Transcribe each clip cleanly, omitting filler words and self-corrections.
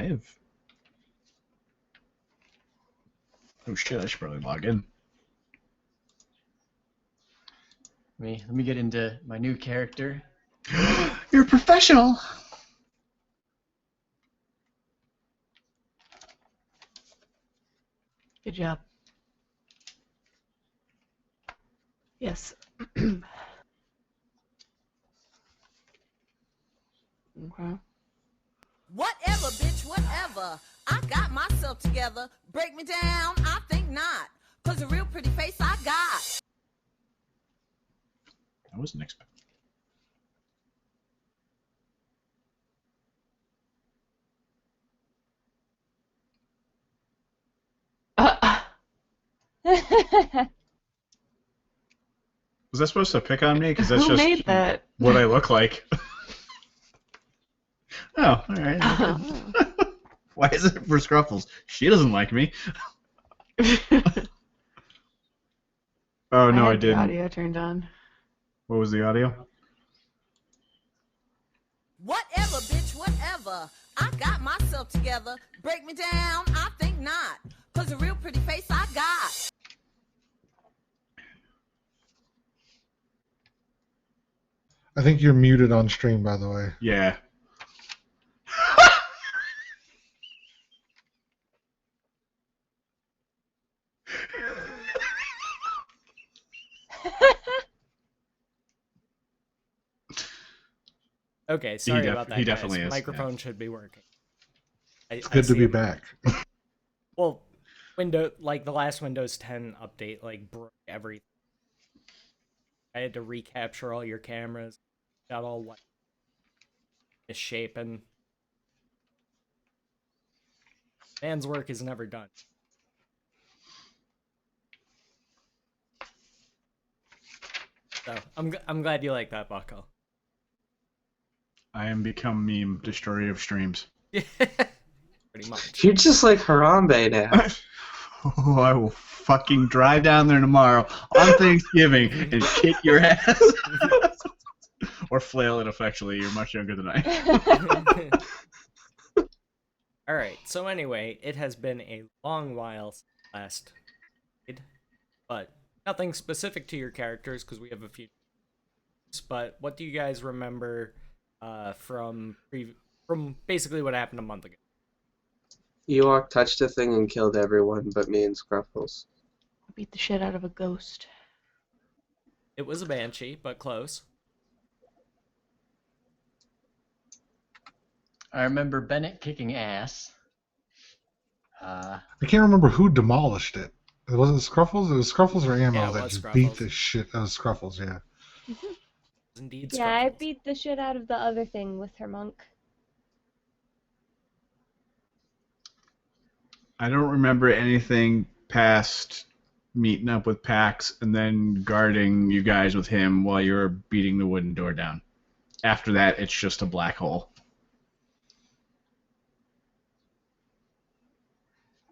I have... Oh shit, I should probably log in. Let me get into my new character. You're a professional! Good job. Yes. Okay. Whatever, bitch, whatever. I got myself together. Break me down, I think not. Cause a real pretty face I got. I wasn't expecting. Was that supposed to pick on me? Because that's Who just made that? what I look like. Oh, alright. Why is it for Scruffles? She doesn't like me. Oh, no, I had the didn't. audio turned on. What was the audio? Whatever, bitch, whatever. I got myself together. Break me down, I think not. Cause a real pretty face I got. I think you're muted on stream, by the way. Yeah. Okay, sorry about that. He guys. definitely is. Microphone should be working. It's good to be back. Well, like the last Windows 10 update, like broke everything. I had to recapture all your cameras. Got all what misshapen. Man's work is never done. So I'm glad you like that, Bucko. I am become meme destroyer of streams. Pretty much. You're just like Harambe now. Oh, I will fucking drive down there tomorrow on Thanksgiving and kick your ass. Or flail ineffectually. You're much younger than I am. Alright, so anyway, it has been a long while since last played, but nothing specific to your characters because we have a few. But what do you guys remember from basically what happened a month ago? Ewok touched a thing and killed everyone but me and Scruffles. I beat the shit out of a ghost. It was a banshee, but close. I remember Bennett kicking ass. I can't remember who demolished it. Was it Scruffles? It was Scruffles or Ammo Yeah, it that was just Scruffles. beat the shit out of Scruffles, yeah. Indeed, Yeah, I Scruffles. beat the shit out of the other thing with her monk. I don't remember anything past meeting up with Pax and then guarding you guys with him while you were beating the wooden door down. After that, it's just a black hole.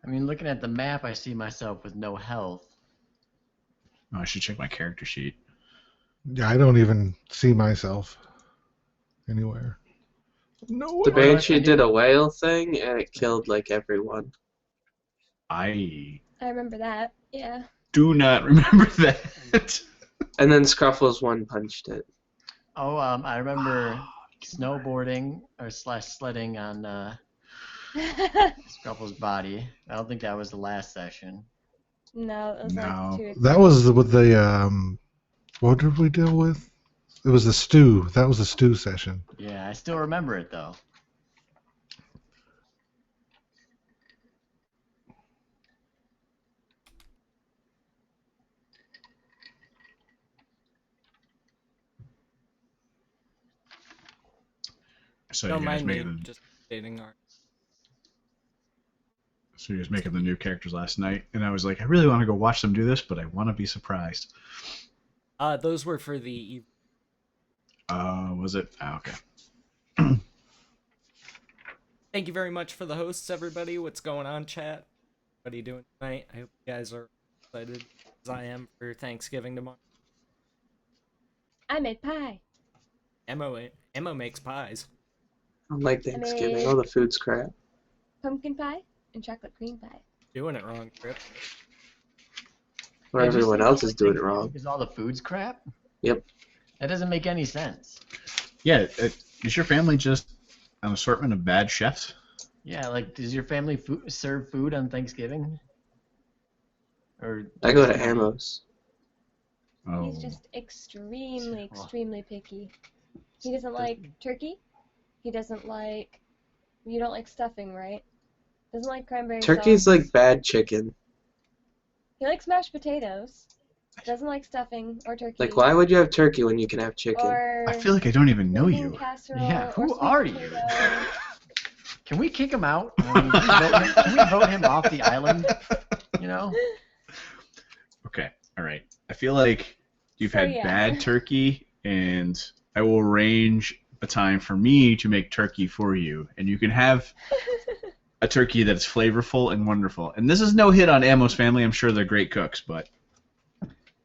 I mean, looking at the map, I see myself with no health. Oh, I should check my character sheet. Yeah, I don't even see myself anywhere. No. The Banshee did a whale thing and it killed like everyone. I I remember that. Yeah. do not remember that. And then Scruffles one punched it. Oh, I remember snowboarding or sledding on Scruffle's body. I don't think that was the last session. No, it was No. like 2 or That was with the, what did we deal with? It was the stew. That was the stew session. Yeah, I still remember it though. So Don't you guys mind me, making just dating art. so you guys making the new characters last night, and I was like, I really want to go watch them do this, but I want to be surprised. Those were for the... Was it? Oh, okay. Thank you very much for the hosts, everybody. What's going on, chat? What are you doing tonight? I hope you guys are excited as I am for Thanksgiving tomorrow. I made pie. Emma makes pies. Unlike Thanksgiving, all the food's crap. pumpkin pie and chocolate cream pie. Doing it wrong, Trip. Or everyone else is doing it wrong. Because all the food's crap? Yep. That doesn't make any sense. Yeah, is your family just an assortment of bad chefs? Yeah, like, does your family serve food on Thanksgiving? Or I go to Amos. Oh. He's just extremely picky. He doesn't like turkey. He doesn't like. You don't like stuffing, right? Doesn't like cranberry Turkey's sauce. like bad chicken. He likes mashed potatoes. Doesn't like stuffing or turkey. Like, why would you have turkey when you can have chicken? Or I feel like I don't even know green you. casserole Yeah, or who sweet are you? potato. can we kick him out? I mean, can we vote him off the island? You know? Okay, all right. I feel like you've So, had yeah. bad turkey, and I will arrange a time for me to make turkey for you, and you can have a turkey that's flavorful and wonderful. And this is no hit on Amos family. I'm sure they're great cooks, but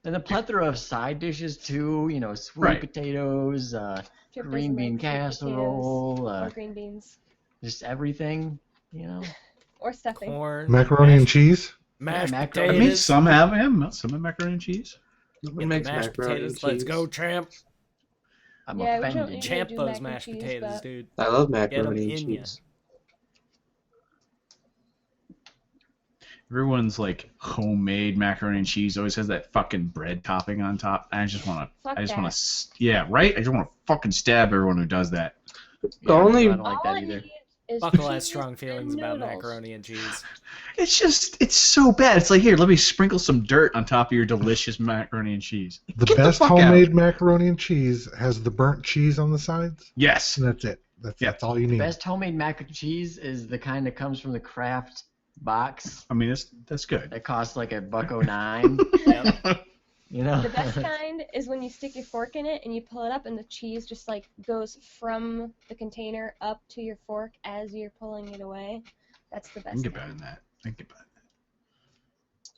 And a plethora of side dishes too. You know, sweet Right. potatoes, Trip green doesn't bean like sweet casserole, potatoes or green beans just everything. You know. or stuffing. Corn. Macaroni and cheese. Mashed Yeah, I potatoes. mean, some have them. Some have macaroni and cheese. Who Get makes the mashed macaroni potatoes. and Let's cheese? go, champ. I'm Yeah, we don't offended. usually Champ do those mac and mashed cheese, potatoes, but- dude. I love Get 'em macaroni and in ya. cheese. Everyone's like homemade macaroni and cheese always has that fucking bread topping on top. I just want to. Fuck I just that. want to. Yeah, right. I just want to fucking stab everyone who does that. The only- I don't like All that it either. needs is Buckle has cheese strong feelings and about noodles. macaroni and cheese. It's so bad. It's like, here, let me sprinkle some dirt on top of your delicious macaroni and cheese. The Get best fuck out. homemade macaroni and cheese has the burnt cheese on the sides, Yes. and that's it. That's Yeah. that's all you need. Best homemade mac and cheese is the kind that comes from the Kraft box I mean, that's good. that costs like $1.09. Yep. You know. The best kind is when you stick your fork in it and you pull it up and the cheese just like goes from the container up to your fork as you're pulling it away. That's the I can best. get better than that. I can get better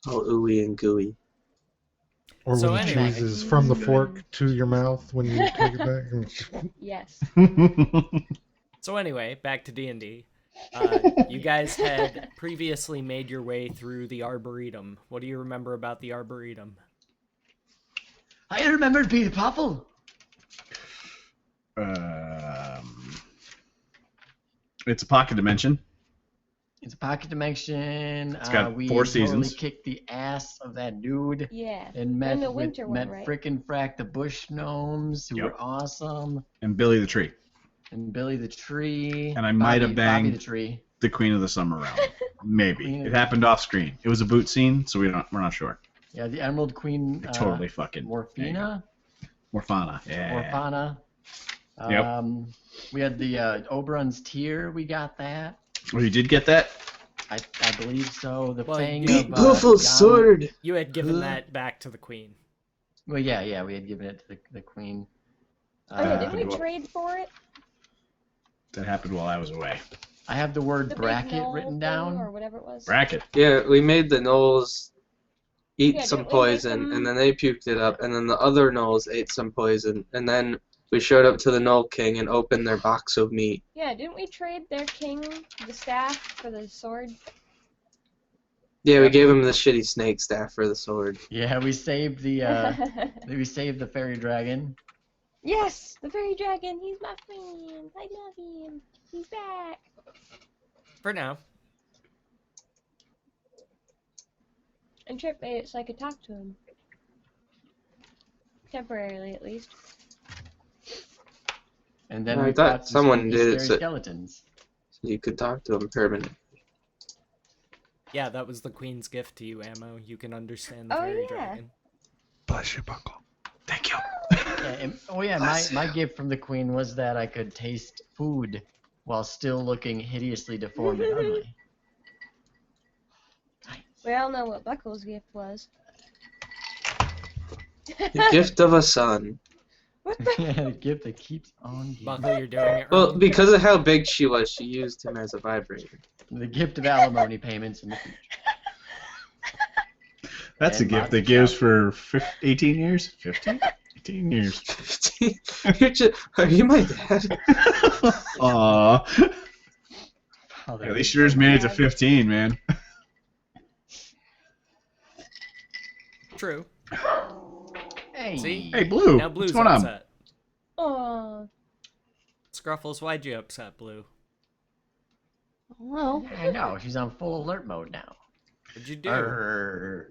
than all ooey and gooey. Or So when the anyway. cheese is from the fork to your mouth when you take it back. Yes. that. So anyway, back to D&D. You guys had previously made your way through the Arboretum. What do you remember about the Arboretum? I remember Peter Popple. It's a pocket dimension. It's a pocket dimension. It's got we 4 totally seasons. kicked the ass of that dude Yeah. and met the winter one, right? frickin' Frack the Bush Gnomes, who Yep. were awesome, And Billy the Tree, and Billy the Tree. And I might have Bobby banged- the Tree. the Queen of the Summer Realm. Maybe Queen of it the- happened off screen. It was a boot scene, so we're not sure. Yeah, the Emerald Queen. I totally fucking Morphina. Morphana. Yeah. Morphana. Yep. We had the Oberon's Tear. We got that. Oh, you did get that? I believe so. The Well, Fang you- of Poofle's Garu- sword. You had given that back to the Queen. Well, yeah, we had given it to the Queen. Oh yeah, didn't we well- trade for it? That happened while I was away. I have the word The big bracket knoll written thing down. or whatever it was. Bracket. Yeah, we made the gnolls eat Yeah, some didn't we make poison, them- and then they puked it up, and then the other gnolls ate some poison, and then we showed up to the Gnoll King and opened their box of meat. Yeah, didn't we trade their king the staff for the sword? Yeah, we gave him the shitty snake staff for the sword. Yeah, we saved the fairy dragon. Yes, the fairy dragon. He's my friend. I love him. He's back. For now. And Trip made it so I could talk to him. Temporarily, at least. And then I we thought fought some someone scary did it so- skeletons. So you could talk to him permanently. Yeah, that was the Queen's gift to you, Ammo. You can understand the Oh, fairy yeah. dragon. Bless you, Buckle. Thank you. Yeah, my gift from the Queen was that I could taste food while still looking hideously deformed and ugly. We all know what Buckle's gift was. The gift of a son. What the? Yeah, the gift that keeps on giving. Buckle, you're doing it Well, wrong. because of how big she was, she used him as a vibrator. The gift of alimony payments in the future. That's a And gift lots that of gives for 18 years? 15? 18 years. Are you my dad? Aww. Oh, At least yours made it to 15, man. True. Hey. See? Hey, Blue. Now What's Blue's going on? upset. Oh, Scruffles, why'd you upset Blue? Well, I know, she's on full alert mode now. What'd you do? Arr.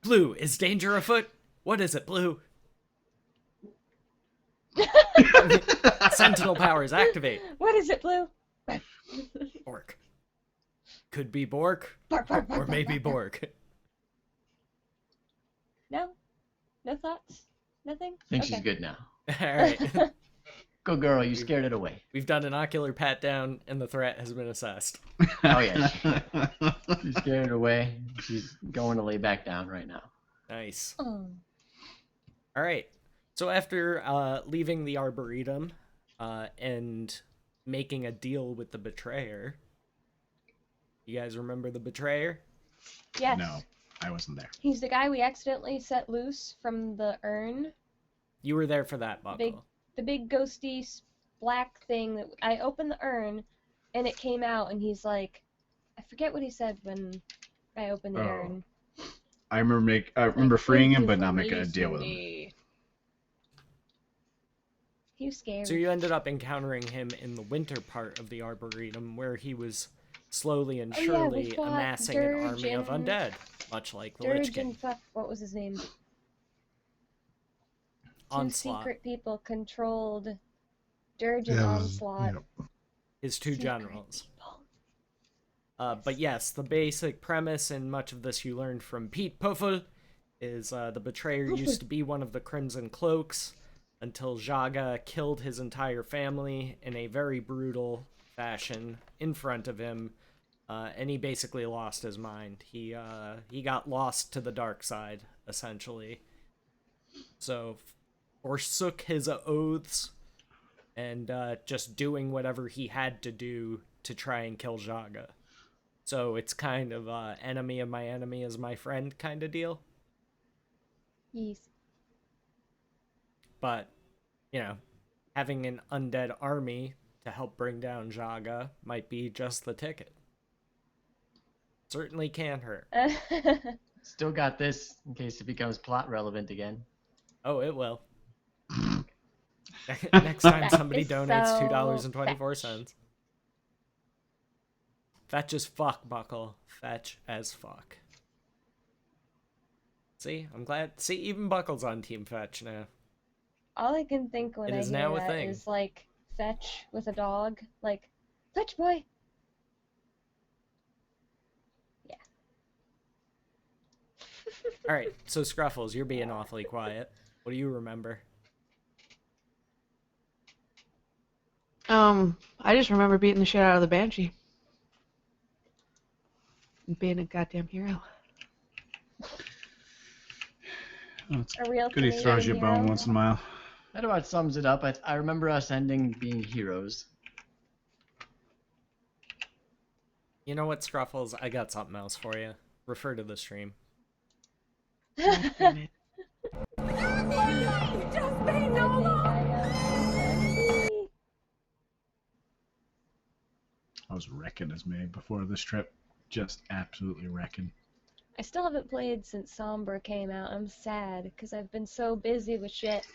Blue, is danger afoot? What is it, Blue? Sentinel powers activate. what is it, Blue? Bork. Could be Bork, Bark, bark, bark, or maybe bark, Bork. No? No thoughts? Nothing? I think Okay. she's good now. Alright. Good girl, you scared it away. We've done an ocular pat down, and the threat has been assessed. Oh, yeah. She scared it away. She's going to lay back down right now. Nice. Oh. Alright. So after leaving the Arboretum and making a deal with the Betrayer, you guys remember the Betrayer? Yes. No, I wasn't there. He's the guy we accidentally set loose from the urn. You were there for that, Buckle. The big ghosty black thing that I opened the urn and it came out and he's like, I forget what he said when I opened the Oh. urn. I remember freeing him, but not making a deal with him. He was scared. So you ended up encountering him in the winter part of the Arboretum, where he was slowly and Oh, yeah, we surely fought amassing an army of Dirge and- undead, much like the Lich Dirge King. and fuck, what was his name? Two Onslaught. secret people controlled Dirge and Yeah, it was- Onslaught. yep. His two Secret generals. people. But yes, the basic premise, and much of this you learned from Pete Puffle, is the Betrayer used to be one of the Crimson Cloaks until Jaga killed his entire family in a very brutal fashion in front of him, and he basically lost his mind. He got lost to the dark side, essentially. So forsook his oaths and just doing whatever he had to do to try and kill Jaga. So it's kind of enemy of my enemy is my friend kind of deal. Yes. But, you know, having an undead army to help bring down Jaga might be just the ticket. Certainly can hurt. Still got this in case it becomes plot relevant again. Oh, it will. Next time That somebody is donates so $2.24. Fetch as fuck, Buckle. Fetch as fuck. See, I'm glad. See, even Buckle's on Team Fetch now. All I can think when It I is hear now a that thing. is like fetch with a dog, like fetch boy. Yeah. Alright, so Scruffles, you're being awfully quiet. What do you remember? I just remember beating the shit out of the Banshee. And being a goddamn hero. A real Good, he throws you a Canadian bone hero. once in a while. That about sums it up. I remember us ending being heroes. You know what, Scruffles? I got something else for you. Refer to the stream. God damn it. I was wrecking as me before this trip. Just absolutely wrecking. I still haven't played since Sombra came out. I'm sad because I've been so busy with shit.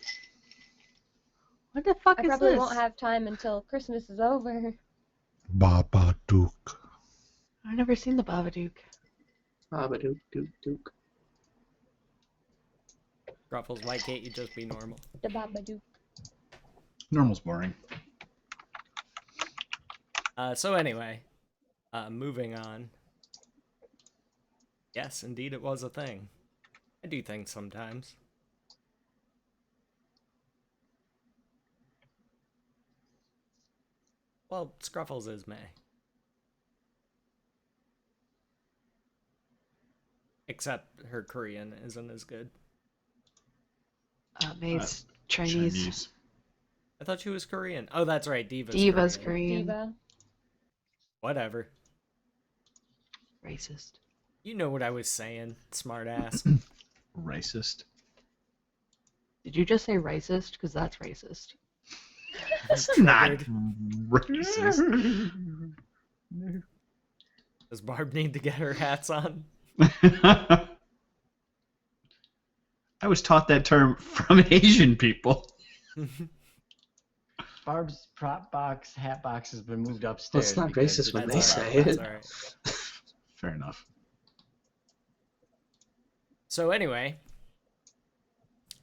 What the fuck I is probably this? won't have time until Christmas is over. Babadook. I've never seen the Babadook. Babadook, dook, dook. Scruffles, why can't you just be normal? The Babadook. Normal's boring. So anyway, moving on. Yes, indeed it was a thing. I do things sometimes. Well, Scruffles is May. Except her Korean isn't as good. May's Chinese. I thought she was Korean. Oh, that's right, Diva's Diva's Korean. Korean. Diva. Whatever. Racist. You know what I was saying, smartass. Racist. Did you just say racist? Because that's racist. That's not Triggered. racist. Does Barb need to get her hats on? I was taught that term from Asian people. Barb's prop box, hat box has been moved upstairs. It's not because racist when it's they alright. say That's it. all right. Fair enough. So anyway,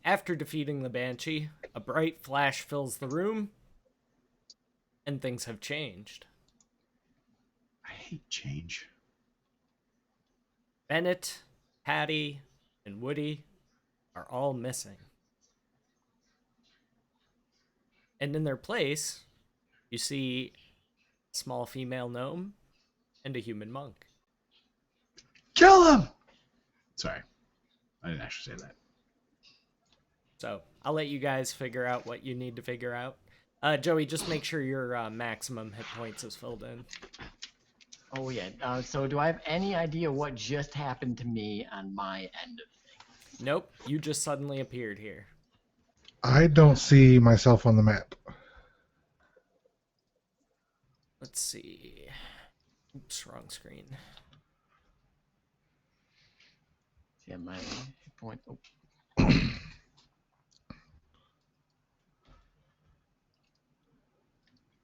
after defeating the Banshee, a bright flash fills the room, and things have changed. I hate change. Bennett, Patty, and Woody are all missing. And in their place, you see a small female gnome and a human monk. Kill him! Sorry. I didn't actually say that. So I'll let you guys figure out what you need to figure out. Joey, just make sure your maximum hit points is filled in. Oh yeah. So do I have any idea what just happened to me on my end of things? Nope, you just suddenly appeared here. I don't see myself on the map. Let's see. Oops, wrong screen. Yeah, my hit point. Oh.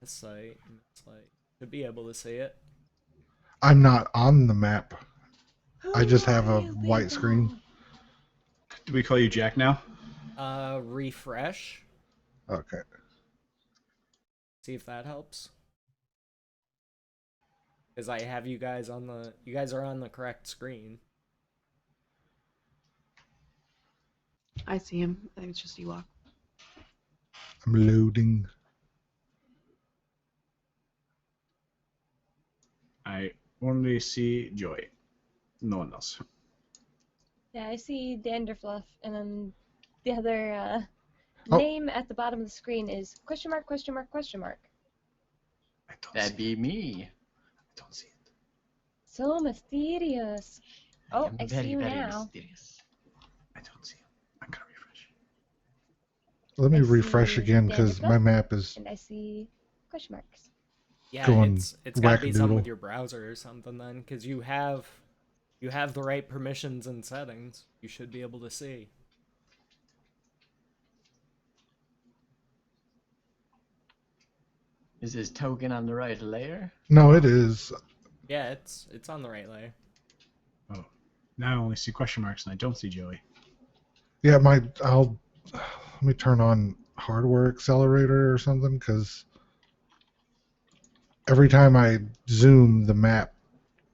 This site, to be able to see it. I'm not on the map. I just have a white screen. Do we call you Jack now? Refresh. Okay. See if that helps. Because I have you guys on the... You guys are on the correct screen. I see him. I think it's just Ewok. I'm loading. I only see Joy. No one else. Yeah, I see Danderfluff, and then the other Oh. name at the bottom of the screen is question mark, question mark, question mark. I don't That'd see be me. I don't see it. So mysterious. Oh, am I see very, you very now. mysterious. I don't see it. I'm gonna refresh. Let me I refresh see again because Danderfluff. my map is. And I see question marks. Yeah, Going it's gotta be something wackadoodle. with your browser or something then, because you have the right permissions and settings. You should be able to see. Is his token on the right layer? No, it is. Yeah, it's on the right layer. Oh. Now I only see question marks and I don't see Joey. Yeah, I'll. Let me turn on hardware accelerator or something because every time I zoom, the map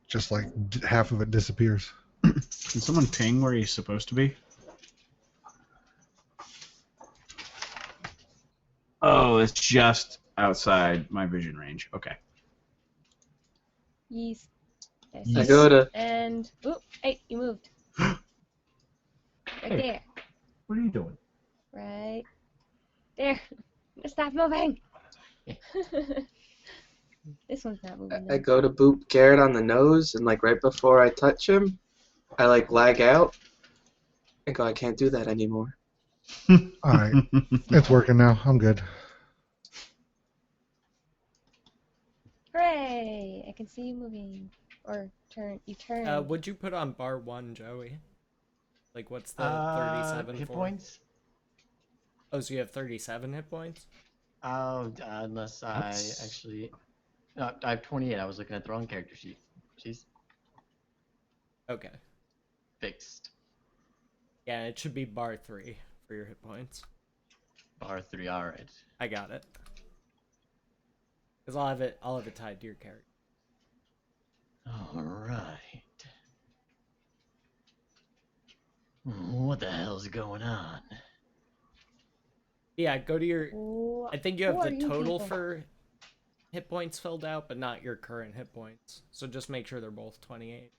just like half of it disappears. Can someone ping where he's supposed to be? Oh, it's just outside my vision range. Okay. Yeast. I I see. go to. And oop, hey, you moved. Right Hey. there. What are you doing? Right there. Stop moving. This one's not moving. I though. go to boop Garrett on the nose, and like right before I touch him, I like lag out. I go, I can't do that anymore. All right, it's working now. I'm good. Hooray! I can see you moving. Or turn. You turn. Would you put on bar 1, Joey? Like, what's the 37 hit for? points? Oh, so you have 37 hit points? Oh, unless I actually. No, I have 28. I was looking at the wrong character sheet. She's Okay. fixed. Yeah, it should be bar 3 for your hit points. Bar 3, alright. I got it. Because I'll have it tied to your character. Alright. What the hell's going on? Yeah, go to your... Who- I think you have who are the you total people? for hit points filled out, but not your current hit points. So just make sure they're both 28.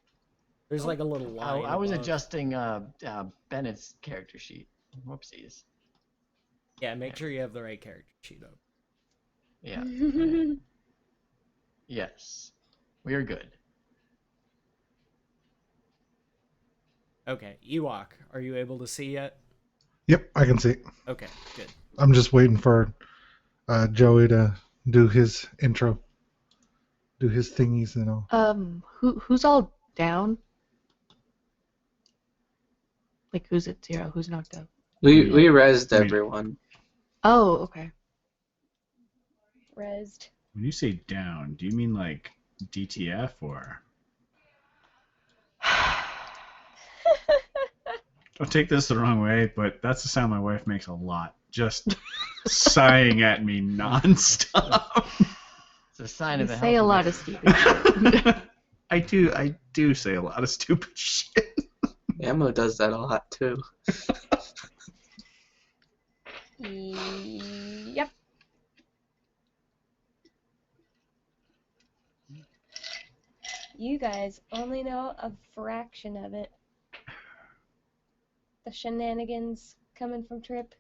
There's like a little line. I was above. adjusting Bennett's character sheet. Whoopsies. Yeah, make sure you have the right character sheet up. Yeah. Yes. We are good. Okay, Ewok, are you able to see yet? Yep, I can see. Okay, good. I'm just waiting for Joey to do his intro, do his thingies and all. Who's all down? Like, who's at 0? Who's knocked out? We rezzed everyone. Oh, okay. Rezzed. When you say down, do you mean like DTF or? Don't take this the wrong way, but that's the sound my wife makes a lot. Just sighing at me nonstop. It's a sign You of a say a healthy lot man. of stupid shit. I do say a lot of stupid shit. Ammo does that a lot too. Yep. You guys only know a fraction of it. The shenanigans coming from Trip.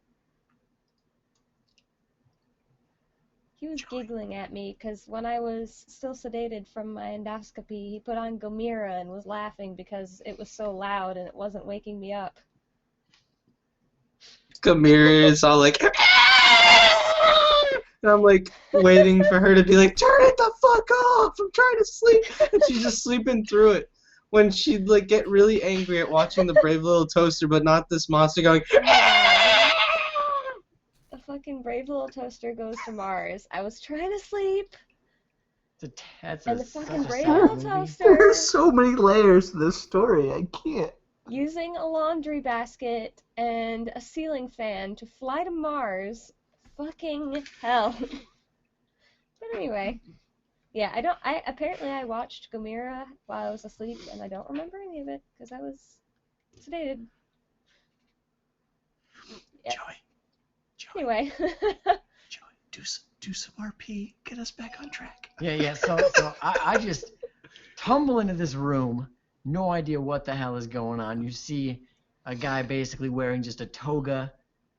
He was giggling at me because when I was still sedated from my endoscopy, he put on Gomira and was laughing because it was so loud and it wasn't waking me up. Gamira is all like, and I'm like waiting for her to be like, turn it the fuck off! I'm trying to sleep, and she's just sleeping through it. When she'd like get really angry at watching the Brave Little Toaster, but not this monster going. The fucking Brave Little Toaster goes to Mars. I was trying to sleep, and the fucking Brave Little Toaster, There's so many layers to this story. I can't. using a laundry basket and a ceiling fan to fly to Mars. Fucking hell. But anyway, yeah, apparently I watched Gomira while I was asleep, and I don't remember any of it because I was sedated. Yep. Joey, Anyway. do some RP. Get us back on track. Yeah. So I just tumble into this room, no idea what the hell is going on. You see a guy basically wearing just a toga,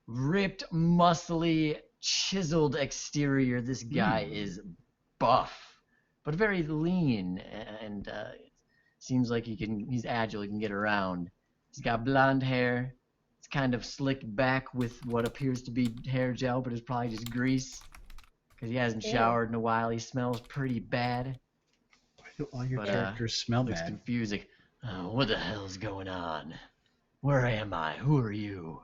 ripped, muscly, chiseled exterior. This guy is buff, but very lean, and seems like he's agile. He can get around. He's got blonde hair. It's kind of slicked back with what appears to be hair gel, but it's probably just grease because he hasn't Ew. showered in a while. He smells pretty bad. Why do all your But, characters smell Looks bad? confusing. What the hell's going on? Where am I? Who are you?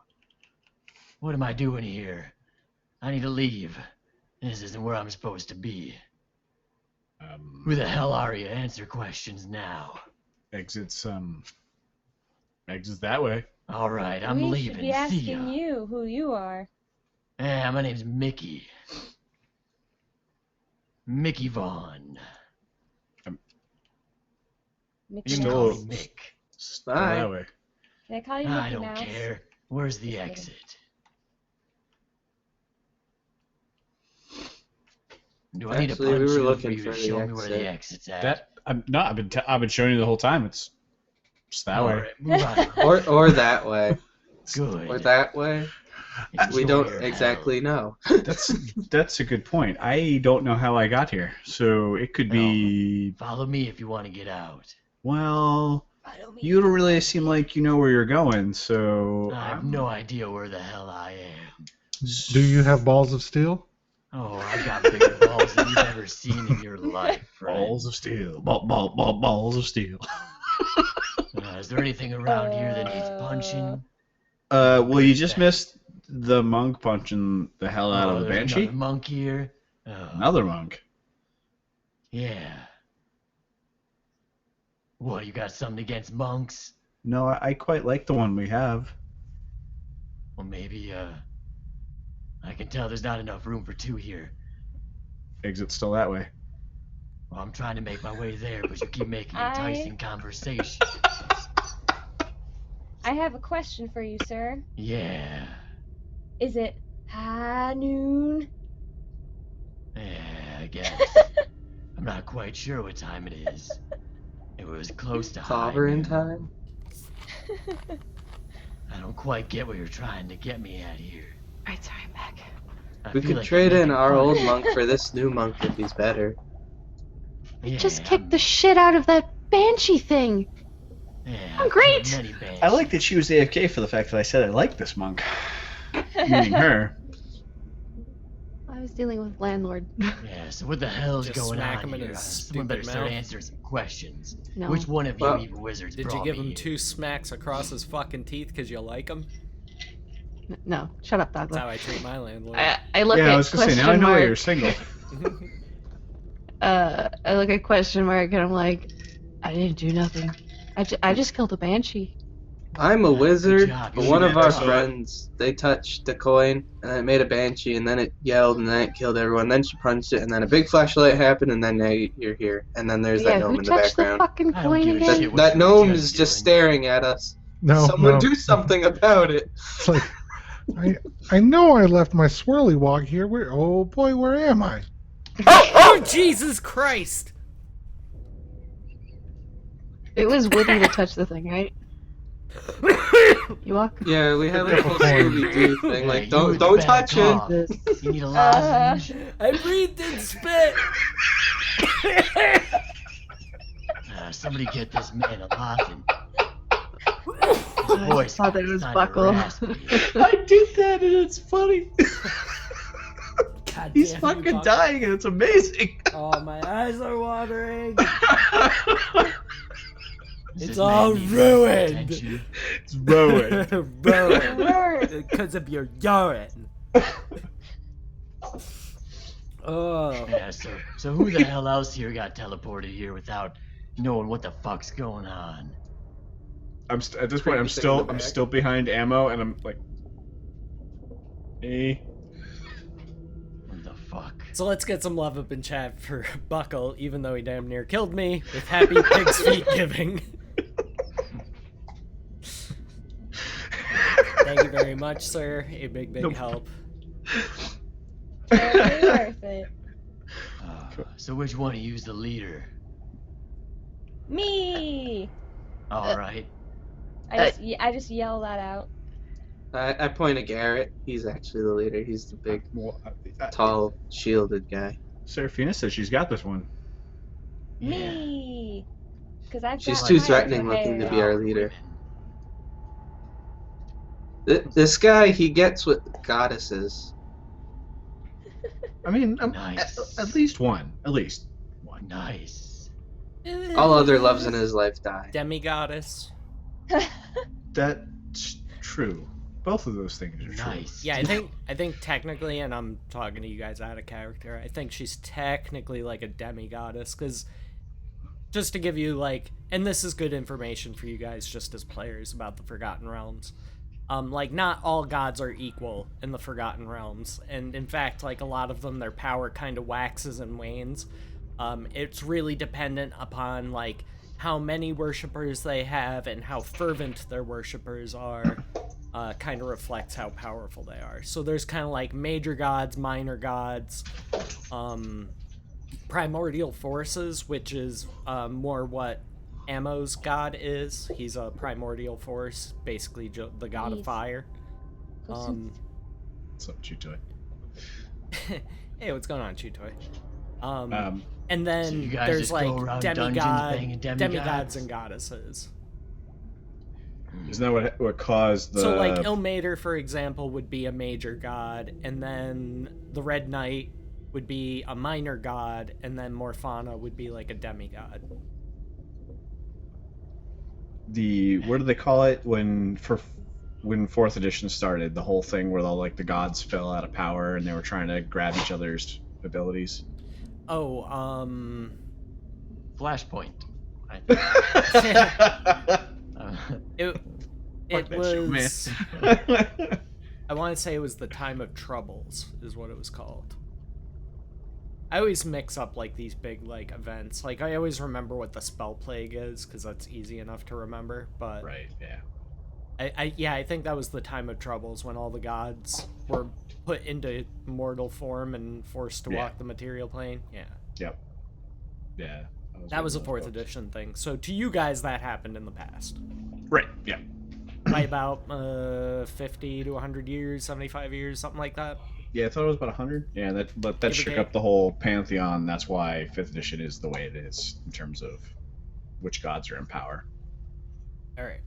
What am I doing here? I need to leave. This isn't where I'm supposed to be. Who the hell are you? Answer questions now. Exits that way. All right, I'm we leaving. should be See asking ya. you who you are. Yeah, my name's Mickey. Mickey Vaughn. Mickey You can Still- call me Mick. Still Bye. that way. Can I call you Mickey I don't Mouse? care. Where's the Just kidding. exit? Do I need to Actually, punch we were you looking for you to for the show me where the exit. exit's at? That I've been showing you the whole time. It's just that way. Alright, move on. Or that way. Good. Or that way. We Enjoy don't your exactly know. That's a good point. I don't know how I got here, so it could be. Follow me if you want to get out. Well, Follow me. you don't really seem like you know where you're going, so. I have no idea where the hell I am. Do you have balls of steel? Oh, I got bigger balls than you've ever seen in your life, friend. Balls of steel. Balls of steel. Is there anything around here that needs punching? Well, you just missed the monk punching the hell out of the there's banshee. another monk here. Oh, Another monk. yeah. What, you got something against monks? No, I quite like the one we have. Well, maybe, I can tell there's not enough room for two here. Exit's still that way. Well, I'm trying to make my way there, but you keep making I- enticing conversation. I have a question for you, sir. Yeah. Is it high noon? Yeah, I guess. I'm not quite sure what time it is. It was close to high Clobbering noon. time? I don't quite get what you're trying to get me at here. Right, sorry, I'm back. I We feel could like trade you're in making our fun old of me. monk for this new monk if he's better. I just Yeah, kicked the shit out of that banshee thing. Yeah, I'm great. Many bands. I like that she was AFK for the fact that I said I like this monk. Meaning her. I was dealing with landlord. Yeah, so what the hell's Just going smack on him in here? his Someone better stupid start mouth. answering some questions. No. Which one of you Well, evil wizards Did you brought give me him here? 2 smacks across his fucking teeth because you like him? No. Shut up, That's Dogla. how I treat my landlord. I look Yeah, at I was gonna say, question now I know why mark. you're single. I look at question mark and I'm like, I didn't do nothing. I just killed a banshee. I'm a Good wizard, job, but you one did of our that. friends, they touched the coin, and then it made a banshee, and then it yelled, and then it killed everyone. Then she punched it, and then a big flashlight happened, and then now you're here. And then there's Yeah, that gnome who in the touched the background. fucking I don't coin give a again? shit what That you were gnome just is just doing. staring at us. No, Someone no. do something about it. It's like, I know I left my swirly wog here. Oh boy, where am I? Oh, Jesus Christ! It was witty to touch the thing, right? You walk? Yeah, we have a whole Coin. Scooby-Doo thing. Yeah, Like, you don't with the don't bad touch it. cough. This. You need a lozenge? I breathed in spit! Somebody get this man a lozenge. I Voice thought it was kinda Buckle. raspy. I did that, and it's funny. God He's damn you, fucking Buck. dying, and it's amazing. Oh, my eyes are watering. This It's man all needs ruined. attention. It's ruined. Ruined. Because of your urine. Oh. Yeah, so who the hell else here got teleported here without knowing what the fuck's going on? At this point, I'm still behind ammo, and I'm like, hey. What the fuck? So let's get some love up in chat for Buckle, even though he damn near killed me with happy pig's feet giving. Thank you very much, sir. A big help. Totally worth it. So which one of you's the leader? Me! All right. I just yell that out. I point at Garrett. He's actually the leader. He's the big, Well, tall, shielded guy. Seraphina says she's got this one. Me! Because I've She's got too my threatening looking to be our prepared. leader. This guy, he gets with goddesses. I mean, Nice. at least one. At least one. Nice. All other loves in his life die. Demigoddess. That's true. Both of those things are true. Nice. Yeah, I think technically, and I'm talking to you guys out of character, I think she's technically like a demigoddess, because just to give you like, and this is good information for you guys just as players about the Forgotten Realms. Like not all gods are equal in the Forgotten Realms, and in fact, like a lot of them, their power kind of waxes and wanes. It's really dependent upon like how many worshippers they have and how fervent their worshippers are. Kind of reflects how powerful they are. So there's kind of like major gods, minor gods, primordial forces, which is more what Ammo's god is. He's a primordial force, basically the god of Jeez. fire. What's up, Chutoy? Hey, what's going on, Chutoy? And So then you guys there's just like go around dungeons banging demigods and goddesses. Isn't that what caused the? So like Ilmater, for example, would be a major god, and then the Red Knight would be a minor god, and then Morphana would be like a demigod. What do they call it when 4th edition started? The whole thing where all like the gods fell out of power and they were trying to grab each other's abilities. Oh, Flashpoint. it Fuck that shit, was. man. I want to say it was the Time of Troubles, is what it was called. I always mix up like these big like events. Like I always remember what the Spell Plague is because that's easy enough to remember. But Right. Yeah. I think that was the Time of Troubles when all the gods were put into mortal form and forced to Yeah. walk the material plane. Yeah. Yep. Yeah. That was a one of 4th those books. edition thing. So to you guys, that happened in the past. Right. Yeah. By about 50 to 100 years, 75 years, something like that. Yeah, I thought it was about 100. Yeah, that Give or shook take. up the whole pantheon. That's why 5th edition is the way it is in terms of which gods are in power. All right.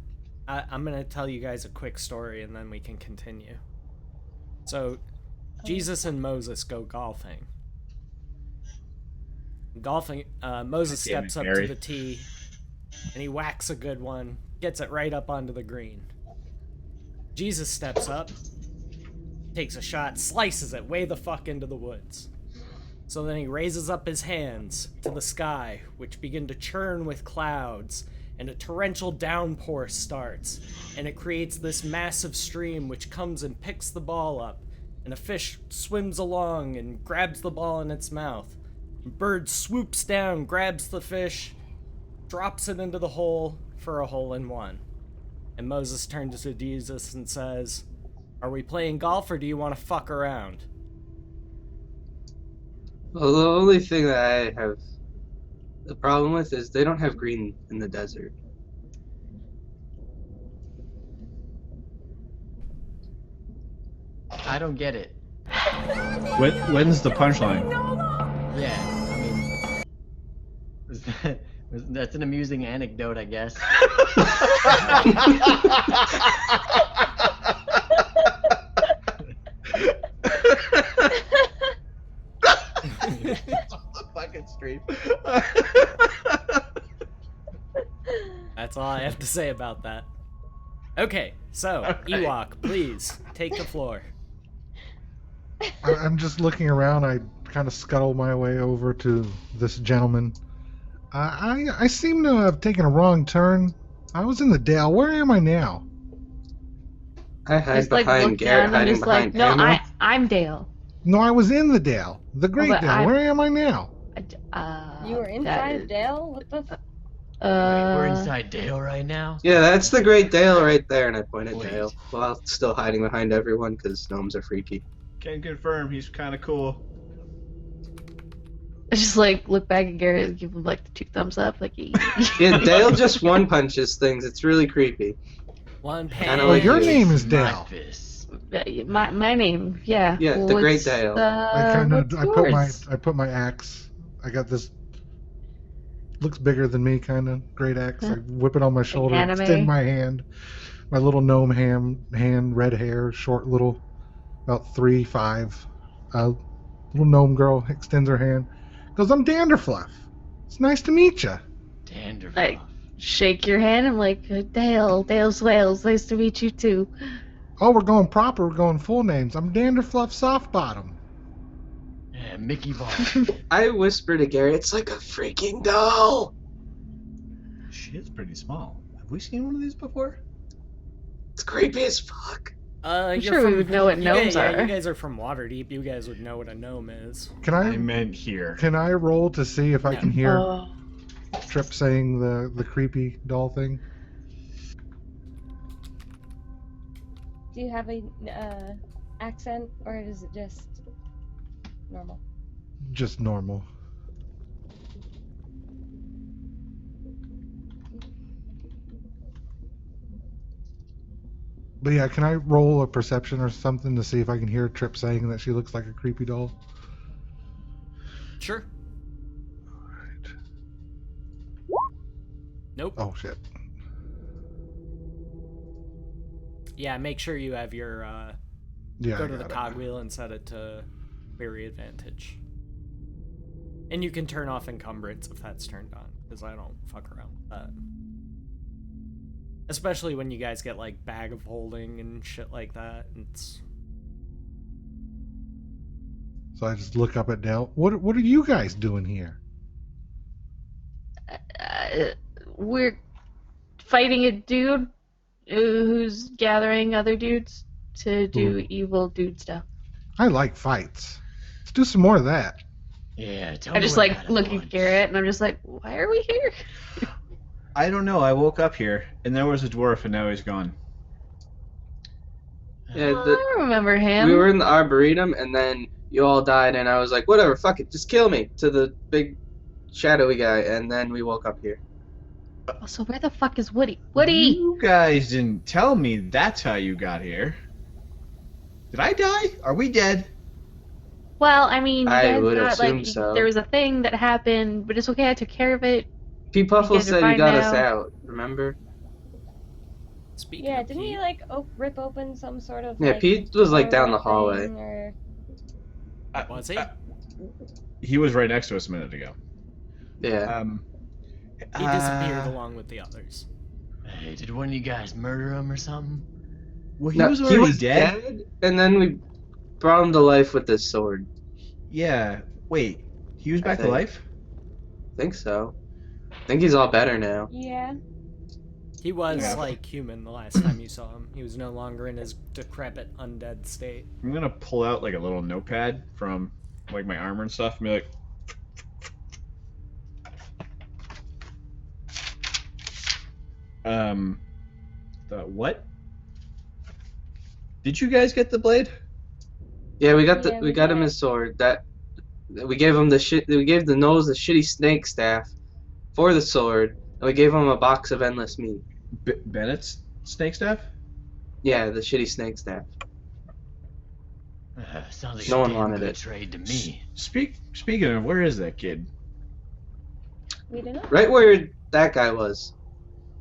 I'm going to tell you guys a quick story and then we can continue. So, Jesus and Moses go golfing. Moses Damn it, steps up Barry. to the tee, and he whacks a good one, gets it right up onto the green. Jesus steps up, takes a shot, slices it way the fuck into the woods. So then he raises up his hands to the sky, which begin to churn with clouds, and a torrential downpour starts, and it creates this massive stream which comes and picks the ball up, and a fish swims along and grabs the ball in its mouth. A bird swoops down, grabs the fish, drops it into the hole for a hole-in-one. And Moses turns to Jesus and says, "Are we playing golf or do you want to fuck around?" Well, the only thing that I have the problem with is they don't have green in the desert. I don't get it. When's the punchline? Yeah, I mean, that's an amusing anecdote, I guess. Fucking stream. That's all I have to say about that. Okay, so, Okay. Ewok, please, take the floor. I'm just looking around. I kind of scuttle my way over to this gentleman. I seem to have taken a wrong turn. I was in the Dale. Where am I now? I hide Just like behind look Garrett, down. I'm hiding just like, behind no, Emma. I'm Dale. No, I was in the Dale. The Great but Dale. Where am I now? You were inside Dale? What the f- We're inside Dale right now. Yeah, that's the Great Dale right there, and I point at Wait. Dale while still hiding behind everyone because gnomes are freaky. Can confirm he's kind of cool. I just like look back at Garrett and give him like the 2 thumbs up, like Yeah, Dale just one punches things. It's really creepy. One Kinda pan. Well, like your you. name is My Dale. fist. my name, yeah. Yeah, the Great it's, Dale. I kind of what's I yours? put my axe. I got this. Looks bigger than me, kind of great axe. I whip it on my shoulder, anime? extend my hand. My little gnome hand, red hair, short little, about 3'5". Little gnome girl extends her hand. Goes, I'm Danderfluff. It's nice to meet you. Danderfluff. Like, shake your hand. I'm like, Dale's Wales. Nice to meet you too. Oh, we're going proper. We're going full names. I'm Danderfluff Softbottom. Yeah, Mickey Ball. I whisper to Garrett, it's like a freaking doll. She is pretty small. Have we seen one of these before? It's creepy as fuck. You're sure we would know what gnomes Yeah, are. you guys are from Waterdeep. You guys would know what a gnome is. Can I I meant here. can I roll to see if I No. can hear Oh, Trip saying the creepy doll thing? Do you have a accent, or is it just normal? Just normal. But yeah, can I roll a perception or something to see if I can hear Trip saying that she looks like a creepy doll? Sure. Alright. Nope. Oh shit. Yeah, make sure you have your Yeah. go I to the got it. cogwheel and set it to query advantage. And you can turn off encumbrance if that's turned on, because I don't fuck around with that. Especially when you guys get like bag of holding and shit like that. It's So I just look up at Dale. What are you guys doing here? we're fighting a dude who's gathering other dudes to do evil dude stuff. I like fights. Let's do some more of that. Yeah, tell I me just what like had look lunch. at Garrett and I'm just like, why are we here? I don't know. I woke up here and there was a dwarf and now he's gone. Yeah, I remember him. we were in the Arboretum, and then you all died, and I was like, whatever, fuck it, just kill me, to the big shadowy guy, and then we woke up here. So where the fuck is Woody? Woody! You guys didn't tell me that's how you got here. Did I die? Are we dead? Well, I mean, you I guys would got, assume like, so. there was a thing that happened, but it's okay, I took care of it. Pete Puffle guys are said he fine got us now. out, remember? speaking Yeah, of didn't Pete, he like rip open some sort of Yeah, like, Pete was like door down the hallway. thing, or Was he? He was right next to us a minute ago. Yeah. He disappeared along with the others. Hey, did one of you guys murder him or something? Well, he No, was already dead. and then we brought him to life with this sword. Yeah. Wait. He was back to think. life? I think so. I think he's all better now. Yeah. He was Yeah. like human the last time you saw him. He was no longer in his decrepit undead state. I'm gonna pull out like a little notepad from like my armor and stuff and be like, what? Did you guys get the blade? Yeah, we got Yeah, we we got him did. his sword. We gave him we gave the nose the shitty snake staff for the sword, and we gave him a box of endless meat. Bennett's snake staff? Yeah, the shitty snake staff. Sounds like No a one damn wanted good it. trade to me. Speaking of, where is that kid? We don't know. Right where that guy was.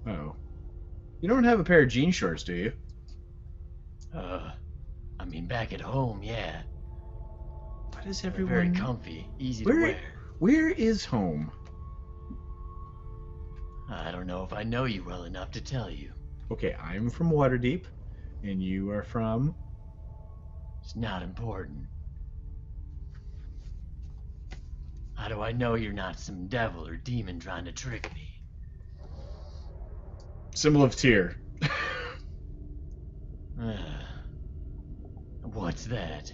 Oh. You don't have a pair of jean shorts, do you? I mean, back at home, yeah. What is They're very everyone? comfy, easy Where- to wear. Where is home? I don't know if I know you well enough to tell you. Okay, I'm from Waterdeep, and you are from. It's not important. How do I know you're not some devil or demon trying to trick me? Symbol of Tyr. What's that?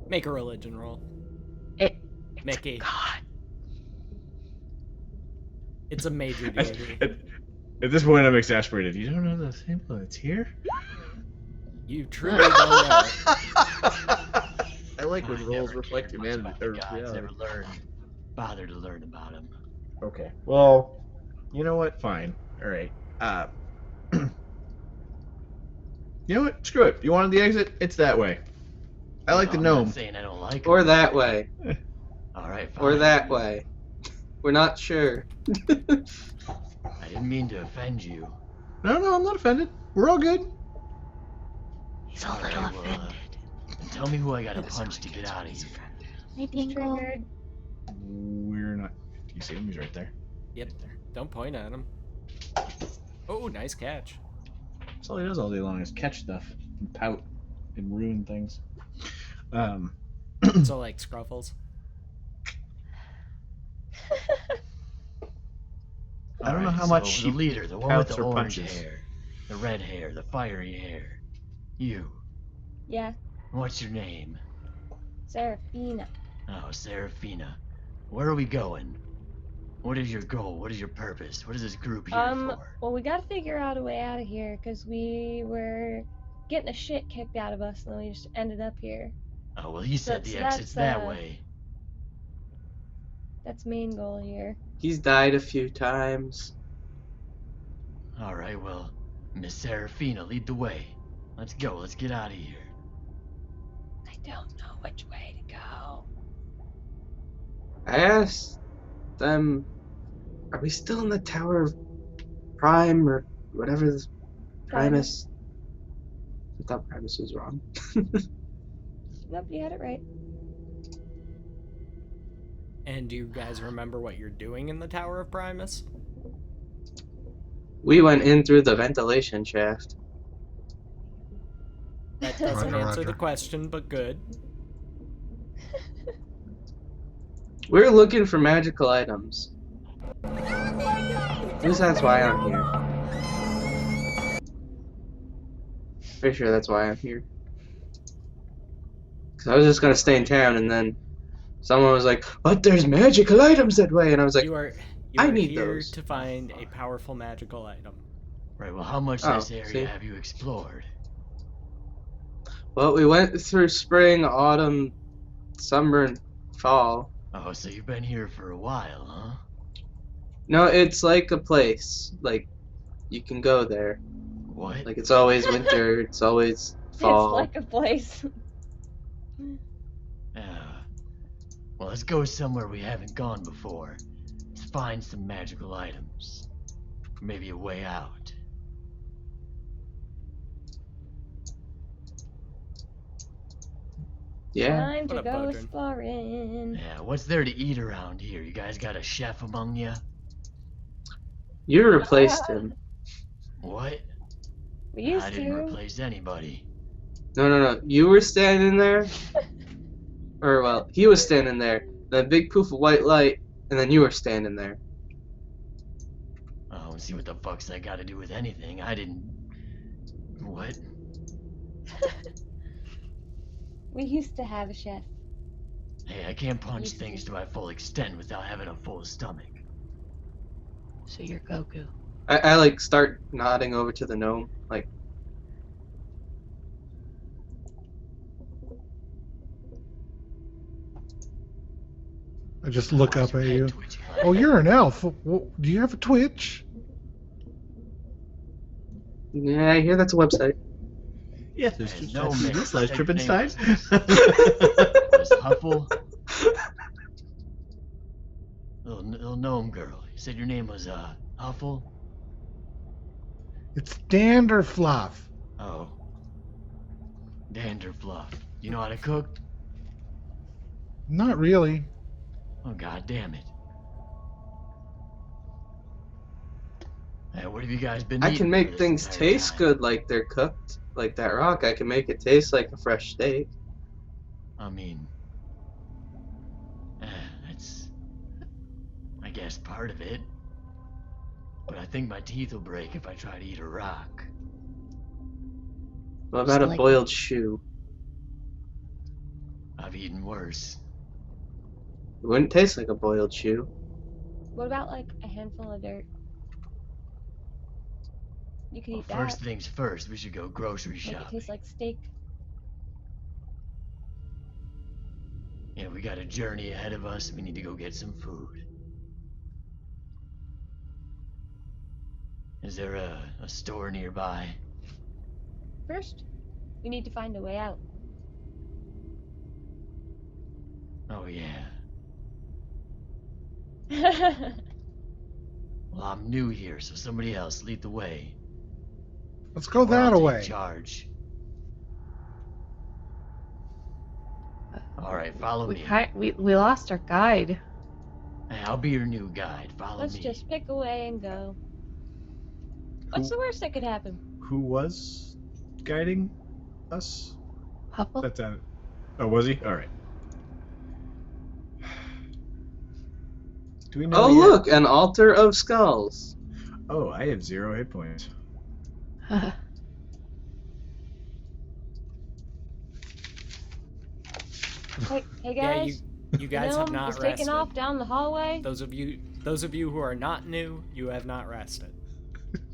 Make a religion roll. Mickey. God. It's a major deity. At this point, I'm exasperated. You don't know the symbol of Tyr? You truly don't know. I like when I roles never reflect cared much humanity about or the gods, reality. never bother to learn about them. Okay. Well, you know what? Fine. All right. You know what? Screw it. You wanted the exit? It's that way. I like the I'm gnome. not saying I don't like Or 'em. that way. All right, fine. Or that way. We're not sure. I didn't mean to offend you. No, I'm not offended. We're all good. He's a All little right, well, offended. then tell me who I gotta punch to get out of here. Hi, Dingle. Triggered. We're not. Do you see him? He's right there. Yep. Don't point at him. Oh, nice catch. That's all he does all day long is catch stuff and pout and ruin things. So like Scruffles. I don't know Alright, how much so she the leader, the one with pouts the or orange punches. hair, the red hair, the fiery hair. You. Yeah. What's your name? Seraphina. Oh, Seraphina. Where are we going? What is your goal? What is your purpose? What is this group here for? Well, we gotta figure out a way out of here, because we were getting the shit kicked out of us, and then we just ended up here. Oh, well, he said so the that's, exit's that way. That's main goal here. He's died a few times. Alright, well, Miss Seraphina, lead the way. Let's go, let's get out of here. I don't know which way to go. I asked them, are we still in the Tower of Prime or whatever this Primus? I thought Primus was wrong. Nope, you had it right. And do you guys remember what you're doing in the Tower of Primus? We went in through the ventilation shaft. That doesn't Roger, answer the Roger. question, but good. We're looking for magical items. At least that's why I'm here. Pretty sure that's why I'm here. Cause I was just gonna stay in town, and then someone was like, "But there's magical items that way," and I was like, You are I need here those. to find a powerful magical item. Right, well, how much Oh, of this area see? have you explored? "Well, we went through spring, autumn, summer, and fall. Oh, so you've been here for a while, huh? No, it's like a place. Like, you can go there. What? Like, it's always winter. It's always fall." It's like a place. Well, let's go somewhere we haven't gone before. Let's find some magical items. Maybe a way out. Yeah. Time to What up, go Bodrin? exploring. Yeah, what's there to eat around here? You guys got a chef among you? You replaced him. What? We I used didn't to. replace anybody. No. You were standing there. Or, well, he was standing there. Then a big poof of white light, and then you were standing there. I don't see what the fuck's that got to do with anything. I didn't. What? We used to have a chef. Hey, I can't punch Used to. things to my full extent without having a full stomach. So you're Goku. I like start nodding over to the gnome, like, I just look Why's up your at head you. twitching like Oh, that? you're an elf. Do you have a Twitch? yeah, I hear that's a website. Yeah, there's There's no no mix. slash Your name Trippenstein. Was Huffle? Little gnome girl. You said your name was Huffle? It's Danderfluff. Oh. Danderfluff. You know how to cook? Not really. Oh, god damn it. Hey, what have you guys been I eating can for make this things entire taste time? good like they're cooked. Like that rock, I can make it taste like a fresh steak. I mean, that's, I guess, part of it. But I think my teeth will break if I try to eat a rock. What about a like- boiled shoe? I've eaten worse. It wouldn't taste like a boiled shoe. What about like a handful of dirt? You could Well, eat that. first things first, we should go grocery Make it shopping. taste like steak. Yeah, we got a journey ahead of us. We need to go get some food. Is there a store nearby? First, we need to find a way out. Oh, yeah. Well, I'm new here, so somebody else lead the way. Let's go Or that I'll away. take charge. All right, follow me. We lost our guide. Hey, I'll be your new guide. Follow Let's me. just pick a way and go. What's the worst that could happen? Who was guiding us? Huffle? That's Oh, was he? All right. Do we know? Oh, yet? look, an altar of skulls. Oh, I have 0 hit points. Hey Yeah, guys, you guys have gnome not is rested. taking off down the hallway. Those of you who are not new, you have not rested.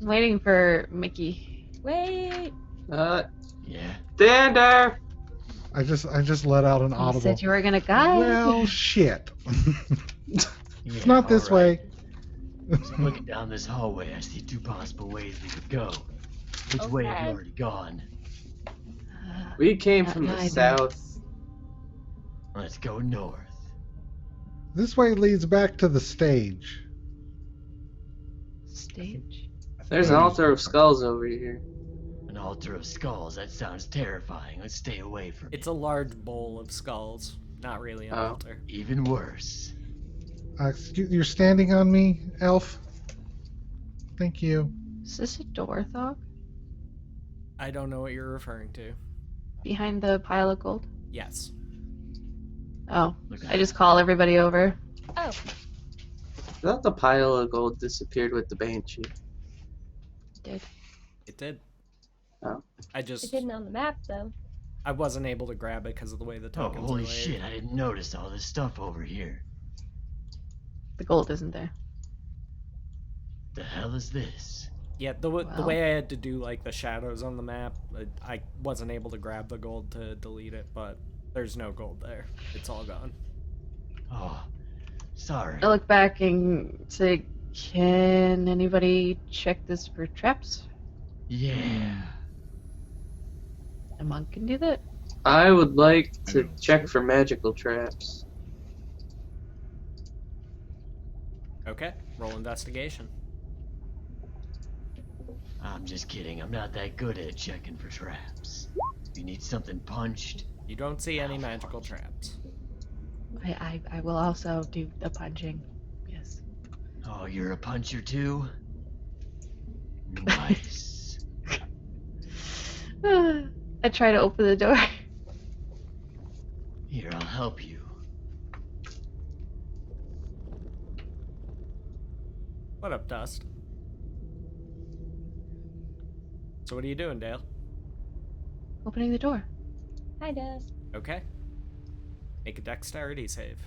I'm waiting for Mickey. Wait. Yeah. Dander! I just let out an You audible. said you were gonna guide. Well, shit. Yeah, It's not this all right. way. So looking down this hallway, I see two possible ways we could go. Which way have you Okay. already gone? We came Not from the neither. south. Let's go north. This way leads back to the stage. Stage. There's an altar of skulls over here. An altar of skulls. That sounds terrifying. Let's stay away from It's it. a large bowl of skulls, not really an Oh. altar. Even worse. You're standing on me, elf? Thank you. Is this a door, Thog? I don't know what you're referring to. Behind the pile of gold? Yes. Oh, Look I just call everybody over. Oh, I thought the pile of gold disappeared with the banshee. Did. It did. Oh. I it's just hidden on the map though. I wasn't able to grab it because of the way the Oh, tokens are holy laid. shit. I didn't notice all this stuff over here. The gold isn't there. The hell is this? Yeah, the Well. way I had to do like the shadows on the map, I wasn't able to grab the gold to delete it, but there's no gold there. It's all gone. Oh, sorry. I look back and say, can anybody check this for traps? Yeah. A monk can do that. I would like to check for magical traps. Okay, roll investigation. I'm just kidding. I'm not that good at checking for traps. If you need something punched, You don't see any magical traps. I will also do the punching. Yes. Oh, you're a puncher too? Nice. I try to open the door. Here, I'll help you. What up, Dust? So what are you doing, Dale? Opening the door. Hi, Dust. Okay. Make a dexterity save.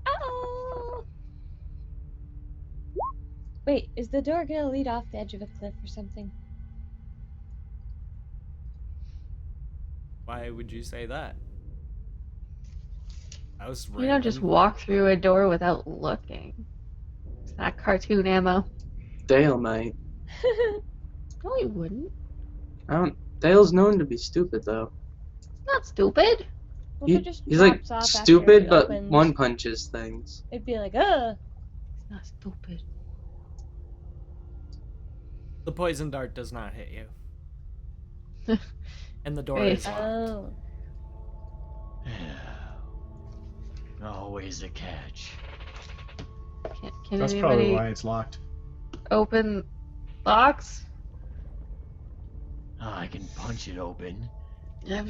Oh! Wait, is the door gonna lead off the edge of a cliff or something? Why would you say that? That was You don't just random. walk through a door without looking. It's not cartoon ammo. Dale might. No, you wouldn't. Dale's known to be stupid though. Not stupid. Well, if it just He's like drops off after stupid, it but opens, one punches things. it'd be like, It's not stupid. The poison dart does not hit you. And the door Hey. is locked. oh. Always a catch. Can That's probably anybody why it's locked. open locks? Oh, I can punch it open. I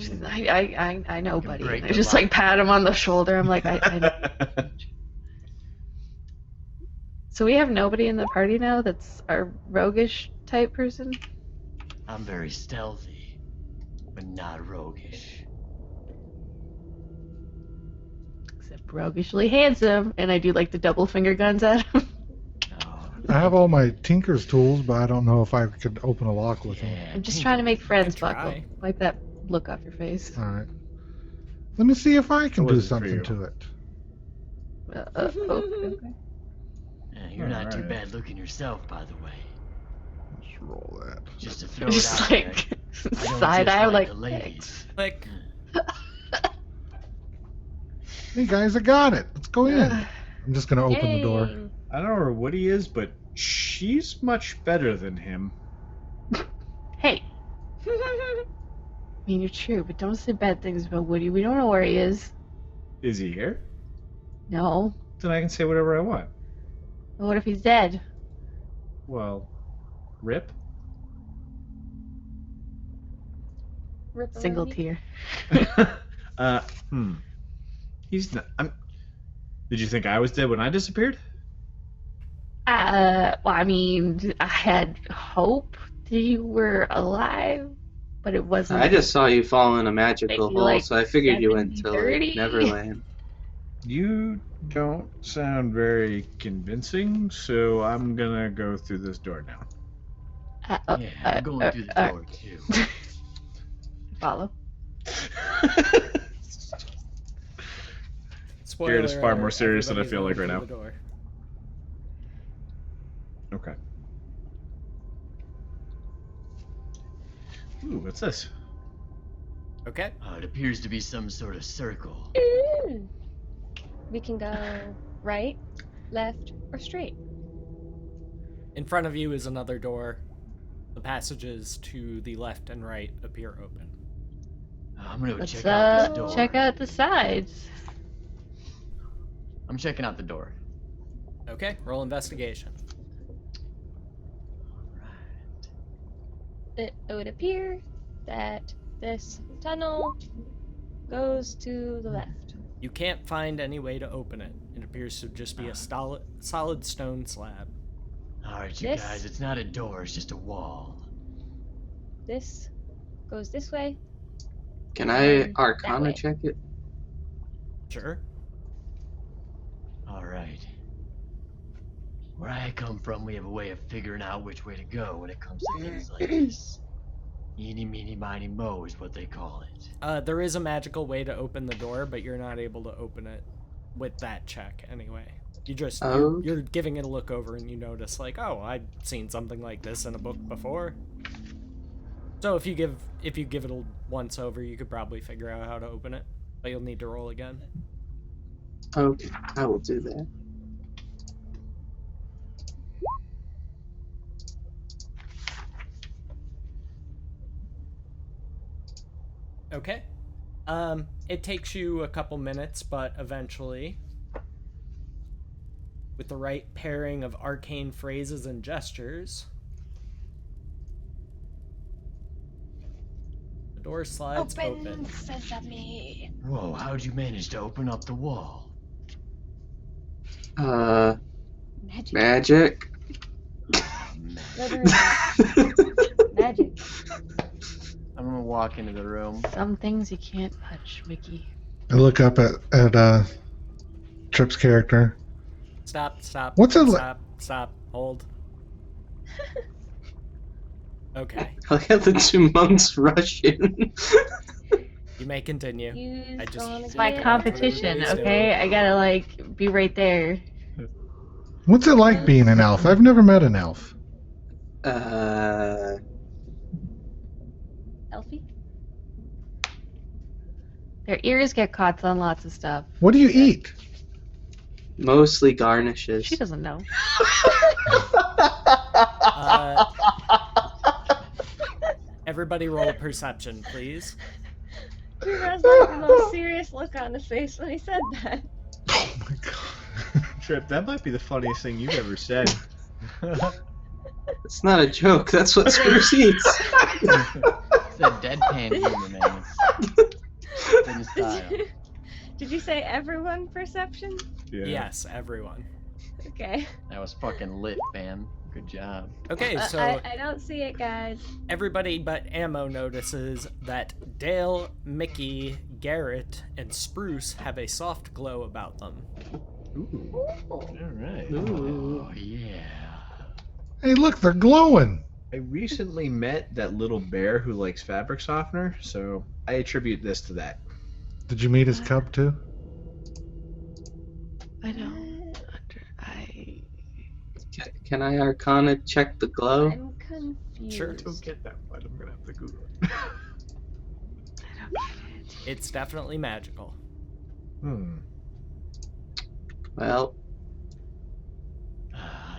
know, can buddy. break And I the just lock. like pat him on the shoulder. I'm like, I know. So we have nobody in the party now that's our roguish type person? I'm very stealthy, but not roguish. Except roguishly handsome, and I do like the double finger guns at him. Oh, I have all my Tinker's tools, but I don't know if I could open a lock with them. yeah, I'm just trying to make friends, Try. Buckle. Wipe that look off your face. All right. Let me see if I can It do wasn't for something you. to it. Okay. Yeah, you're not too Alright. bad looking yourself, by the way. Let's roll that. Just to throw it Just out like there. I don't side just eye, like like the ladies. Click. Hey guys, I got it. Let's go in. I'm just gonna open the door. Dang. I don't know what he is, but she's much better than him. Hey. I mean, you're true, but don't say bad things about Woody. We don't know where he is. Is he here? No. Then I can say whatever I want. But what if he's dead? Well, rip. Single Ripperoni. tear. He's not. Did you think I was dead when I disappeared? Well, I mean, I had hope that you were alive, but it wasn't. I just saw you fall in a magical Maybe hole, like so I figured you went to 70-30. like, Neverland. You don't sound very convincing, so I'm gonna go through this door now. Yeah, I'm going through the door too. Follow. Spoiler is far more alert, serious than I everybody's feel like going right through the door. Okay. Ooh, what's this? Okay. It appears to be some sort of circle. Ooh. We can go right, left, or straight. In front of you is another door. The passages to the left and right appear open. I'm gonna go Let's check out this door. check out the sides. I'm checking out the door. Okay, roll investigation. It would appear that this tunnel goes to the left. You can't find any way to open it. It appears to just be a solid stone slab. Alright, you This- guys, it's not a door, it's just a wall. This goes this way. Can I That Arcana way. check it? Sure. Alright. Where I come from, we have a way of figuring out which way to go when it comes to things like this. Eeny, meeny, miny, mo is what they call it. There is a magical way to open the door, but you're not able to open it with that check anyway. You just Oh. you're giving it a look over and you notice like, oh, I'd seen something like this in a book before. So if you give it a once over, you could probably figure out how to open it, but you'll need to roll again. Okay, I will do that. Okay. It takes you a couple minutes, but eventually, with the right pairing of arcane phrases and gestures, the door slides open. Sesame. Whoa, how'd you manage to open up the wall? Magic. Magic. Literally. Magic. I'm gonna walk into the room. Some things you can't touch, Mickey. I look up at Trip's character. Stop. What's it Stop. Hold. Okay. Look at the two monks rush in. You may continue. Use I just- on It's my again. competition, okay? I gotta, like, be right there. What's it like being an elf? I've never met an elf. Elfie? Their ears get caught on lots of stuff. What do you eat? Mostly garnishes. She doesn't know. Everybody roll perception, please. Dude has like the most serious look on his face when he said that. Oh my god. Trip, that might be the funniest thing you've ever said. It's not a joke. That's what Spruce eats. It's a deadpan humor, man. It's in style. Did you say everyone perception? Yeah. Yes, everyone. Okay. That was fucking lit, fam. Good job. Okay, so I don't see it, guys. everybody but Ammo notices that Dale, Mickey, Garrett, and Spruce have a soft glow about them. Ooh. All right. Oh, yeah. Hey, look, they're glowing. I recently met that little bear who likes fabric softener, so I attribute this to that. Did you meet his cub too? I don't. Can I Arcana check the glow? I'm confused. Sure. Don't get that one. I'm gonna have to Google it. It's definitely magical. Well,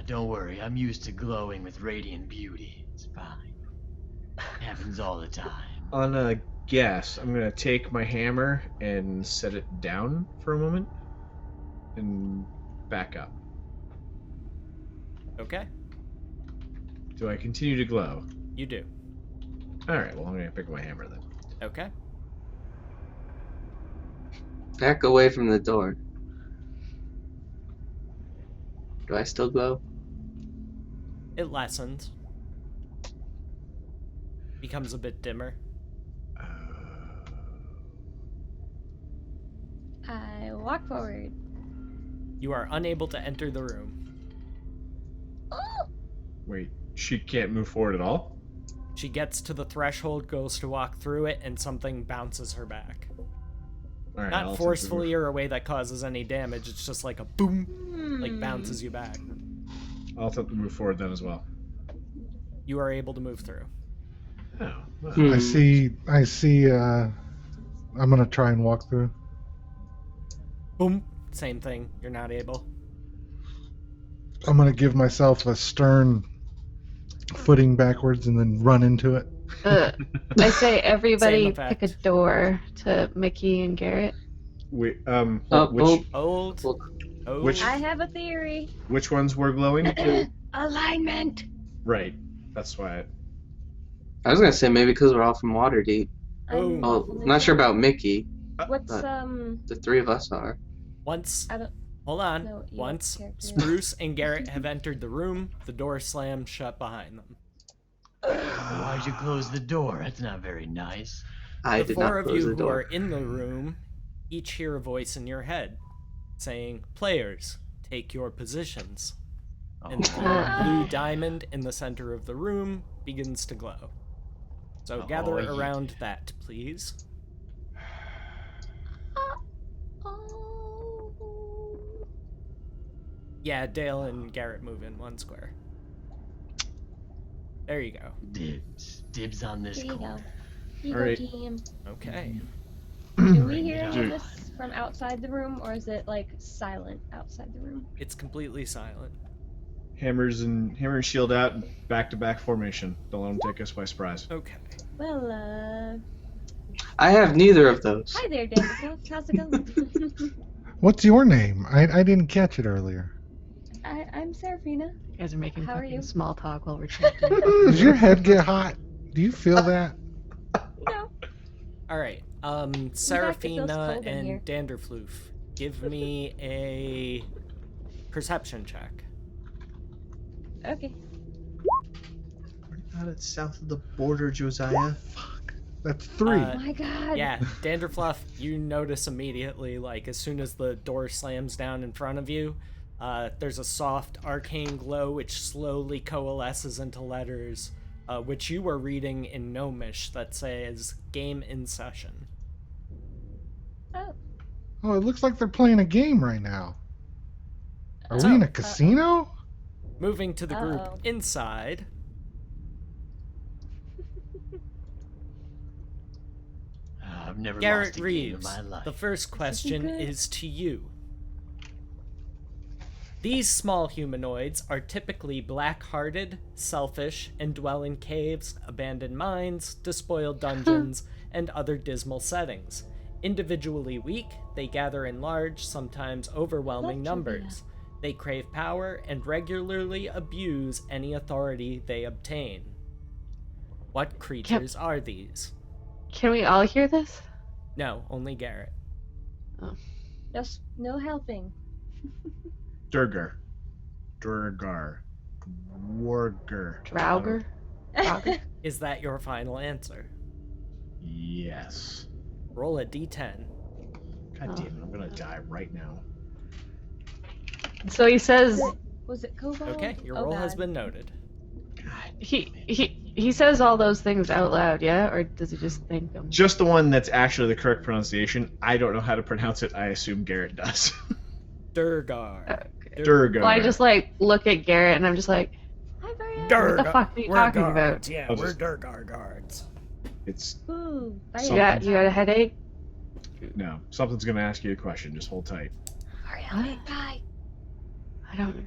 Don't worry, I'm used to glowing with radiant beauty. It's fine. Happens all the time. On a guess, I'm gonna take my hammer and set it down for a moment and back up. Okay? Do I continue to glow? You do. Alright, well, I'm gonna pick up my hammer then. Okay? back away from the door. Do I still glow? It lessens. Becomes a bit dimmer. I walk forward. You are unable to enter the room. Wait, she can't move forward at all? She gets to the threshold, goes to walk through it, and something bounces her back. All right, I'll Not attempt to forcefully move. or a way that causes any damage, it's just like a boom, like bounces you back. I'll attempt to move forward then as well. You are able to move through. Oh, well. I see, I'm gonna try and walk through. Boom, same thing, you're not able. I'm gonna give myself a stern footing backwards and then run into it. I say everybody Same pick a effect. door to Mickey and Garrett. Wait, Oh, Old. well, Old. Which- I have a theory. which ones were glowing? Alignment. Right, that's why. I was gonna say maybe because we're all from Waterdeep. Oh. Oh, not sure about Mickey. What's The three of us are. Once, I don't hold on. know what your Once character is. Spruce and Garrett have entered the room, the door slams shut behind them. Why'd you close the door? That's not very nice. I The did four not of close you the who door. are in the room each hear a voice in your head saying, "Players, take your positions." And the blue diamond in the center of the room begins to glow. So Oh, gather yeah. around that, please. Yeah, Dale and Garrett move in one square. There you go. Dibs. Dibs on this Here you go. corner. Here you Alright. go, team. Okay. Do we hear any Dude. of this from outside the room, or is it like silent outside the room? It's completely silent. Hammer and shield out, back-to-back formation. Don't let them take us by surprise. Okay. Well, I have neither of those. Hi there, Dandercloth. How's it going? What's your name? I didn't catch it earlier. I'm Seraphina. You guys are making How are fucking you? small talk while we're chatting. Does your head get hot? Do you feel that? No. All right. it feels Seraphina cold in and here. Danderfloof, give me a perception check. Okay. We're not south of the border, Josiah. That's 3. Uh, Oh my god. Yeah, Danderfluff, you notice immediately, like, as soon as the door slams down in front of you, there's a soft arcane glow which slowly coalesces into letters, which you were reading in Gnomish that says, game in session. Oh. Oh, it looks like they're playing a game right now. Are So- we in a casino? Moving to the group Uh-oh. inside, I've never Garrett lost a game in Reeves, my life. the first question good. is to you. These small humanoids are typically black-hearted, selfish, and dwell in caves, abandoned mines, despoiled dungeons, and other dismal settings. Individually weak, they gather in large, sometimes overwhelming Love numbers. They crave power and regularly abuse any authority they obtain. What creatures are these? Can we all hear this? No, only Garrett. Just no helping. Durgar. Durgar. Warger. Draugr? Draugr? Is that your final answer? Yes. Roll a d10. God damn it, I'm gonna die right now. So he says Was it Kobold? Okay, your Oh, roll has God. been noted. he says all those things out loud, yeah? Or does he just think them? Just the one that's actually the correct pronunciation. I don't know how to pronounce it. I assume Garrett does. Durgar. Durgar. Well, I just like look at Garrett and I'm just like, Hi, Brian. what the fuck are you talking about? guards. Yeah, I'll we're just- Durgar guards. It's Ooh, Brian. Something. You got a headache? no. Something's gonna ask you a question. Just hold tight. What? Bye. I don't.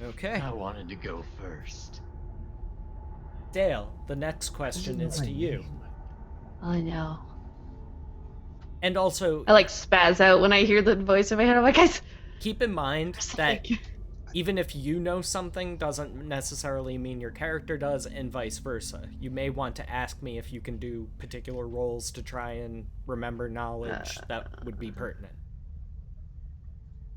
Okay. I wanted to go first. Dale, the next question is to you. I know. And also, I like spaz out when I hear the voice in my head. I'm like, guys. keep in mind that even if you know something doesn't necessarily mean your character does, and vice versa. You may want to ask me if you can do particular roles to try and remember knowledge that would be pertinent.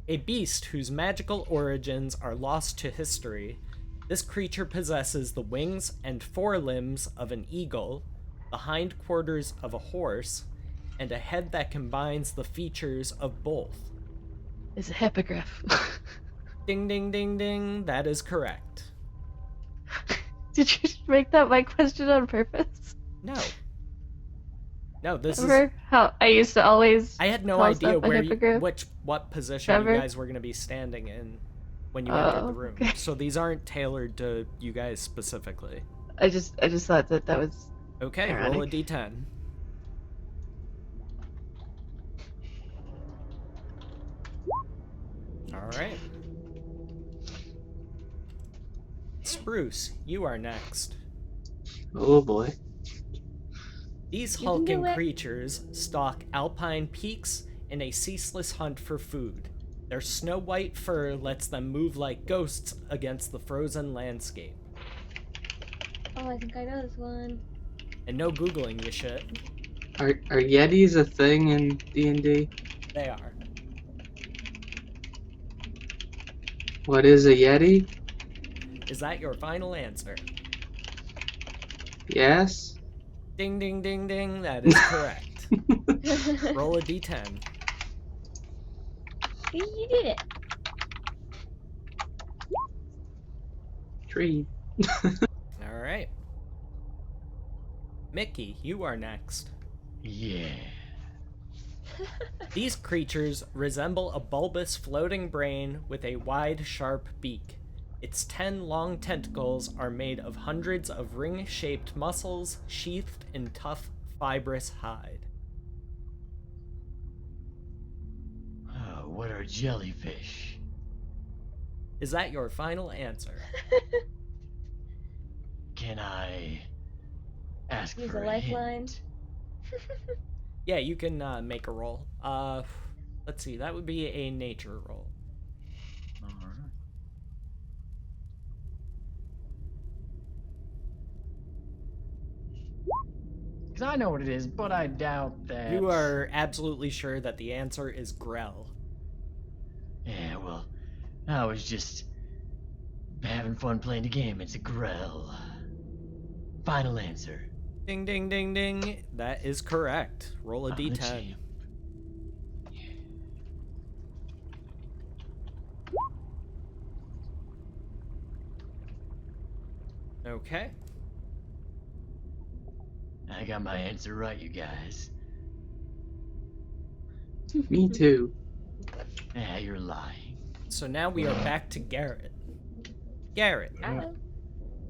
A beast whose magical origins are lost to history, this creature possesses the wings and forelimbs of an eagle, the hindquarters of a horse, and a head that combines the features of both. It's a hippogriff. Ding ding ding ding, that is correct. Did you make that my question on purpose? No. No, this is... Remember how I used to always I had no call idea stuff a where hippogriff? what position Remember? you guys were going to be standing in when you entered the room. okay. So these aren't tailored to you guys specifically. I just thought that was Okay, Ironic. roll a d10. Alright. Spruce, you are next. Oh boy. These You can hulking do it. creatures stalk alpine peaks in a ceaseless hunt for food. Their snow-white fur lets them move like ghosts against the frozen landscape. Oh, I think I know this one. And no Googling you shit. Are Yetis a thing in D&D? They are. What is a Yeti? Is that your final answer? Yes? Ding ding ding ding, that is correct. Roll a d10. See, you did it. Tree. Alright. Mickey, you are next. Yeah. These creatures resemble a bulbous floating brain with a wide, sharp beak. Its 10 long tentacles are made of hundreds of ring-shaped muscles sheathed in tough, fibrous hide. Oh, what are jellyfish? Is that your final answer? Can I Ask Use for a a lifeline. hint. Yeah, you can make a roll. Let's see, that would be a nature roll. Alright. Because I know what it is, but I doubt that. You are absolutely sure that the answer is Grell. Yeah, well, I was just having fun playing the game. It's a Grell. Final answer. Ding, ding, ding, ding. That is correct. Roll a I'm the d10. champ. Okay. I got my answer right, you guys. Me too. Yeah, you're lying. So now we are back to Garrett. Garrett,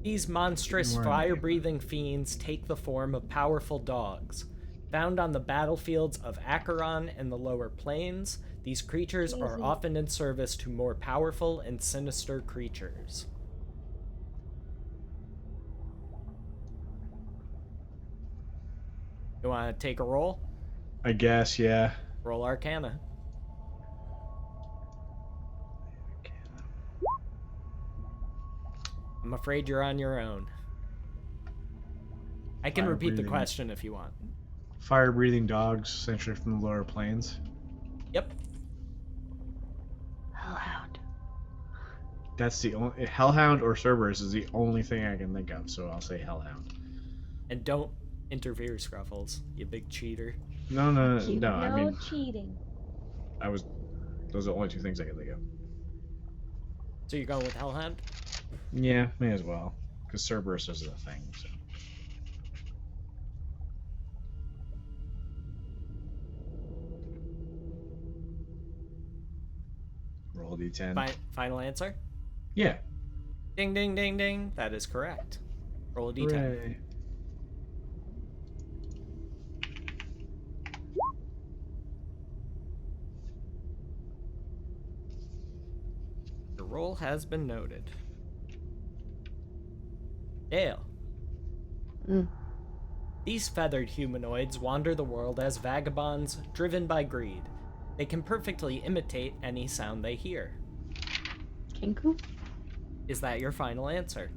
these monstrous You are fire-breathing fiends take the form of powerful dogs. Found on the battlefields of Acheron and the lower plains, these creatures are Easy. often in service to more powerful and sinister creatures. You want to take a roll? I guess, yeah. Roll Arcana. I'm afraid you're on your own. I can repeat the Fire-breathing. question if you want. Fire-breathing dogs, essentially from the lower plains. Yep. Hellhound. That's the only Hellhound or Cerberus is the only thing I can think of, so I'll say Hellhound. And don't interfere, Scruffles, you big cheater. No, no, no, Cute. no. No I mean, cheating. those are the only two things I can think of. So you're going with Hellhound? Yeah, may as well, because Cerberus is the thing. So. Roll a d10. Final answer? Yeah. Ding, ding, ding, ding. That is correct. Roll a d10. Hooray. The roll has been noted. Dale. Mm. These feathered humanoids wander the world as vagabonds, driven by greed. They can perfectly imitate any sound they hear. Kinku? Is that your final answer?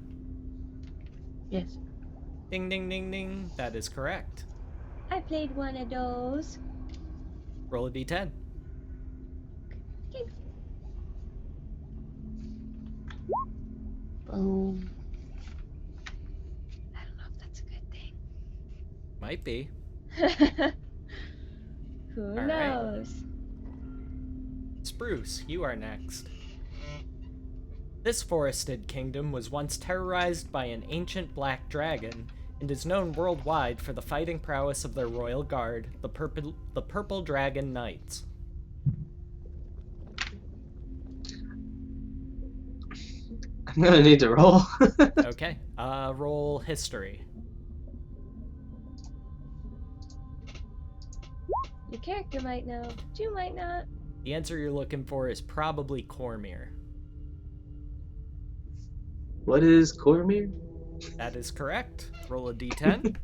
Yes. Ding, ding, ding, ding. That is correct. I played one of those. Roll a d10. Boom. I don't know if that's a good Might be. thing. Who right. knows? Spruce, you are next. This forested kingdom was once terrorized by an ancient black dragon and is known worldwide for the fighting prowess of their royal guard, the Purple Dragon Knights. I'm gonna need to roll. Okay, roll history. Your character might know, but you might not. The answer you're looking for is probably Cormyr. What is Cormyr? That is correct. Roll a d10.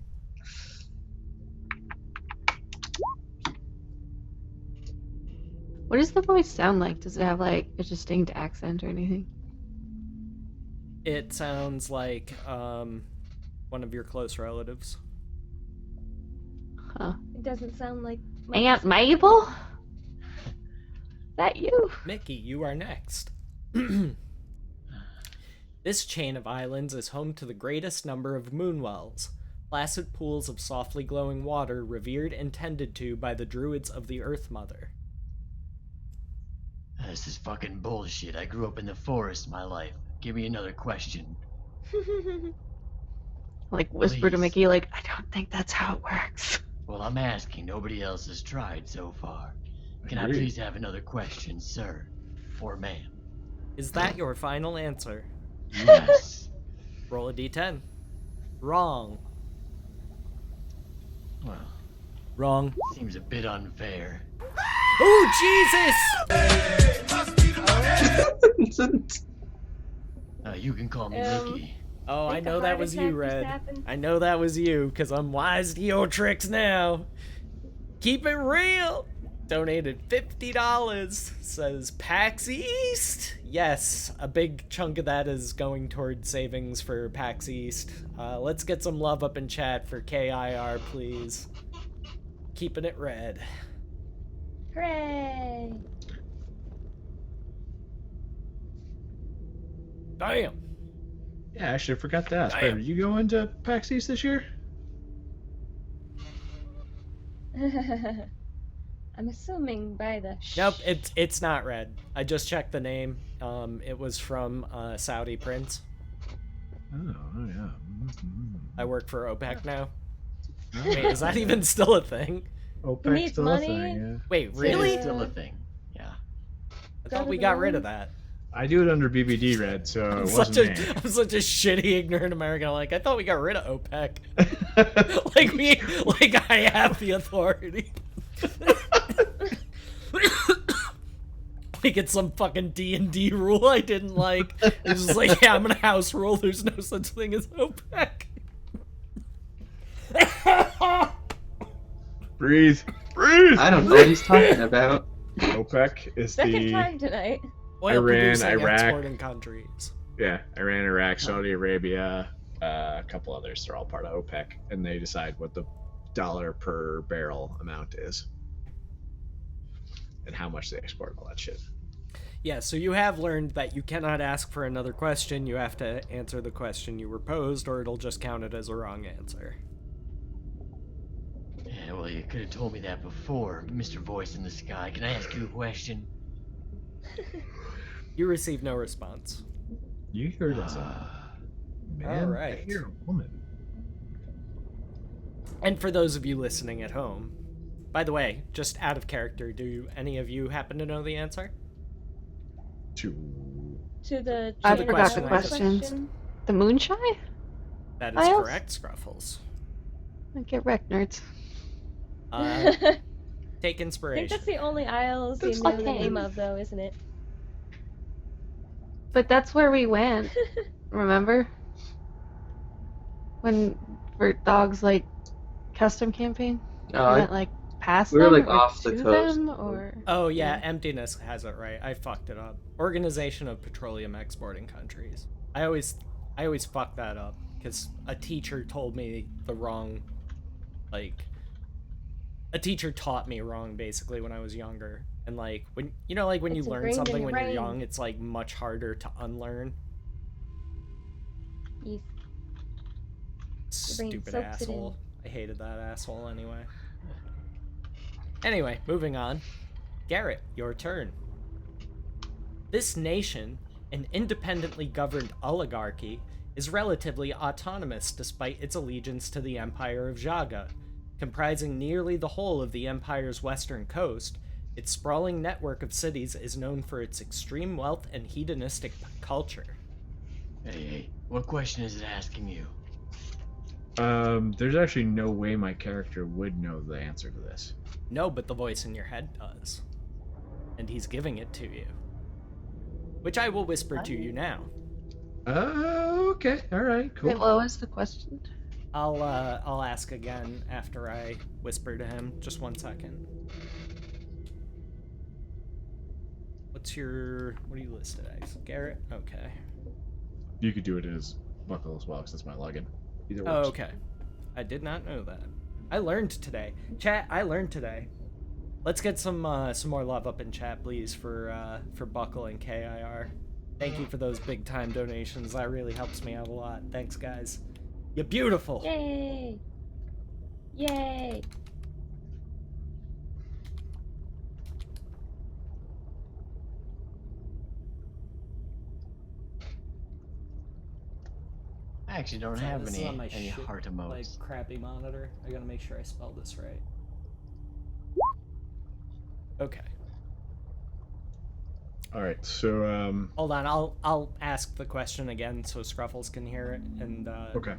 What does the voice sound like? Does it have like a distinct accent or anything? It sounds like one of your close relatives. Huh. It doesn't sound like. Aunt Mabel? Is that you? Mickey, you are next. This chain of islands is home to the greatest number of moonwells, placid pools of softly glowing water revered and tended to by the druids of the Earth Mother. This is fucking bullshit. I grew up in the forest my life. Give me another question. Like whisper to Please. Mickey, like, I don't think that's how it works. Well, I'm asking. Nobody else has tried so far. Can I Agreed. please have another question, sir? Or ma'am? Is that your final answer? Yes. Roll a d10. Wrong. Well, Wrong. seems a bit unfair. Oh, Jesus! You can call me Mickey. Oh, I Think a know that heart was attack you, just Red. happened? I know that was you, because I'm wise to your tricks now. Keep it real. Donated $50, says PAX East. Yes, a big chunk of that is going toward savings for PAX East. Let's get some love up in chat for KIR, please. Keeping it red. Hooray! Damn. Yeah, actually, I forgot to ask. Damn. Spider, did you go into PAX East this year? I'm assuming by the Nope, it's not red. I just checked the name. It was from Saudi Prince. Oh yeah. I work for OPEC now. Oh. Wait, is that even still a thing? OPEC's needs still money? a thing, yeah. Wait, It really? is still a thing. Yeah. I Go thought to we the got rid of moon? that. I do it under BBD Red, so I'm it such wasn't me. I'm such a shitty ignorant American. Like I thought we got rid of OPEC. like I have the authority. Like it's some fucking D&D rule I didn't like. It's just like, yeah, I'm gonna house rule. There's no such thing as OPEC. Breathe. Breathe. I don't know what he's talking about. OPEC is second the time tonight. Oil Iran, producing, Iraq. exporting countries. Iran, Iraq, Saudi Arabia, a couple others. They're all part of OPEC, and they decide what the dollar per barrel amount is, and how much they export, all that shit. Yeah, so you have learned that you cannot ask for another question. You have to answer the question you were posed, or it'll just count it as a wrong answer. Yeah, well, you could have told me that before, Mr. Voice in the Sky. Can I ask you a question? You receive no response. You heard us, man. Alright. I hear a woman. And for those of you listening at home, by the way, just out of character, do any of you happen to know the answer? To the I Janet forgot the Allen questions. question. The Moonshine? That is Miles? correct, Scruffles. Get wrecked, nerds. Take I think inspiration. that's the only Isles you That's know the okay. name of, though, isn't it? But that's where we went. Remember? When for dogs like custom camping? We went like past we were, them like, or off the to coast. them, or Oh yeah, Emptiness has it right. I fucked it up. Organization of Petroleum Exporting Countries. I always fuck that up because a teacher told me the wrong, like, a teacher taught me wrong basically when I was younger. And like when you know, like when It's you learn ingrained in something your when you're brain. young, it's like much harder to unlearn. Yes. brain Stupid soaks it in. asshole. I hated that asshole anyway. Anyway, moving on. Garrett, your turn. This nation, an independently governed oligarchy, is relatively autonomous despite its allegiance to the Empire of Jaga. Comprising nearly the whole of the empire's western coast, its sprawling network of cities is known for its extreme wealth and hedonistic culture. Hey, what question is it asking you? There's actually no way my character would know the answer to this. No, but the voice in your head does. And he's giving it to you. Which I will whisper to you now. Okay, alright, cool. Wait, what was the question? I'll ask again after I whisper to him. Just 1 second. What are you listed as? Garrett? Okay. You could do it as Buckle as well, because that's my login. Either Oh, works. okay. I did not know that. I learned today. Chat, I learned today. Let's get some more love up in chat, please, for Buckle and KIR. Thank you for those big time donations. That really helps me out a lot. Thanks, guys. You're beautiful. Yay! Yay! I actually don't Sorry, have this is any on my heart emotes. like crappy monitor. I gotta make sure I spell this right. Okay. Alright, so, Hold on, I'll ask the question again so Scruffles can hear it. And okay.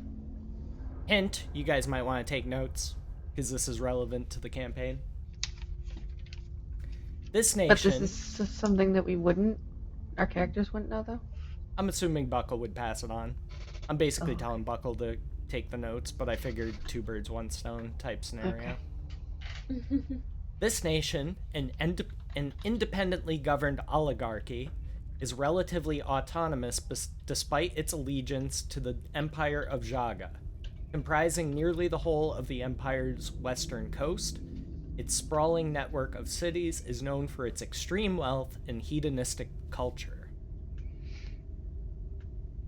hint, you guys might want to take notes because this is relevant to the campaign. This nation. But this is something that our characters wouldn't know, though? I'm assuming Buckle would pass it on. I'm basically telling Buckle to take the notes, but I figured 2 birds, 1 stone type scenario. Okay. This nation, an independently governed oligarchy, is relatively autonomous despite its allegiance to the Empire of Jaga, comprising nearly the whole of the empire's western coast. Its sprawling network of cities is known for its extreme wealth and hedonistic culture.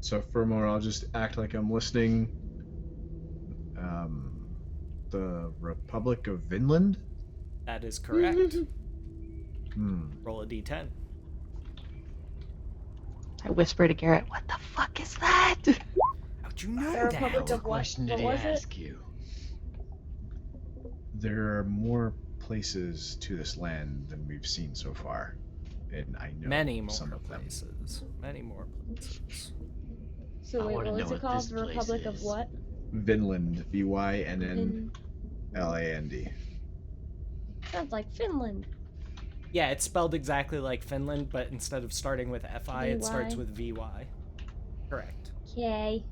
So for more, I'll just act like I'm listening. The Republic of Vinland? That is correct. Hmm. Roll a d10. I whisper to Garrett, "What the fuck is that?" How'd you know The that? Republic What of what? question did What he was it? ask you? There are more places to this land than we've seen so far. And I know Many more some of them. places. Many more places. So I wait, wanna what know was it what called? this The place Republic of is. what? Vinland. Vinland. Sounds like Finland. Yeah, it's spelled exactly like Finland, but instead of starting with FI, it starts VY. with VY. Correct. Okay.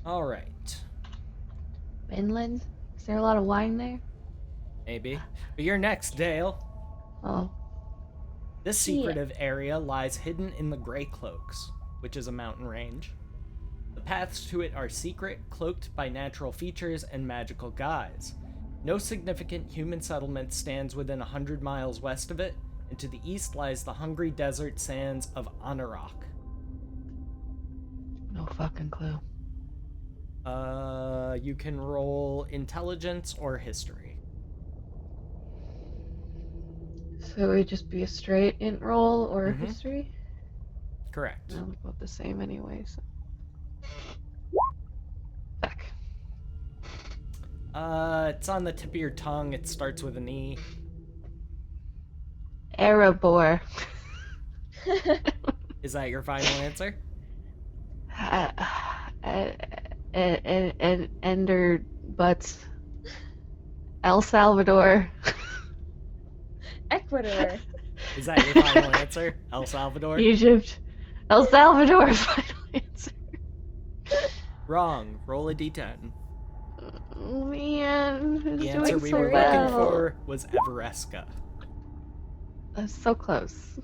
All right. Finland? Is there a lot of wine there? Maybe. But you're next, Dale. Oh, This secretive area lies hidden in the Grey Cloaks, which is a mountain range. The paths to it are secret, cloaked by natural features and magical guise. No significant human settlement stands within 100 miles west of it, and to the east lies the hungry desert sands of Anarok. no fucking clue. You can roll intelligence or history. So it would just be a straight int roll or Mhm. history? Correct. They're both the same anyway, so. Fuck. It's on the tip of your tongue. It starts with an E. Erebor. Is that your final answer? Ender Butts. El Salvador. Ecuador. Is that your final answer? El Salvador? Egypt. El Salvador. Final answer. Wrong. Roll a d10. Oh, man. Who's The answer doing we so were well? looking for was Everesca. That's so close.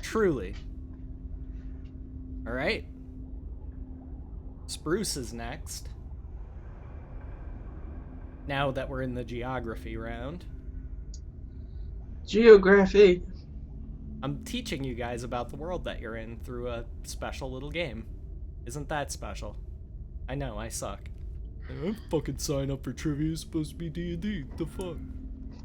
Truly. Alright. Spruce is next. Now that we're in the geography round, Geography. I'm teaching you guys about the world that you're in through a special little game. Isn't that special? I know, I suck. I don't fucking sign up for trivia, it's supposed to be D&D, the fuck?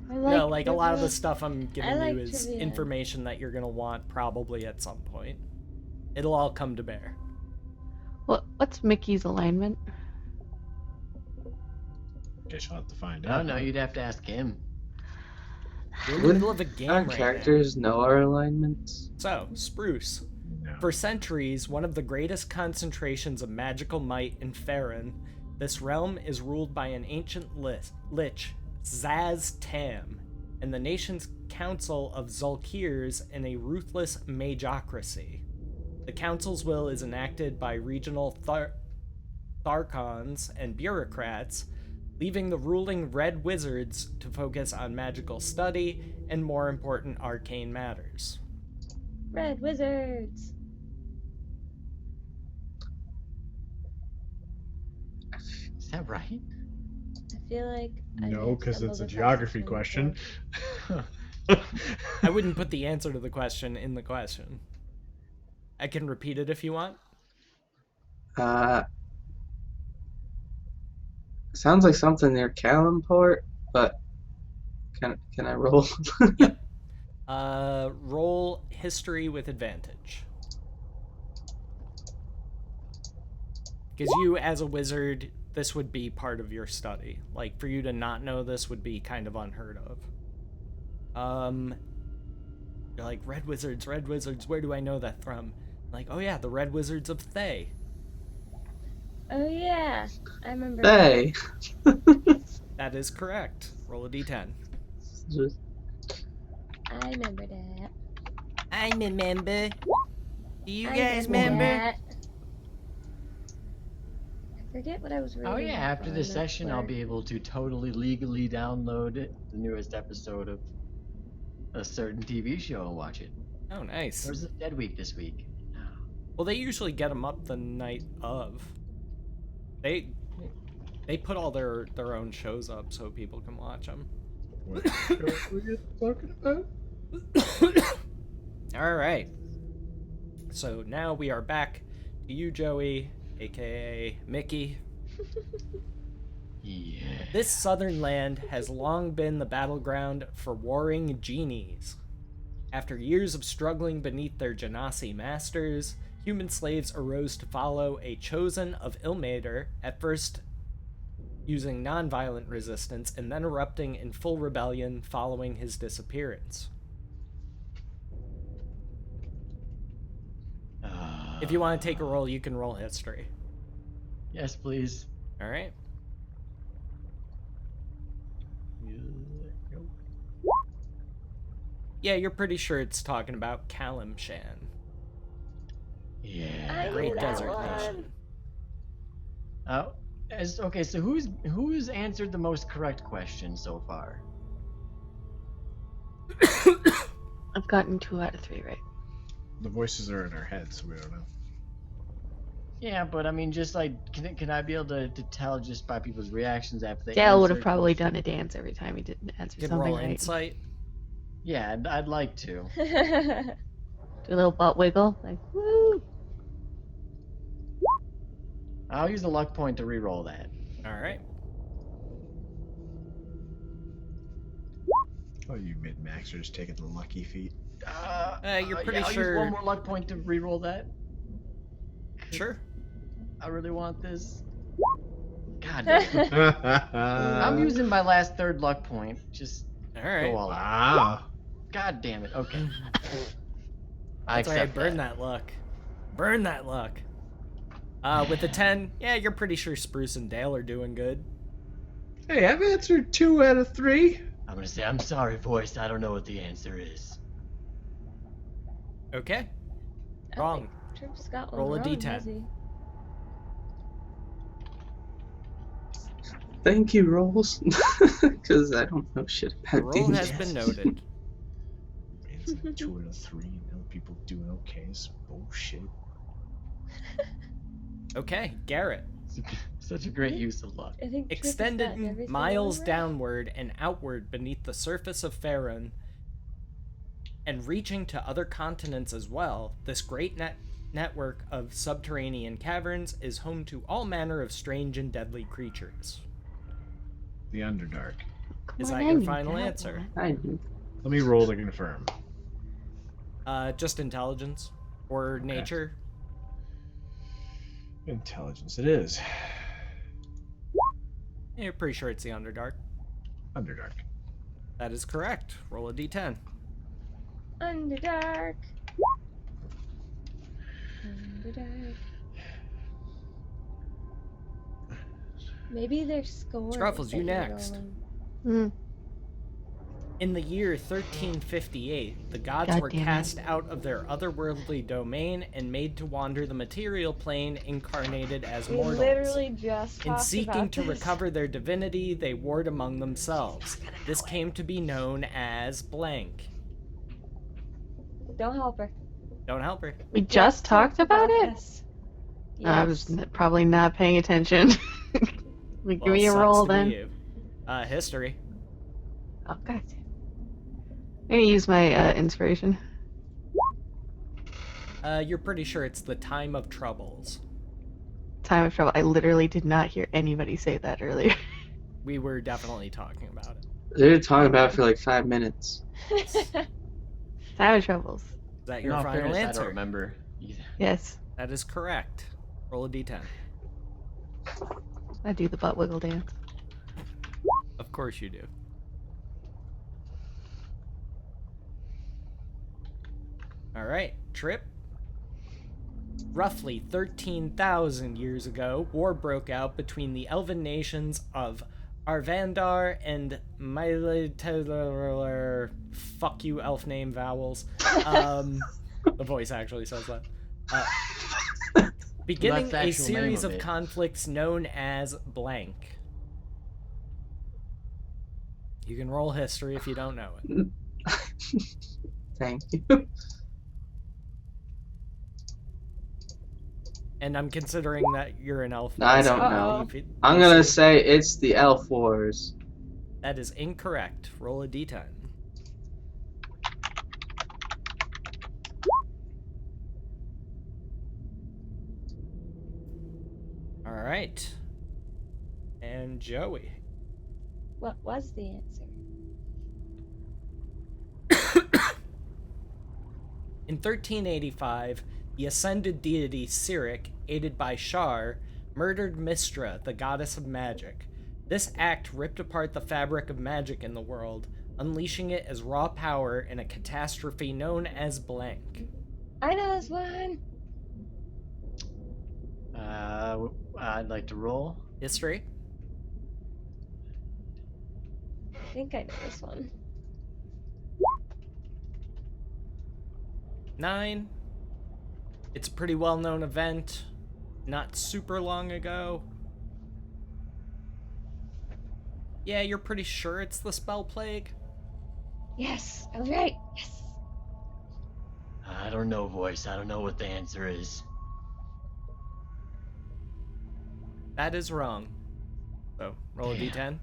No, like a lot of the stuff I'm giving I like you is trivia. information that you're gonna want probably at some point. It'll all come to bear. What's Mickey's alignment? Guess you'll have to find I out. don't know. You'd have to ask him. We're in the middle of a game Our right now. characters know our alignments. So, Spruce. No. For centuries, one of the greatest concentrations of magical might in Farron, this realm is ruled by an ancient lich, Zaz Tam, and the nation's council of Zulkirs in a ruthless magocracy. The council's will is enacted by regional Tharkons and bureaucrats, leaving the ruling Red Wizards to focus on magical study and more important arcane matters. Red Wizards. Is that right? I feel like I No, have because stumbled it's a across geography this one question. before. I wouldn't put the answer to the question in the question. I can repeat it if you want. Sounds like something near Calimport, but can I roll? Roll history with advantage. Because you, as a wizard, this would be part of your study. Like, for you to not know this would be kind of unheard of. You're like, Red Wizards, where do I know that from? Like, oh yeah, the Red Wizards of Thay. Oh yeah, I remember. Hey. That is correct. Roll a d10. I remember that. I remember. Do you I guys get remember? that. I forget what I was reading. Oh yeah, after this on session, I'll for. be able to totally legally download the newest episode of a certain TV show and watch it. Oh, nice. Or is it Dead Week this week? Well, they usually get them up the night of. They put all their own shows up so people can watch them. What show were you talking about? All right. So now we are back to you, Joey, aka Mickey. Yeah. This southern land has long been the battleground for warring genies. After years of struggling beneath their Genasi masters, human slaves arose to follow a chosen of Ilmater, at first using non-violent resistance and then erupting in full rebellion following his disappearance. If you want to take a roll, you can roll history. Yes, please. All right. Yeah, you're pretty sure it's talking about Kalimshan. Yeah. I knew Great that desert one. nation. Oh, okay. So who's answered the most correct question so far? I've gotten 2 out of 3 right. The voices are in our heads, so we don't know. Yeah, but I mean, just like, can I be able to tell just by people's reactions after they? Dale would have answer? probably done a dance every time he didn't answer You can something roll right. insight. Yeah, I'd like to. Do a little butt wiggle, like woo. I'll use the luck point to re-roll that. All right. Oh, you mid-maxers taking the lucky feat. You're pretty I'll sure. use one more luck point to re-roll that. Sure. I really want this. God damn. I'm using my last third luck point. Just All right. go all out. Wow. God damn it. Okay. I That's right. accept Burn that luck. Burn that luck. With a 10, yeah, you're pretty sure Spruce and Dale are doing good. Hey, I've answered 2 out of 3. I'm gonna say, I'm sorry, voice. I don't know what the answer is. Okay. I Wrong. think Trip's got one Roll a wrong, D10. has he? Thank you, Rolls. Because I don't know shit The about roll these. has been noted. It's like 2 out of 3, and other people doing okay. It's bullshit. Okay, Garrett. Such a great use of luck. I think Trip has gotten Extended everything miles right. downward and outward beneath the surface of Faerun, and reaching to other continents as well, this great network of subterranean caverns is home to all manner of strange and deadly creatures. The Underdark. Come Is on, that I your knew final that answer? one. I knew. Let me roll to confirm. Just intelligence or nature. Intelligence it is. Yeah, you're pretty sure it's the Underdark. Underdark. That is correct. Roll a d10. Underdark. Underdark. Maybe their score. Scruffles, you next. Hmm. In the year 1358, the gods God were damn it. cast out of their otherworldly domain and made to wander the material plane incarnated as We mortals. literally just In talked seeking about to this. recover their divinity, they warred among themselves. This came to be known as blank. Don't help her. Don't help her. We just talked about it? this. I was Yes. probably not paying attention. Give me a sucks roll to be then. you. History. Oh god. I'm gonna use my inspiration. You're pretty sure it's the time of troubles. Time of trouble. I literally did not hear anybody say that earlier. We were definitely talking about it. They were talking about it for like 5 minutes. Time of troubles. Is that your In all final fairness, I answer? don't remember either. Yes. That is correct. Roll a d10. I do the butt wiggle dance. Of course you do. Alright, Trip. Roughly 13,000 years ago, war broke out between the elven nations of Arvandar and Mylittalar. Fuck you, elf name vowels. The voice actually says that. Beginning the a actual name series of of it. conflicts known as blank. You can roll history if you don't know it. Thank you. And I'm considering that you're an elf. I so don't know. if it- I'm DC gonna say it's the Elf Wars. That is incorrect. Roll a d10. All right. And Joey. What was the answer? In 1385, the ascended deity Cyric, aided by Shar, murdered Mystra, the goddess of magic. This act ripped apart the fabric of magic in the world, unleashing it as raw power in a catastrophe known as blank. I know this one. I'd like to roll. History? I think I know this one. 9. It's a pretty well-known event, not super long ago. Yeah, you're pretty sure it's the Spell Plague? Yes, I was right. Yes. I don't know, voice. I don't know what the answer is. That is wrong. So, roll a d10.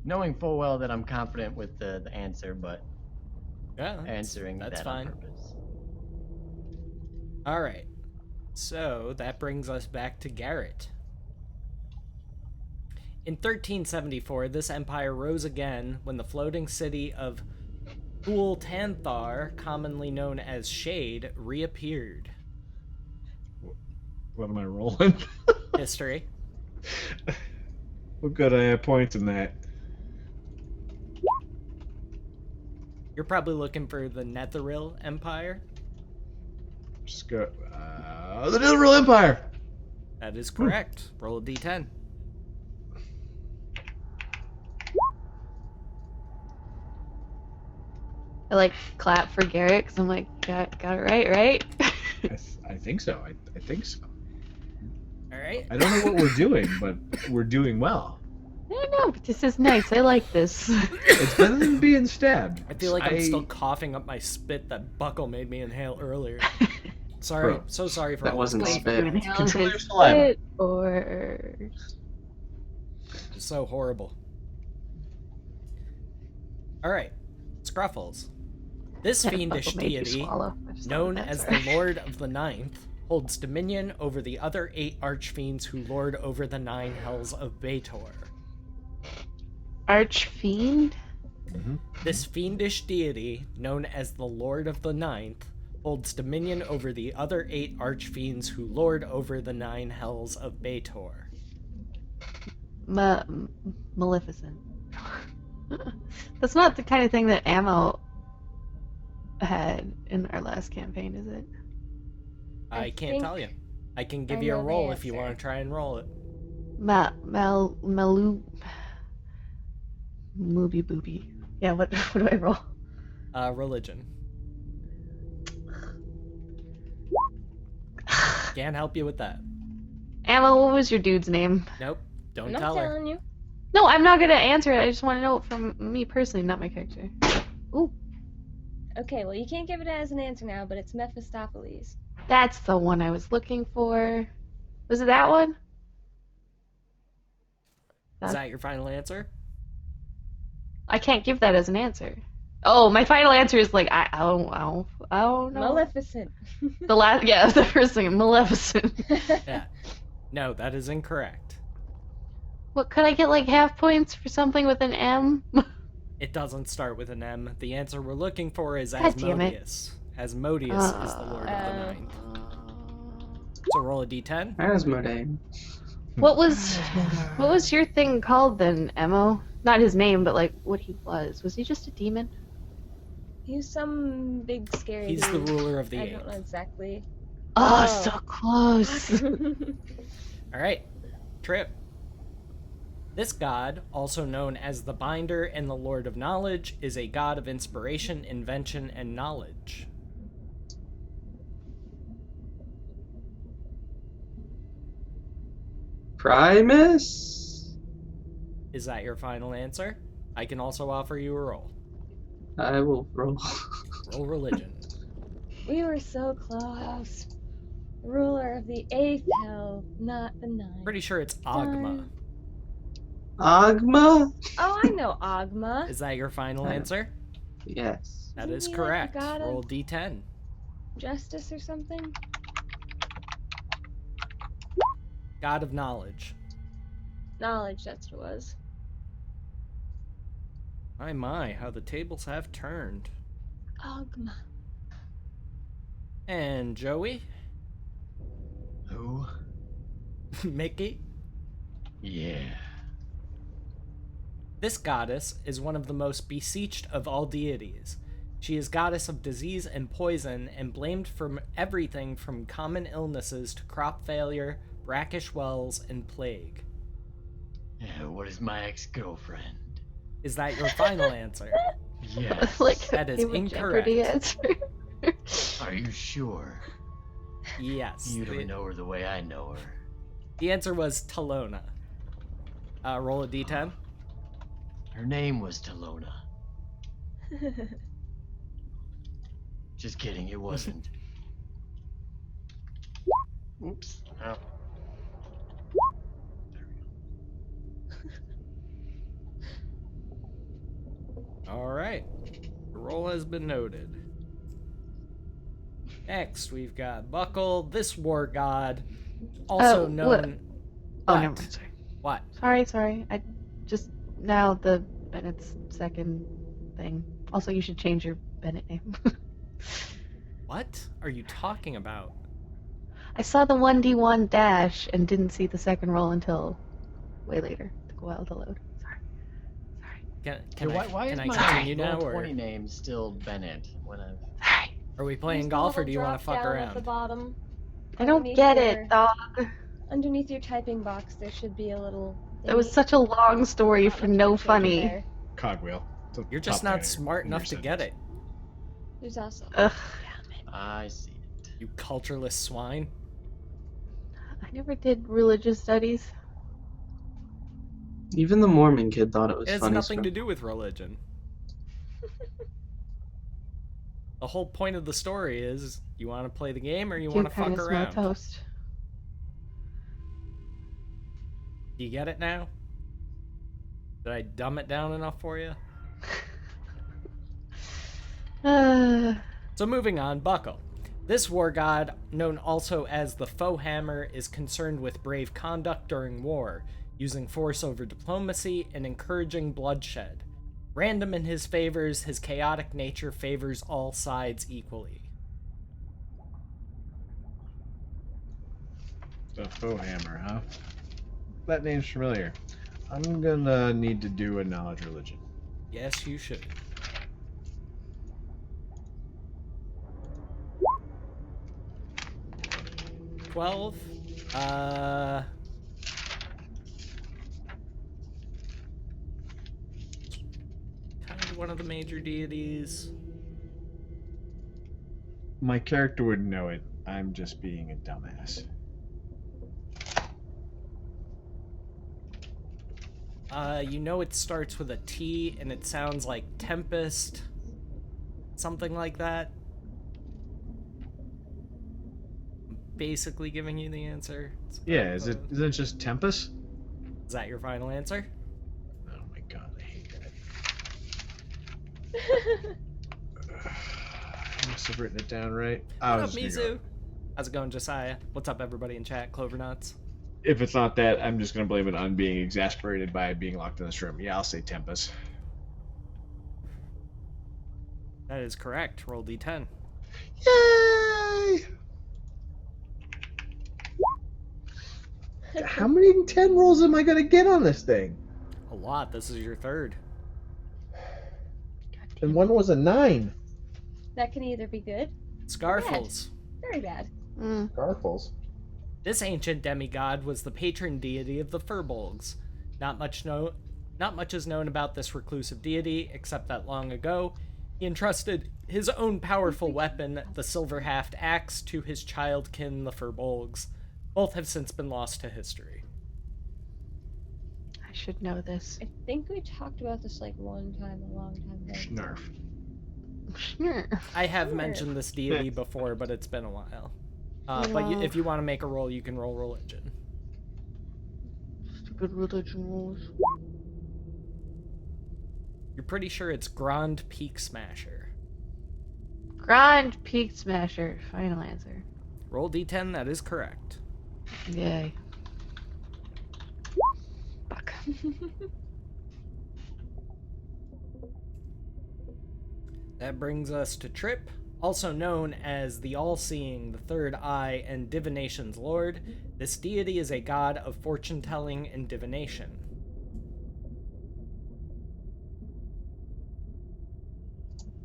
Knowing full well that I'm confident with the answer, but Yeah, answering that's that fine. on purpose. All right. So that brings us back to Garrett. In 1374, this empire rose again when the floating city of Tanthar, commonly known as Shade, reappeared. What am I rolling? History. What good I point in that? You're probably looking for the Netheril Empire. Just go. The Netheril Empire. That is correct. Roll a d10. I like clap for Garrett because I'm like, got it right? I think so. I think so. All right. I don't know what we're doing, but we're doing well. No, but this is nice. I like this. It's better than being stabbed. I feel like I'm still coughing up my spit that Buckle made me inhale earlier. Sorry, Bro, so sorry for that all wasn't this spit. coughing. Control your saliva. Or It's so horrible. All right, Scruffles. This fiendish Buckle made you deity, swallow. I just known thought of as that, the Lord of the Ninth, holds dominion over the other 8 archfiends who lord over the 9 hells of Baator. Archfiend? This fiendish deity, known as the Lord of the Ninth, holds dominion over the other 8 archfiends who lord over the 9 hells of Baator. Maleficent. That's not the kind of thing that Ammo had in our last campaign, is it? I can't think tell you. I can give I you a know the roll if you answer. want to try and roll it. Malu Mooby Booby. Yeah, what do I roll? Religion. Can't help you with that. Ammo, what was your dude's name? Nope. Don't I'm not tell her. telling you. No, I'm not gonna answer it. I just want to know it from me personally, not my character. Ooh, Okay, well, you can't give it as an answer now, but it's Mephistopheles. that's the one I was looking for. Was it that one? Is that your final answer? I can't give that as an answer. Oh, my final answer is like I don't know. Maleficent. The last, yeah, the first thing, Maleficent. Yeah. No, that is incorrect. What, could I get like half points for something with an M? It doesn't start with an M. The answer we're looking for is God damn it. Asmodeus. Asmodeus is the Lord of the Ninth. So roll a d10. Asmodee. What was your thing called then, Emo? Not his name, but like what he was. Was he just a demon? He's some big scary He's the dude. ruler of the I Eight. don't know exactly. Oh, Oh. so close. All right, Trip. This god, also known as the Binder and the Lord of Knowledge, is a god of inspiration, invention, and knowledge. Primus? Is that your final answer? I can also offer you a roll. I will roll. Roll religion. We were so close. Ruler of the 8th hell, not the 9th. Pretty sure it's Agma. Darn. Agma? Oh, I know Agma. Is that your final answer? Yes. That Isn't is he like the correct. god of Roll d10. justice or something? God of knowledge. Knowledge, that's what it was. My, how the tables have turned. Agma. And Joey? Who? Mickey? Yeah. This goddess is one of the most beseeched of all deities. She is goddess of disease and poison and blamed for everything from common illnesses to crop failure, brackish wells, and plague. Yeah, what is my ex-girlfriend? Is that your final answer? Yes. Like That is a Jeopardy answer. Are you sure? Yes. You don't know her the way I know her. The answer was Talona. Roll a d10. Her name was Talona. Just kidding, it wasn't. Oops. Oh. Alright. The roll has been noted. Next, we've got Buckle, this war god, also known... Oh, What? never mind. What? Sorry. I just now the Bennett's second thing. Also, you should change your Bennett name. What are you talking about? I saw the 1d1 dash and didn't see the second roll until way later. Took a while to load. Sorry. Can Why can is I my continue now, or Roll20 name still Bennett? When I've... Sorry. are we playing There's the golf, or little do you want to fuck drop-down At the around? bottom, I don't underneath get your- it, dog. Underneath your typing box, there should be a little. That was thingy. such a long story Not for much no of a filter funny. there. Cogwheel. It's a You're just top not guy smart in your enough to get it, There's also. Ugh. I see it. you cultureless swine. I never did religious studies. Even the Mormon kid thought it was It has funny. nothing to do with religion. The whole point of the story is you want to play the game or you want to fuck Kind of around. toast. Do you get it now? Did I dumb it down enough for you? So moving on, Buckle. This war god, known also as the Foe Hammer, is concerned with brave conduct during war, using force over diplomacy and encouraging bloodshed. Random in his favors, his chaotic nature favors all sides equally. The Foe Hammer, huh? That name's familiar. I'm gonna need to do a knowledge religion. Yes, you should. $12. Kind of one of the major deities. My character would know it. I'm just being a dumbass. You know it starts with a T and it sounds like Tempest. Something like that. I'm basically giving you the answer. Yeah, is it just Tempest? Is that your final answer? Oh my god, I hate that. I must have written it down right. What up, Mizu? How's it going, Josiah? What's up, everybody in chat? Clovernuts? If it's not that, I'm just gonna blame it on being exasperated by being locked in this room. Yeah, I'll say Tempest. That is correct. Roll d10. Yay! How many 10 rolls am I gonna get on this thing? A lot. This is your third. And one was a 9. That can either be good, Scarfles. very bad. Mm. Garfles. This ancient demigod was the patron deity of the Furbolgs. Not much is known about this reclusive deity, except that long ago, he entrusted his own powerful weapon, the Silver-Haft Axe, to his childkin, the Furbolgs. Both have since been lost to history. I should know this. I think we talked about this like one time, a long time ago. Snarf. Sure. I have mentioned this deity before, but it's been a while. If you want to make a roll, you can roll religion. Stupid religion rules. You're pretty sure it's Grand Peak Smasher. Grand Peak Smasher. Final answer. Roll d10, that is correct. Yay. Fuck. That brings us to Trip, also known as the All-Seeing, the Third Eye, and Divination's Lord. This deity is a god of fortune-telling and divination.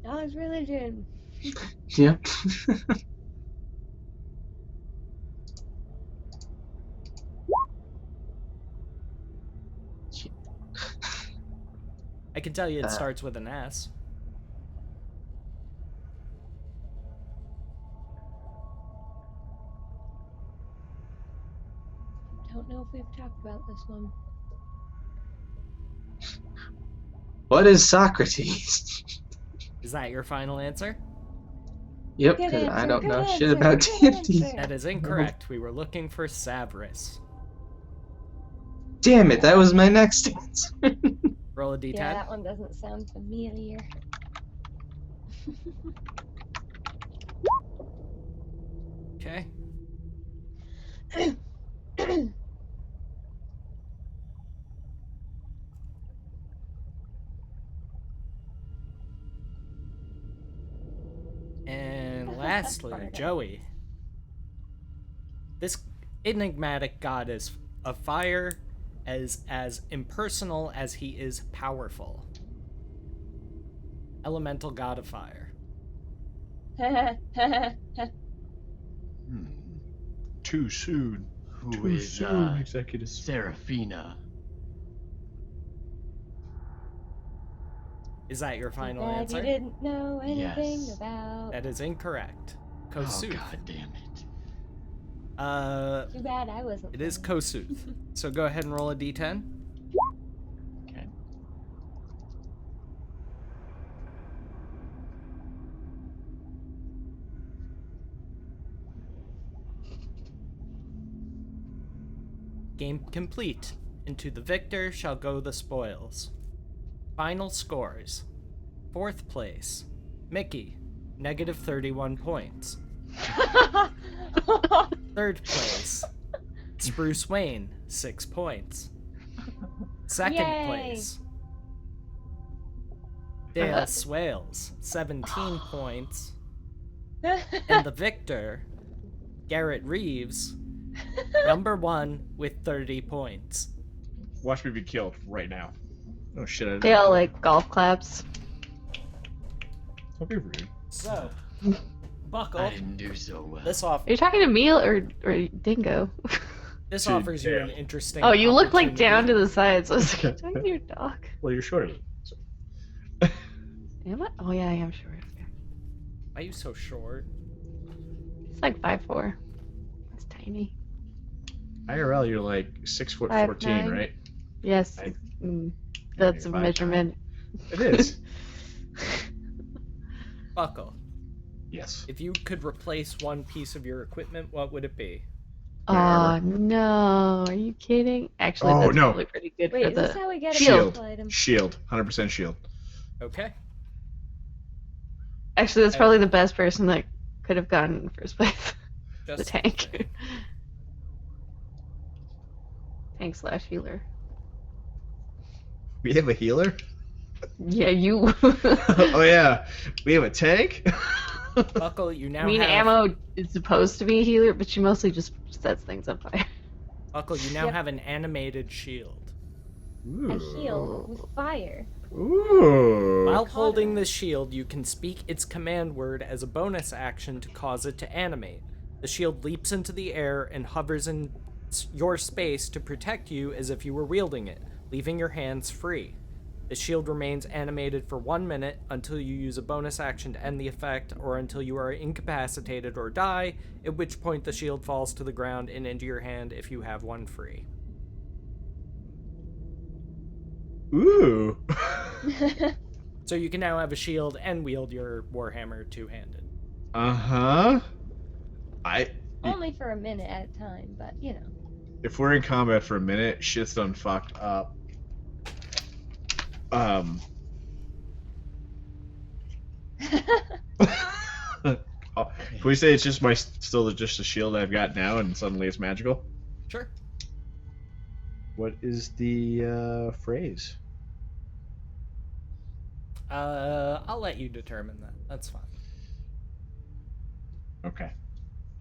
Dog's religion. Yep. I can tell you it starts with an S. Don't know if we've talked about this one. What is Socrates? Is that your final answer? Yep, Good 'cause I answer, don't good know shit answer, about good D&D. answer. That is incorrect. We were looking for Savris. Damn it, that was my next answer. Roll a d10. Yeah, that one doesn't sound familiar. Okay. And lastly, Joey. This enigmatic god is of fire, as impersonal as he is powerful. Elemental god of fire. Too soon. Who Too is soon, Executive. Seraphina? Is that your final Glad answer? you didn't know anything Yes. about. That is incorrect. Oh, Kosuth. god damn it. Too bad I wasn't. It is playing. Kosuth. So go ahead and roll a d10. Okay. Game complete. Into the victor shall go the spoils. Final scores. 4th place, Mickey, negative 31 points. 3rd place, Spruce Wayne, 6 points. 2nd Yay. place, Dale Swales, 17 points. And the victor, Garrett Reeves, number 1 with 30 points. Watch me be killed right now. Oh shit! I didn't They all like golf claps. Don't be rude. So, Buckle, I didn't do so well. this Are you talking to me or Dingo? This Dude, offers you yeah. an interesting. Oh, you look like opportunity. down to the sides. So I was like, talking to your dog. Well, you're shorter than me. So. Am I? Oh yeah, I am short. Okay. Why are you so short? It's like 5'4". It's tiny. IRL, you're like 6'14", 5'9". right? Yes. I- That's a you're 5'9". measurement. It is. Buckle, Yes. if you could replace one piece of your equipment, what would it be? Oh armor. no, are you kidding? Actually, Oh, that's no. probably pretty good Wait, for is this the. how we get a Shield. medical item? Shield. 100% shield. Okay. Actually, that's probably the best person that could have gotten in the first place. The Just tank. Tank / healer. We have a healer? Yeah, you. Oh yeah. We have a tank? Buckle, you now I mean, have. ammo is supposed to be a healer, but she mostly just sets things on fire. Buckle, you now Yep. have an animated shield. A heal with fire. Ooh. While holding this shield, you can speak its command word as a bonus action to cause it to animate. The shield leaps into the air and hovers in your space to protect you as if you were wielding it, leaving your hands free. The shield remains animated for 1 minute until you use a bonus action to end the effect, or until you are incapacitated or die, at which point the shield falls to the ground and into your hand if you have one free. Ooh. So you can now have a shield and wield your Warhammer two-handed. Uh-huh. Only for a minute at a time, but you know. If we're in combat for a minute, shit's done fucked up. Oh, can we say it's just still just a shield I've got now, and suddenly it's magical? Sure. What is the phrase? I'll let you determine that. That's fine. Okay.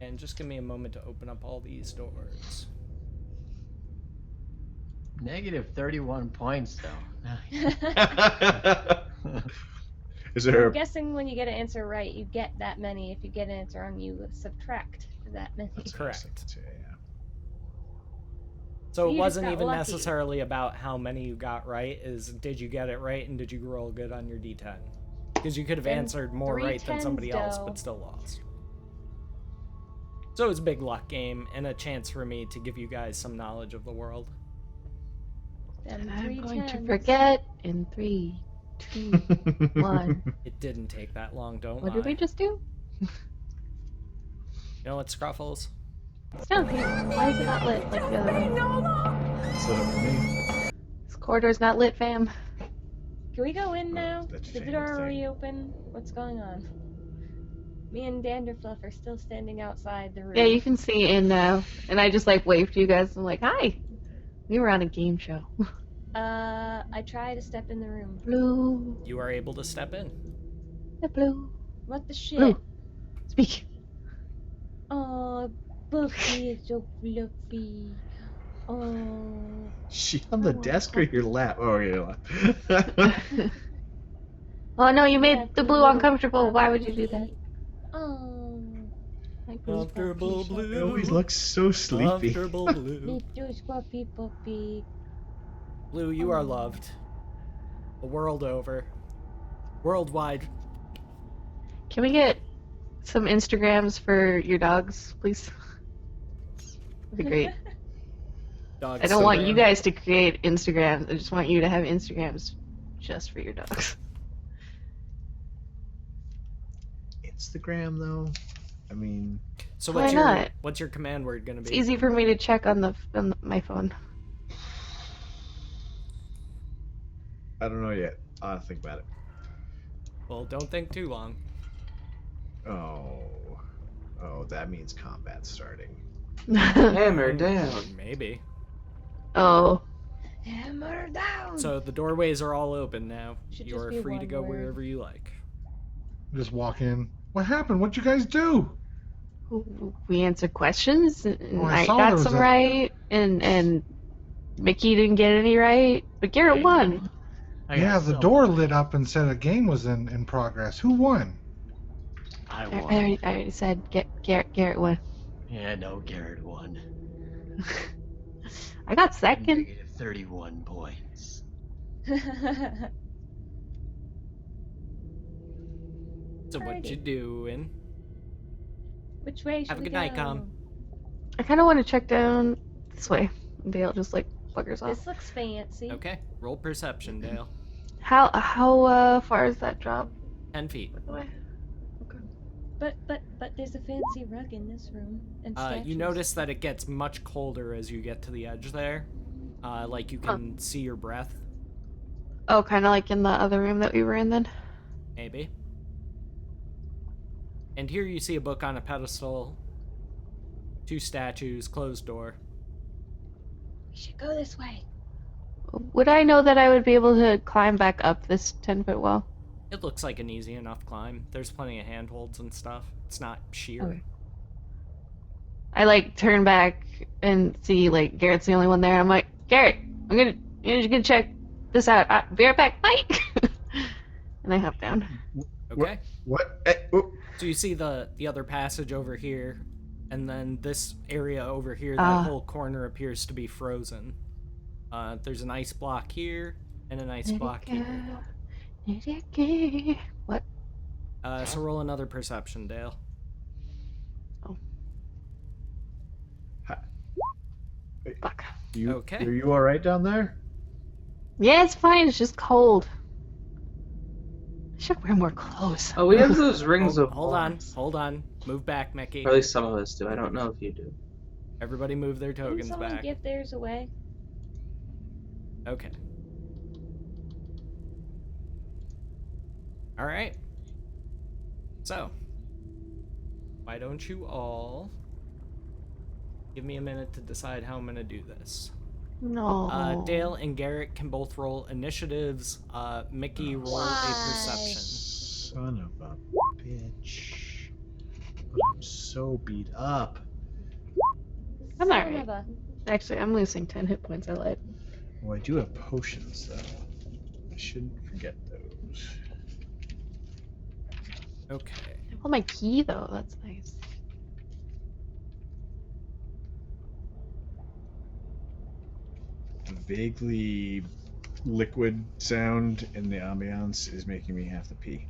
And just give me a moment to open up all these doors. Negative 31 points, though. Is there? I'm guessing when you get an answer right, you get that many. If you get an answer wrong, you subtract that many. That's Correct. Yeah. So it You just wasn't got even lucky. necessarily about how many you got right, is did you get it right and did you roll good on your d10? Because you could have Then answered more 3 right than tens, somebody else, though. but still lost. So it was a big luck game and a chance for me to give you guys some knowledge of the world. Then And I'm 3 going to tens. forget in 3, 2, 1. It didn't take that long, don't What lie. did we just do? You know what, Scruffles? It's down here. Why is it not lit like the other one? So for me. This corridor's not lit, fam. Can we go in now? that Is the famous door thing. already open? What's going on? Me and Danderfluff are still standing outside the room. Yeah, you can see in now. And I just like waved to you guys. I'm like, hi. We were on a game show. I try to step in the room. Blue. You are able to step in. The blue. What the shit? Blue. Speak. Oh, Buffy is so fluffy. Oh. She on the desk or your lap? Oh, your lap. Oh no, you made Yeah, the blue uncomfortable. Why would you do that? Oh. Like Blue's Comfortable puppy. blue. It always looks so sleepy. Comfortable blue. Little scruffy puppy. Blue, you are loved. The world over. Worldwide. Can we get some Instagrams for your dogs, please? That'd be great. Dogs I don't want you Instagram. guys to create Instagrams. I just want you to have Instagrams just for your dogs. Instagram though. I mean, So Why what's your not? what's your command word gonna be? It's easy for me to check on my phone. I don't know yet. I'll have to think about it. Well, don't think too long. Oh, that means combat starting. Hammer down. Maybe. Oh, Hammer down. So the doorways are all open now. Should You just are be free to one go word. wherever you like. Just walk in. What happened? What'd you guys do? we answered questions, and Oh, I I saw there got was some a- right, and Mickey didn't get any right, but Garrett won. I got Yeah, the so- door lit up and said a game was in progress. Who won? I I won. already said Garrett won. Yeah, no, Garrett won. I got second. Negative 31 points. So what you Alrighty. doing? Which way should Have a we good night, go? Com. I kind of want to check down this way. Dale just like buggers off. This looks fancy. Okay, roll perception, Dale. How far is that drop? 10 feet. By the way? But there's a fancy rug in this room and statues. You notice that it gets much colder as you get to the edge there. Like you can see your breath, Oh, kind of like in the other room that we were in then. maybe. And here you see a book on a pedestal, 2 statues, closed door. We should go this way. Would I know that I would be able to climb back up this 10-foot wall? It looks like an easy enough climb. There's plenty of handholds and stuff. It's not sheer. Okay. I like turn back and see like Garrett's the only one there. I'm like, Garrett, I'm gonna check this out. Be right back, bye. And I hop down. Okay. What? So you see the other passage over here, And then this area over here, that Ah. whole corner appears to be frozen. There's an ice block here and an ice block here. What? So roll another perception, Dale. Fuck. Okay. Are you all right down there? Yeah, it's fine. It's just cold. I should wear more clothes. Oh, we have those rings of Hold on, warmth. hold on. Move back, Mickey. Or at least some of us do. I don't know if you do. Everybody move their Can tokens someone back. give theirs away? Okay. Alright. So, why don't you all give me a minute to decide how I'm going to do this. No. Dale and Garrett can both roll initiatives. Mickey, roll a perception. Son of a bitch. I'm so beat up. I'm Son alright. of a- Actually, I'm losing 10 hit points. I lied. Well, I do have potions, though. I shouldn't forget those. Okay. Oh, my key, though. That's nice. The vaguely liquid sound in the ambiance is making me have to pee.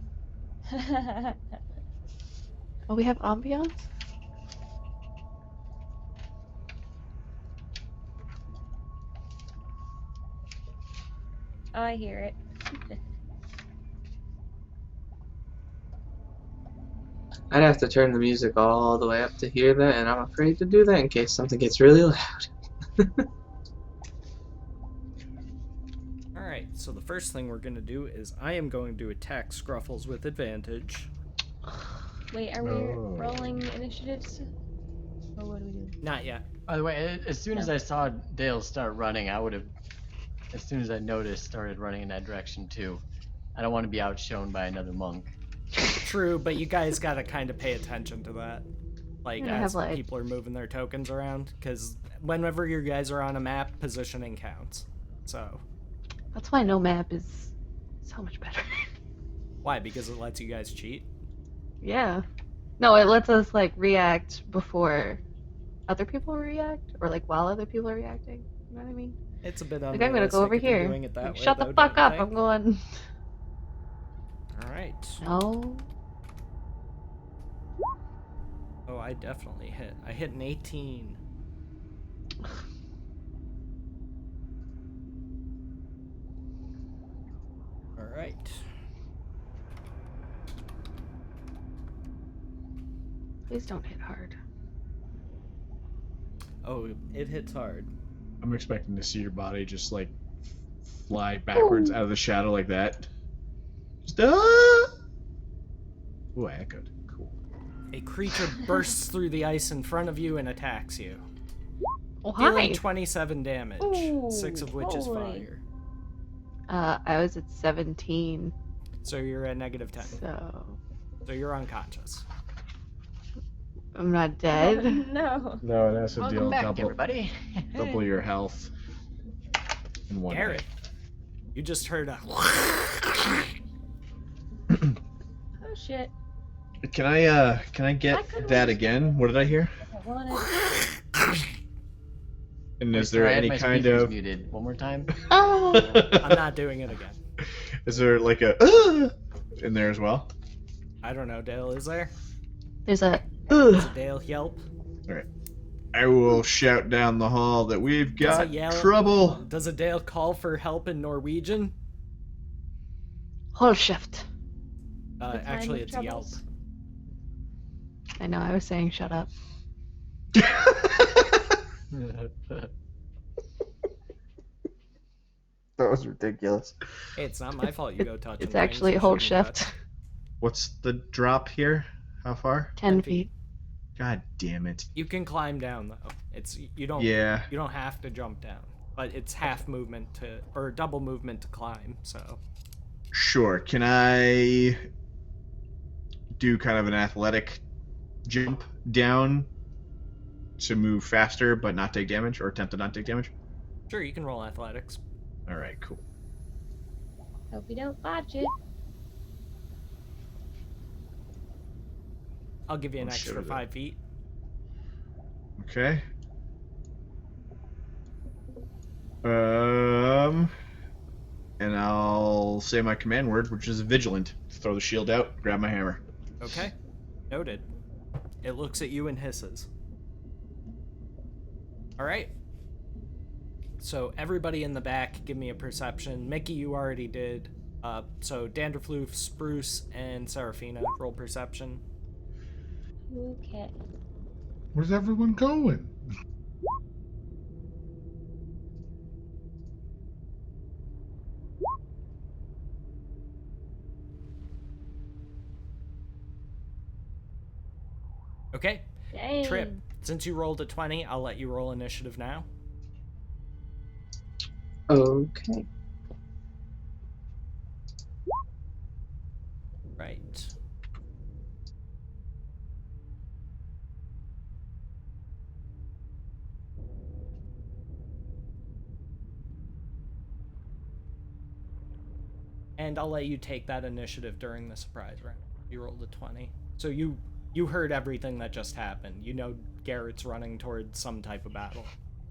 Oh, we have ambiance? I hear it. I'd have to turn the music all the way up to hear that, and I'm afraid to do that in case something gets really loud. Alright, so the first thing we're going to do is I am going to attack Scruffles with advantage. Wait, are we Oh. rolling initiatives? Or what are we doing? Not yet. By the way, as soon as I saw Dale start running, I would have, as soon as I noticed, started running in that direction too. I don't want to be outshone by another monk. True, but you guys gotta kind of pay attention to that. Like, Yeah, I as have, like- people are moving their tokens around, because whenever you guys are on a map, positioning counts. So, That's why no map is so much better. why? Because it lets you guys cheat? Yeah. No, it lets us, like, react before other people react, or, like, while other people are reacting. You know what I mean? It's a bit Like, I'm gonna go over unrealistic if you're here. doing it that Like, way, shut though, the fuck don't you up, think? I'm going. Alright. No. Oh, I definitely hit. I hit an 18. Alright. Please don't hit hard. Oh, it hits hard. I'm expecting to see your body just like fly backwards Ooh. out of the shadow like that. Just, Ooh, I echoed. Cool. A creature bursts through the ice in front of you and attacks you. Oh, Dealing hi! 27 damage, Ooh, 6 of which is holy. fire. I was at 17, So you're at negative 10. so So you're unconscious. I'm not dead. No. No, it has to Welcome deal back, double, everybody. double your health in one Garrett, day. you just heard a. Oh shit. Can I get couldn't that we- again? What did I hear? I wanted. And is Sorry, there I had any my kind speakers of muted. One more time. Oh! I'm not doing it again. is there like a in there as well? I don't know, Dale, is there? There's a. Is it Dale yelp? I will shout down the hall that we've Does got it yell? trouble. Does a Dale call for help in Norwegian? Whole shift. The time Actually, of it's yelp. troubles. I know, I was saying shut up. That was ridiculous. Hey, it's not my fault you go touching It's things actually you whole shouldn't shift. touch. What's the drop here? How far? 10 feet. feet. God damn it. You can climb down though. It's you don't Yeah. you don't have to jump down, but it's half movement to or double movement to climb. So Sure. Can I do kind of an athletic jump down to move faster but not take damage, or attempt to not take damage? sure, you can roll athletics. All right, cool. Hope you don't botch it. I'll give you an Oh, extra shit. 5 feet. Okay. And I'll say my command word, which is vigilant. Throw the shield out, grab my hammer. Okay. Noted. It looks at you and hisses. Alright. So everybody in the back, give me a perception. Mickey, you already did. So Danderfloof, Spruce, and Serafina, roll perception. Okay. Where's everyone going? Okay. Dang. Trip, since you rolled a 20, I'll let you roll initiative now. Okay. Right. And I'll let you take that initiative during the surprise round. You rolled a 20. So you heard everything that just happened. You know Garrett's running towards some type of battle.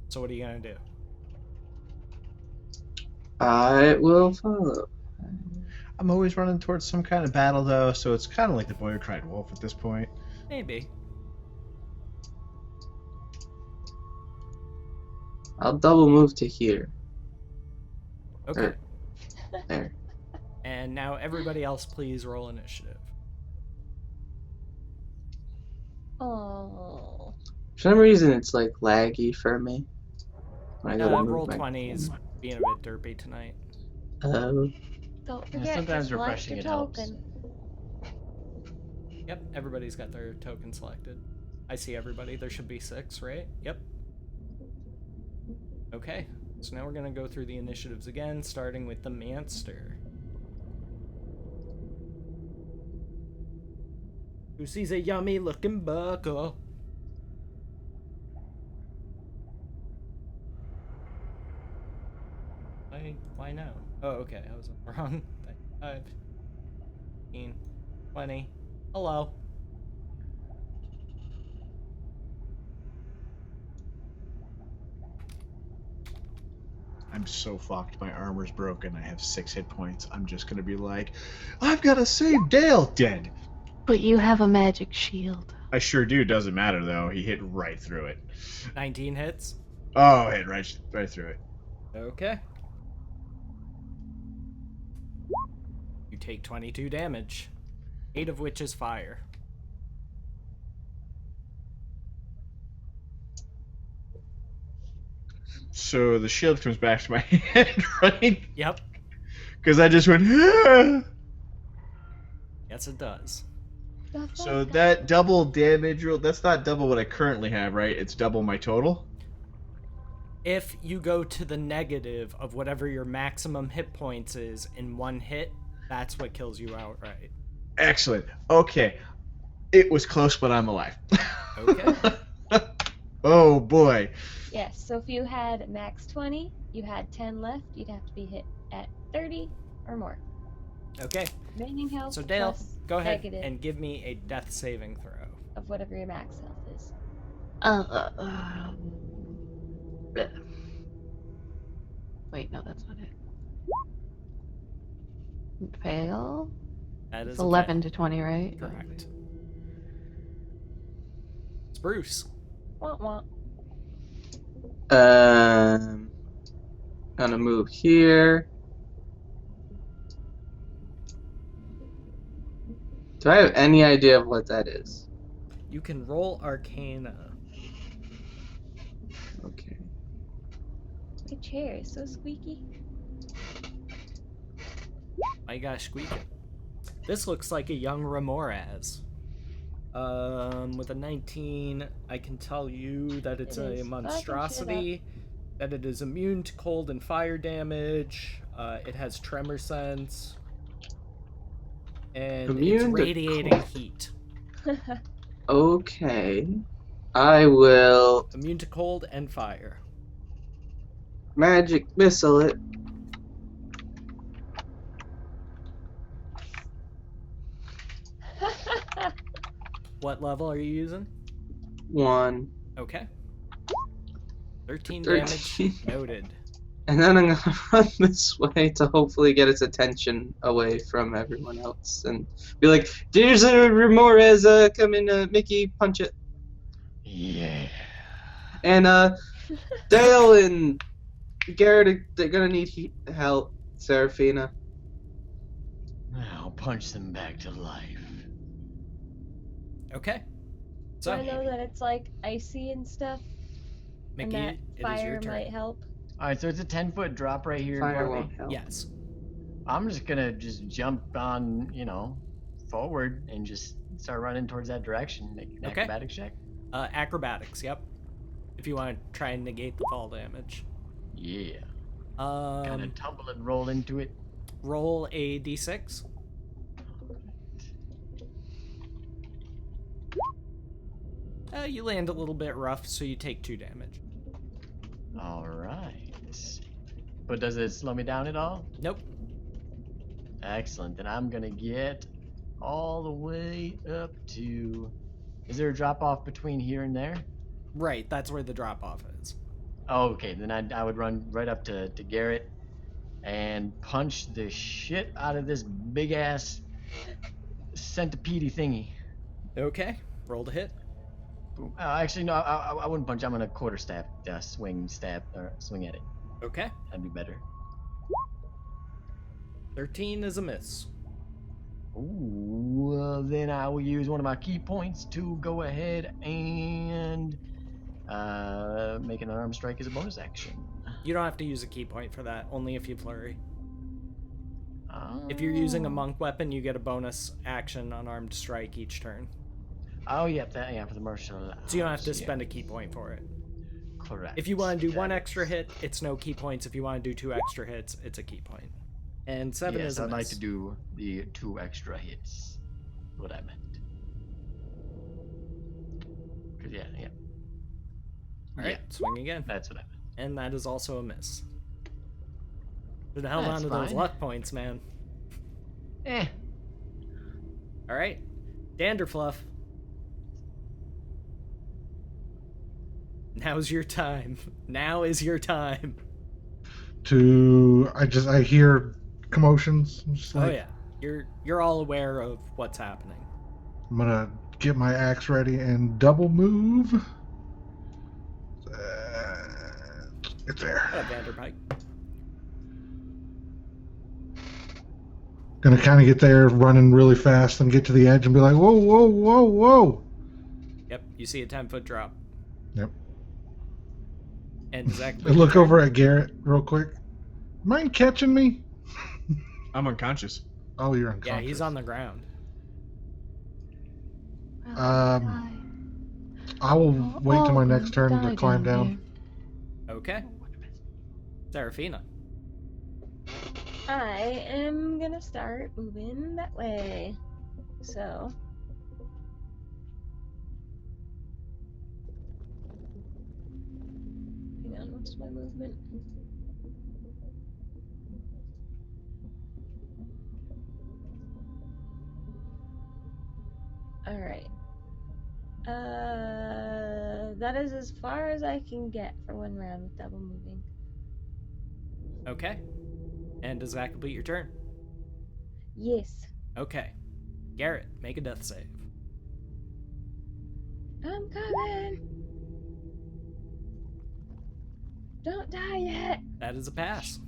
So what are you going to do? I will follow. I'm always running towards some kind of battle, though, so it's kind of like the boy who cried wolf at this point. Maybe. I'll double move to here. Okay. There. And now everybody else please roll initiative. Oh. For some reason, it's like laggy for me. When I go to move Roll my 20's being a bit derpy tonight. Don't Yeah, forget sometimes to select refreshing your it helps. token. Yep, everybody's got their token selected. I see everybody. There should be 6, right? Yep. Okay, so now we're going to go through the initiatives again, starting with the Manster. Who sees a yummy looking buckle? Why no? Oh, okay, I was wrong. 5, 15, 20. Hello. I'm so fucked. My armor's broken. I have 6 hit points. I'm just gonna be like, I've gotta save Dale. Dead. But you have a magic shield. I sure do. Doesn't matter though. He hit right through it. 19 hits. Oh, hit right through it. Okay. You take 22 damage, 8 of which is fire. So the shield comes back to my hand, right? Yep. Because I just went. Ah! Yes, it does. So that double damage roll, that's not double what I currently have, right? It's double my total? If you go to the negative of whatever your maximum hit points is in one hit, that's what kills you outright. Excellent. Okay. It was close, but I'm alive. Okay. Oh, boy. Yes, so if you had max 20, you had 10 left, you'd have to be hit at 30 or more. Okay. Remaining health So Dale, plus go ahead negative and give me a death saving throw. of whatever your max health is. Wait, no, that's not it. Fail? That is It's a 11 fail. to 20, right? Correct. Spruce. Wah wah. Gonna move here. Do I have any idea of what that is? You can roll Arcana. Okay. My chair is so squeaky. My gosh, squeaking. This looks like a young Ramoraz. With a 19, I can tell you that it's It a is fucking monstrosity, that it is immune to cold and fire damage, it has tremor sense, and it's Immune to radiating cold. heat. Okay. I will Immune to cold and fire. magic missile it. What level are you using? 1. Okay. 13 13. damage. Noted. And then I'm gonna run this way to hopefully get its attention away from everyone else and be like, "There's a Ramores, come in, Mickey, punch it." Yeah. And Dale and Garrett, they're gonna need help. Seraphina. I'll punch them back to life. Okay. So So, I know that it's like icy and stuff, Mickey, and that it is your fire turn. might help. All right, so it's a 10-foot drop right here in Fire front of won't me. help. Yes. I'm just gonna just jump on, forward and just start running towards that direction. Make an Okay. acrobatics check. Acrobatics, yep. If you want to try and negate the fall damage. Yeah. Kind of tumble and roll into it. Roll a d6. You land a little bit rough, so you take 2 damage. All right. But does it slow me down at all? Nope. Excellent. Then I'm gonna get all the way up to. Is there a drop off between here and there? Right, that's where the drop off is. Oh, okay. Then I would run right up to Garrett and punch the shit out of this big ass centipede thingy. Okay, roll to hit. Boom. Actually, no. I wouldn't punch. I'm gonna quarter stab, swing at it. Okay. That'd be better. 13 is a miss. Ooh, then I will use one of my key points to go ahead and make an unarmed strike as a bonus action. You don't have to use a key point for that, only if you flurry. Oh. If you're using a monk weapon, you get a bonus action unarmed strike each turn. Oh, yep, for the martial arts. So you don't have to yeah. spend a key point for it. Correct. If you want to do one Got it. extra hit, it's no key points. If you want to do 2 extra hits, it's a key point. And 7 yes, is a I'd like miss. to do the 2 extra hits. What I meant. 'Cause yeah. Alright, swing again. That's what I meant. And that is also a miss. Should have held on That's to those fine. luck points, man. Eh. Alright. Danderfluff. Now's your time. Now is your time. I hear commotions. I'm just like, Oh yeah. You're all aware of what's happening. I'm gonna get my axe ready and double move. It's there. What up, Vanderpike? Gonna kind of get there, running really fast, and get to the edge and be like, whoa, whoa, whoa, whoa. Yep, you see a 10-foot drop. Yep. And Zach. I look over at Garrett real quick. Mind catching me? I'm unconscious. Oh, you're unconscious. Yeah, he's on the ground. I will wait till my next turn to Die climb down. here. Okay. Seraphina. I am gonna start moving that way. So. Hang on, what's my movement? Alright. That is as far as I can get for one round with double moving. Okay. And does that complete your turn? Yes. Okay. Garrett, make a death save. I'm coming. Don't die yet. That is a pass.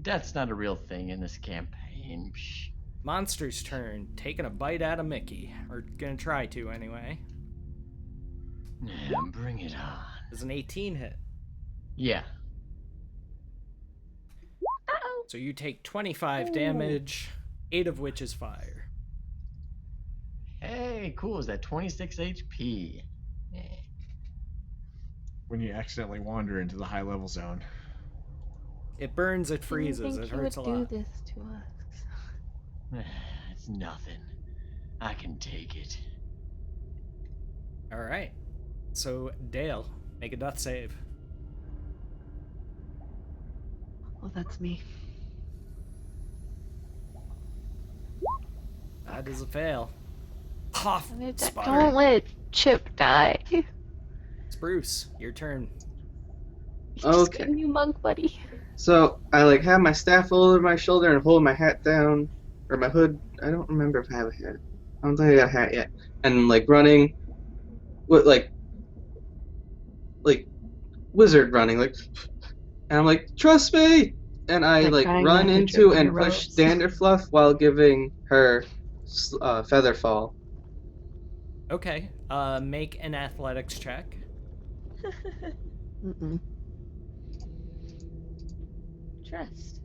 Death's not a real thing in this campaign. Psh. Monster's turn, taking a bite out of Mickey. Or gonna try to, anyway. Yeah, bring it on. Does an 18 hit. Yeah. Uh-oh. So you take 25 Ooh. damage, 8 of which is fire. Hey, cool. Is that 26 HP? Yeah. When you accidentally wander into the high level zone. It burns, it freezes, Didn't it think hurts a he would lot. do this to us. It's nothing. I can take it. Alright. So, Dale, make a death save. Well, that's me. That is a fail. Off, Don't sputter. let Chip die. Spruce, your turn. You just Okay. got a new monk, buddy. So I like have my staff over my shoulder and hold my hat down or my hood. I don't remember if I have a hat. I don't think I got a hat yet. And I'm like running with like wizard running like, and I'm like, trust me. And I Like like trying run not to into trip on and your push ropes. Danderfluff while giving her feather fall. Okay. Make an athletics check. Mm-mm. Trust.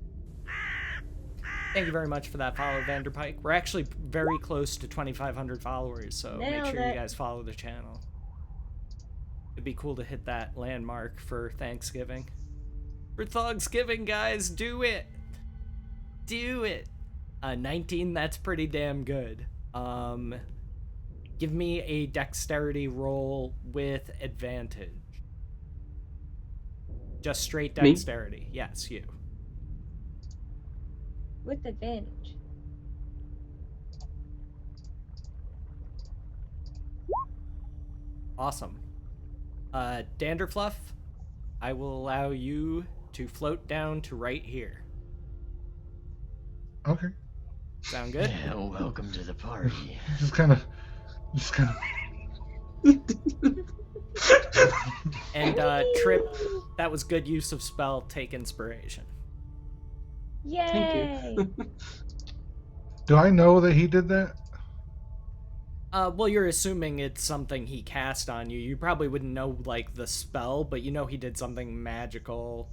Thank you very much for that follow, Vanderpike. We're actually very close to 2,500 followers, so make Nailed sure you it. guys follow the channel. It'd be cool to hit that landmark for Thanksgiving. For Thanksgiving, guys, do it! Do it! 19, that's pretty damn good. Give me a dexterity roll with advantage. Just straight Me? dexterity. Yes, you. With advantage. Awesome. Danderfluff, I will allow you to float down to right here. Okay. Sound good? Yeah, welcome to the party. Just kind of. And Trip, that was good use of spell. Take inspiration. Yay! Do I know that he did that? Well, you're assuming it's something he cast on you. You probably wouldn't know like the spell, but you know he did something magical,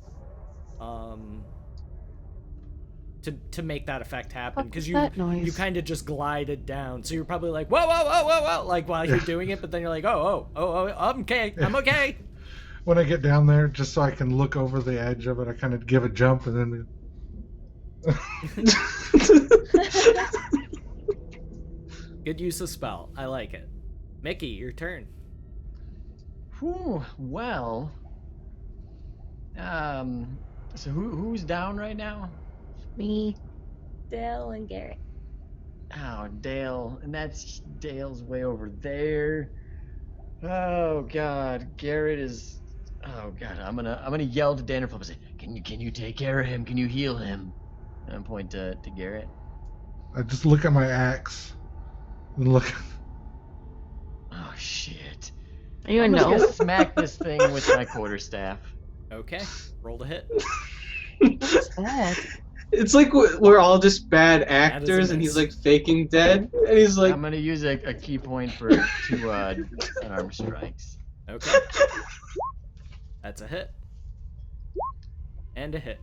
to make that effect happen. Because you that noise? you kind of just glided down, so you're probably like whoa whoa whoa whoa whoa like while you're doing it, but then you're like oh I'm okay, I'm okay. When I get down there, just so I can look over the edge of it, I kind of give a jump and then. Good use of spell. I like it. Mickey, your turn. Whew, well. So who's down right now? Me. Dale and Garrett. Oh, Dale, and that's Dale's way over there. Oh God, Garrett is. Oh God, I'm gonna yell to Danderflip and say, "Can you take care of him? Can you heal him?" And point to Garrett. I just look at my axe and look. Oh shit! Are you a I'm just no? gonna smack this thing with my quarterstaff. Okay, roll to hit. What's that? It's like we're all just bad That is a actors, and he's miss. like faking dead, and he's like, I'm gonna use a key point for 2 unarmed strikes. Okay. That's a hit. And a hit.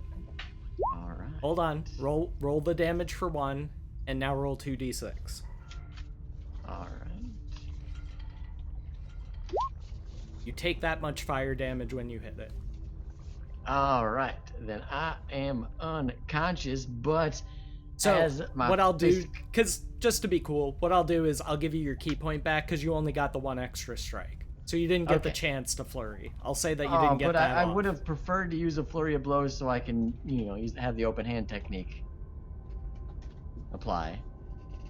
All right. Hold on. Roll the damage for 1, and now roll 2d6. All right. You take that much fire damage when you hit it. All right. Then I am unconscious, but So as my what I'll do, fist- because just to be cool, what I'll do is I'll give you your key point back because you only got the 1 extra strike. So you didn't get the Okay. chance to flurry. I'll say that you Oh, didn't get but that I off. would have preferred to use a flurry of blows so I can, have the open hand technique apply.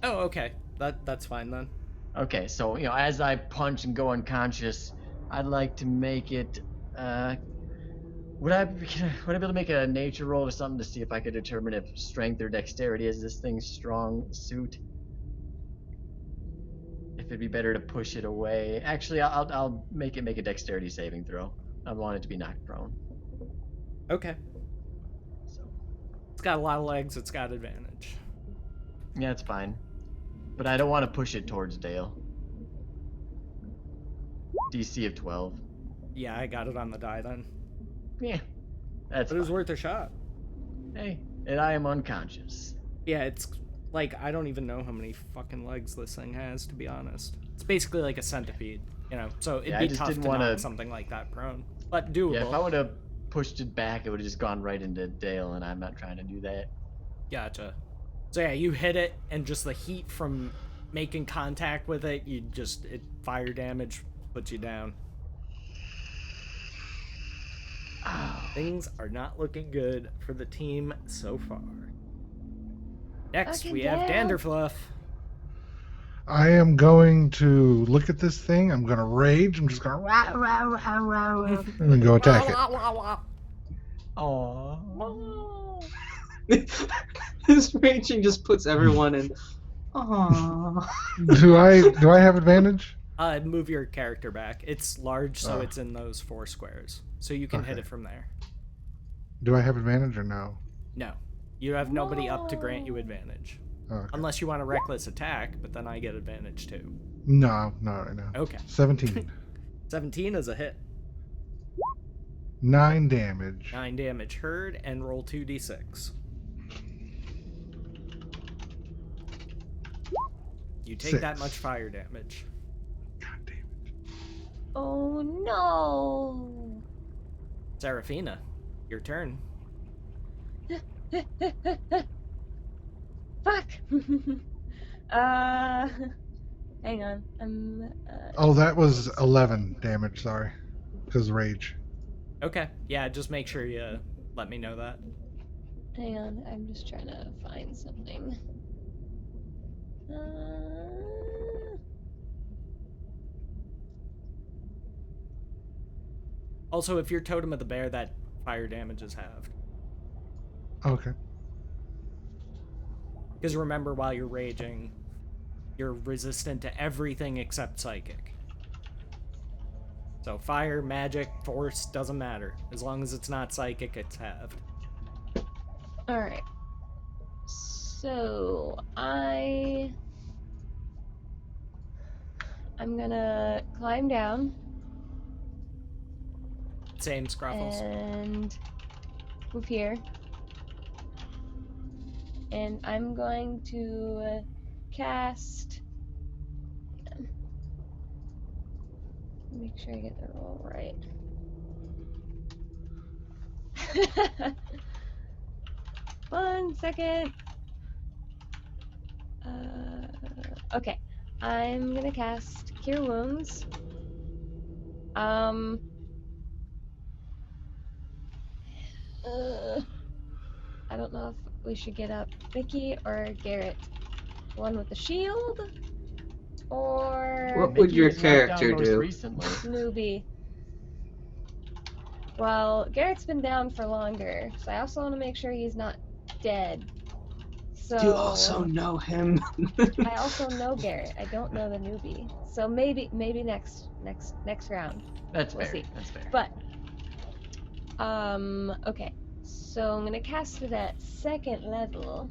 Oh, okay. That's fine then. Okay, so as I punch and go unconscious, I'd like to make it. Would I be able to make a nature roll or something to see if I could determine if strength or dexterity is this thing's strong suit? If it'd be better to push it away. Actually, I'll make a dexterity saving throw. I want it to be knocked prone. Okay. So It's got a lot of legs. It's got advantage. yeah, it's fine. But I don't want to push it towards Dale. DC of 12. Yeah, I got it on the die then. Yeah, that's But it was fine. worth a shot. Hey, and I am unconscious. Yeah, it's like I don't even know how many fucking legs this thing has, to be honest. It's basically like a centipede, so it'd Yeah, I be just tough to didn't wanna- knock something like that prone. But doable. Yeah, if I would have pushed it back, it would have just gone right into Dale, and I'm not trying to do that. Gotcha. So yeah, you hit it, and just the heat from making contact with it, fire damage puts you down. Things are not looking good for the team so far. Next, Fucking we have Dale. Danderfluff. I am going to look at this thing. I'm going to rage. I'm just going to and then go attack it. Aww. This raging just puts everyone in. Aww. Do I have advantage? Move your character back. It's large, so Oh. it's in those 4 squares. So you can hit Okay. it from there. Do I have advantage or no? No. You have nobody up to grant you advantage. Okay. Unless you want a reckless attack, but then I get advantage too. No, not right now. Okay. 17. 17 is a hit. 9 damage. 9 damage heard, and roll 2d6. You take 6. that much fire damage. God damn it. Oh no. Seraphina, your turn. Fuck. Hang on. Oh, that was 11 damage, sorry. Because rage. Okay. Yeah, just make sure you let me know that. Hang on. I'm just trying to find something. Also, if you're Totem of the Bear, that fire damage is halved. Okay. Because remember, while you're raging, you're resistant to everything except psychic. So fire, magic, force, doesn't matter. As long as it's not psychic, it's halved. Alright. So, I'm gonna climb down Same Scruffles. and move here. And I'm going to cast. Make sure I get the roll right. One second. Okay. I'm gonna cast Cure Wounds. I don't know if we should get up Vicky or Garrett. One with the shield or What would your Mickey was knocked down character most do? Recently. newbie. Well, Garrett's been down for longer, so I also want to make sure he's not dead. So You also know him. I also know Garrett. I don't know the newbie. So maybe next round. That's We'll fair. see. That's fair. But okay. So I'm gonna cast it at 2nd level.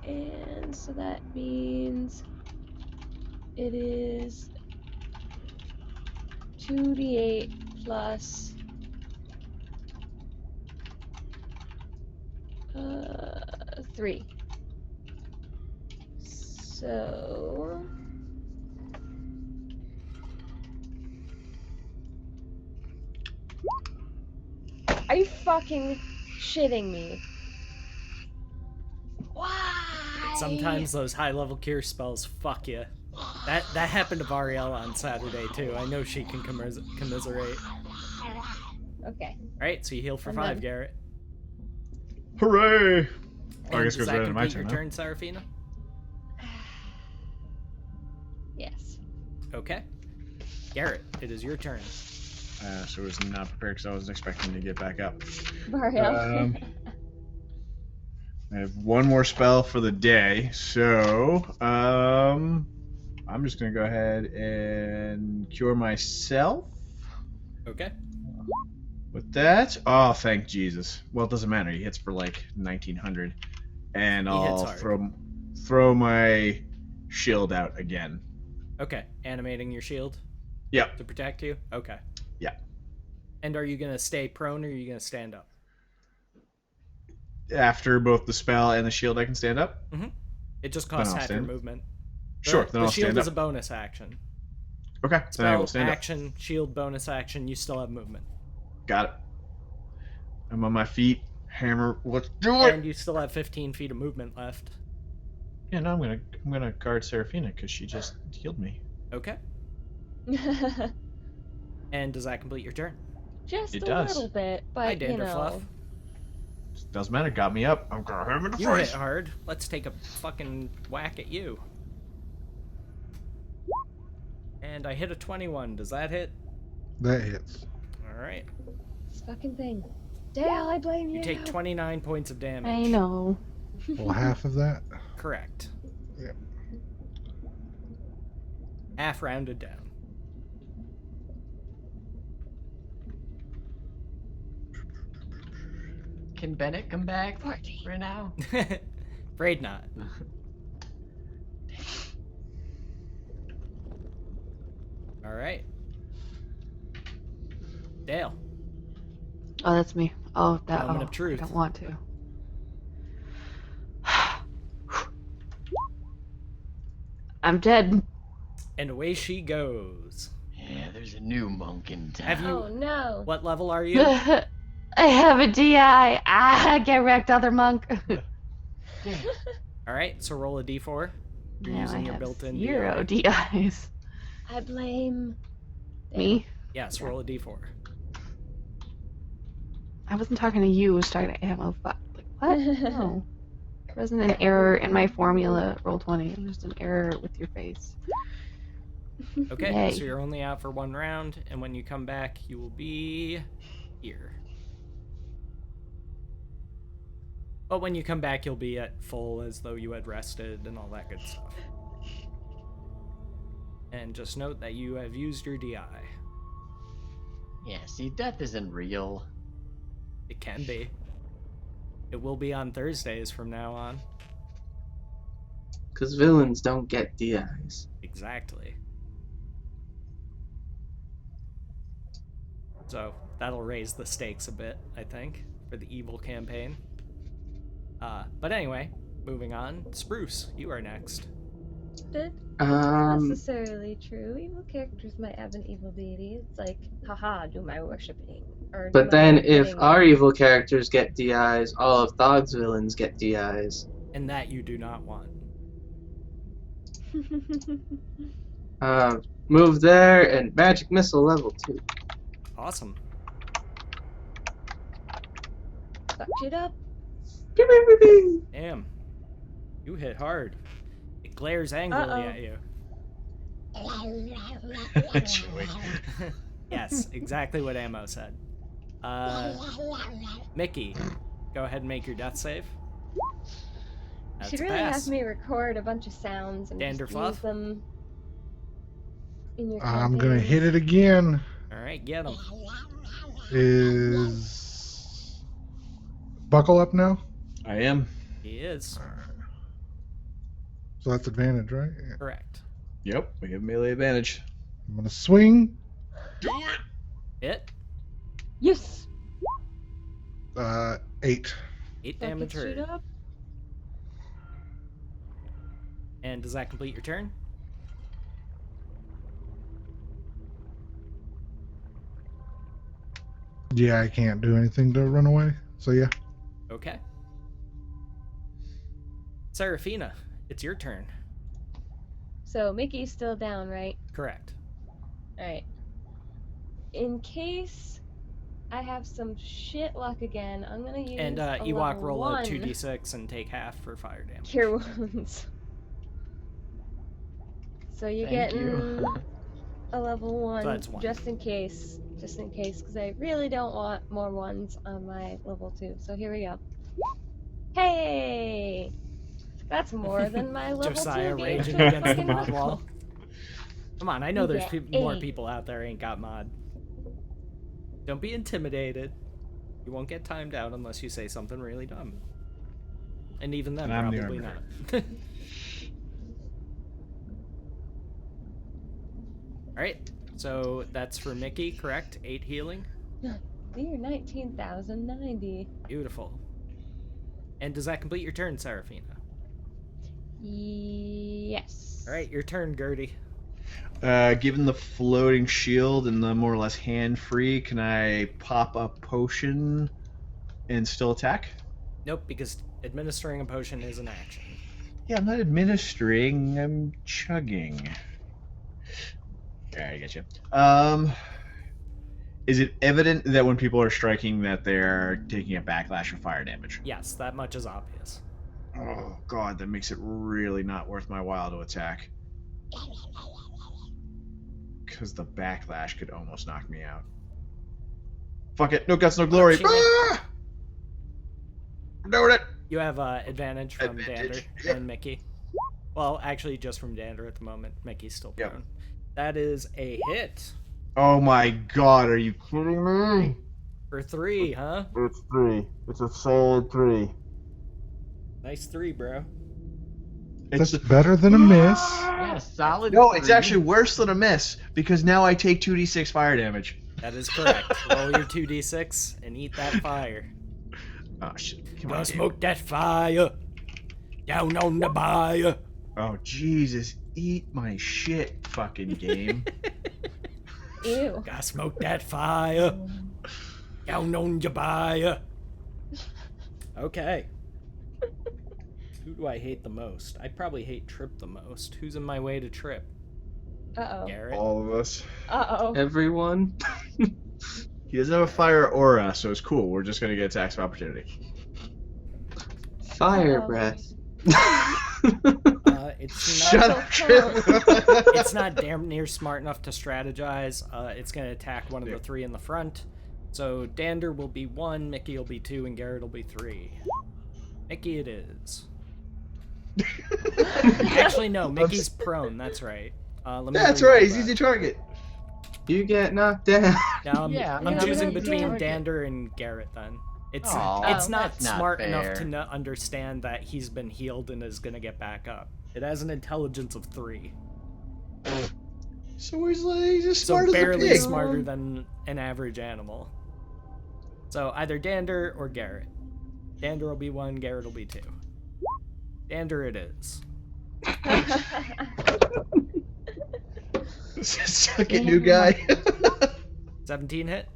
And so that means it is 2d8 plus 3. So are you fucking shitting me? Why? Sometimes those high-level cure spells fuck you. That happened to Variella on Saturday too. I know she can commiserate. Okay. Alright, so you heal for I'm 5, done. Garrett. Hooray! And I guess does it goes that right into my complete your turn, turn, Seraphina? Yes. Okay. Garrett, it is your turn. So I was not prepared because I wasn't expecting to get back up. Mario. I have one more spell for the day, so I'm just gonna go ahead and cure myself Okay. with that. Oh, thank Jesus. Well, it doesn't matter. He hits for like 1900, and He hits I'll hard. throw my shield out again. Okay. Animating your shield Yep. to protect you? Okay. Yeah. And are you going to stay prone or are you going to stand up? After both the spell and the shield, I can stand up. It just costs I'll half your stand. movement. Sure. The Then I'll shield stand is a up. bonus action. Okay. Then I Spell, will stand up. action, shield, bonus action. You still have movement. Got it. I'm on my feet. Hammer. Let's do it. And you still have 15 feet of movement left. Yeah, no, I'm gonna guard Seraphina because she just healed me. Okay. And does that complete your turn? Just It a does. little bit, but Hi, you know. Danderfluff. Doesn't matter. Got me up. I'm gonna hit him in the You hit face. hard. Let's take a fucking whack at you. And I hit a 21. Does that hit? That hits. All right. This fucking thing. Dale, I blame you. You take 29 points of damage. I know. Well, half of that. Correct. Yep. Half rounded down. Can Bennett come back 14. for now? Afraid not. All right. Dale. Oh, that's me. Oh, that. Moment Oh, of truth. I don't want to. I'm dead. And away she goes. Yeah, there's a new monk in town. Have you? Oh no. What level are you? I have a DI. Ah, get wrecked, other monk. All right. So roll a d4. You're Now using I your have built-in zero DI. DIs. I blame Me? Yes. Roll a d4. I wasn't talking to you. I was talking to Ammo. Fuck. Like, what? No. There wasn't an error in my formula, roll 20. It was just an error with your face. Okay. Yay. So you're only out for one round, and when you come back, you will be here. But when you come back, you'll be at full as though you had rested and all that good stuff. And just note that you have used your DI. Yeah, see, death isn't real. It can be. It will be on Thursdays from now on. Because villains don't get DIs. Exactly. So that'll raise the stakes a bit, I think, for the evil campaign. But anyway, moving on. Spruce, you are next. That's not Um, necessarily true. Evil characters might have an evil deity. It's like, haha, do my worshipping. Or do but my then if worshipping. our evil characters get DIs, all of Thog's villains get DIs. And that you do not want. Move there and magic missile level 2. Awesome. Fuck shit up. Pew, pew, pew, pew. Damn. You hit hard. It glares angrily Uh-oh. at you. Chewy. Yes, exactly what Ammo said. Mickey, go ahead and make your death save. You That's should a really pass. have me record a bunch of sounds and just Danderfluff? use them in your I'm gonna campaigns. hit it again. All right, get him. Is buckle up now? I am. He is. So that's advantage, right? Yeah. Correct. Yep, we have melee advantage. I'm gonna swing. Do it! Hit. Yes! 8. 8 Fuck damage it, shoot hurt. up. And does that complete your turn? Yeah, I can't do anything to run away. So yeah. Okay. Seraphina, it's your turn. So Mickey's still down, right? Correct. Alright. In case I have some shit luck again, I'm gonna use And a Ewok level roll a 1 2d6 and take half for fire damage. Cure Wounds. So you're Thank getting you. a level 1 So that's 1. just in case, because I really don't want more ones on my level 2. So here we go. Hey! That's more than my level 2 Josiah gave raging to against the fucking mod wall. Come on, I know You there's get more 8. people out there ain't got mod. Don't be intimidated. You won't get timed out unless you say something really dumb. And even then, And I'm the probably not. arbiter. Alright, so that's for Mickey, correct? 8 healing. You're 19,090. Beautiful. And does that complete your turn, Seraphina? Yes. Alright, your turn, Gertie. Given the floating shield and the more or less hand-free, can I pop a potion and still attack? Nope, because administering a potion is an action. Yeah, I'm not administering, I'm chugging. Yeah, I get you. Is it evident that when people are striking that they're taking a backlash or fire damage? Yes, that much is obvious. Oh god, that makes it really not worth my while to attack. because the backlash could almost knock me out. Fuck it. No guts, no glory. Chini. Ah! I'm doing it. You have advantage from Advantage, Dander yep. and Mickey. Well, actually, just from Dander at the moment. Mickey's still Yep. prone. That is a hit. Oh my god, are you kidding me? For 3, huh? It's 3. It's a solid 3. Nice 3, bro. That's better than a miss. Yeah, solid. No, it's 3. actually worse than a miss because now I take 2d6 fire damage. That is correct. Roll your 2d6 and eat that fire. Oh shit! Come Gonna on, smoke that fire down on the fire. Oh Jesus! Eat my shit, fucking game. Ew. Gotta smoke that fire down on your fire. Okay. Who do I hate the most? I probably hate Trip the most. Who's in my way to Trip? Uh-oh. Garrett. All of us. Uh-oh. Everyone. He doesn't have a fire aura, so it's cool. We're just gonna get attacks of opportunity. Fire Uh-oh. breath. It's not. Shut up, Trip. It's not damn near smart enough to strategize. It's gonna attack one of the 3 in the front. So Dander will be 1, Mickey will be 2, and Garrett will be 3. Mickey it is. Actually, no. Mickey's prone. That's right. Let me That's reroll right. He's that. easy target. You get knocked down. Now Yeah, I'm yeah, choosing but between Dander- Dander and Garrett then. It's Aw, it's not that's not smart fair. enough to understand that he's been healed and is gonna get back up. It has an intelligence of 3, So he's as so smart as a barely pig. smarter than an average animal. So either Dander or Garrett. Dander will be 1, Garrett will be 2. Dander it is. Suck it, new guy. 17 hit.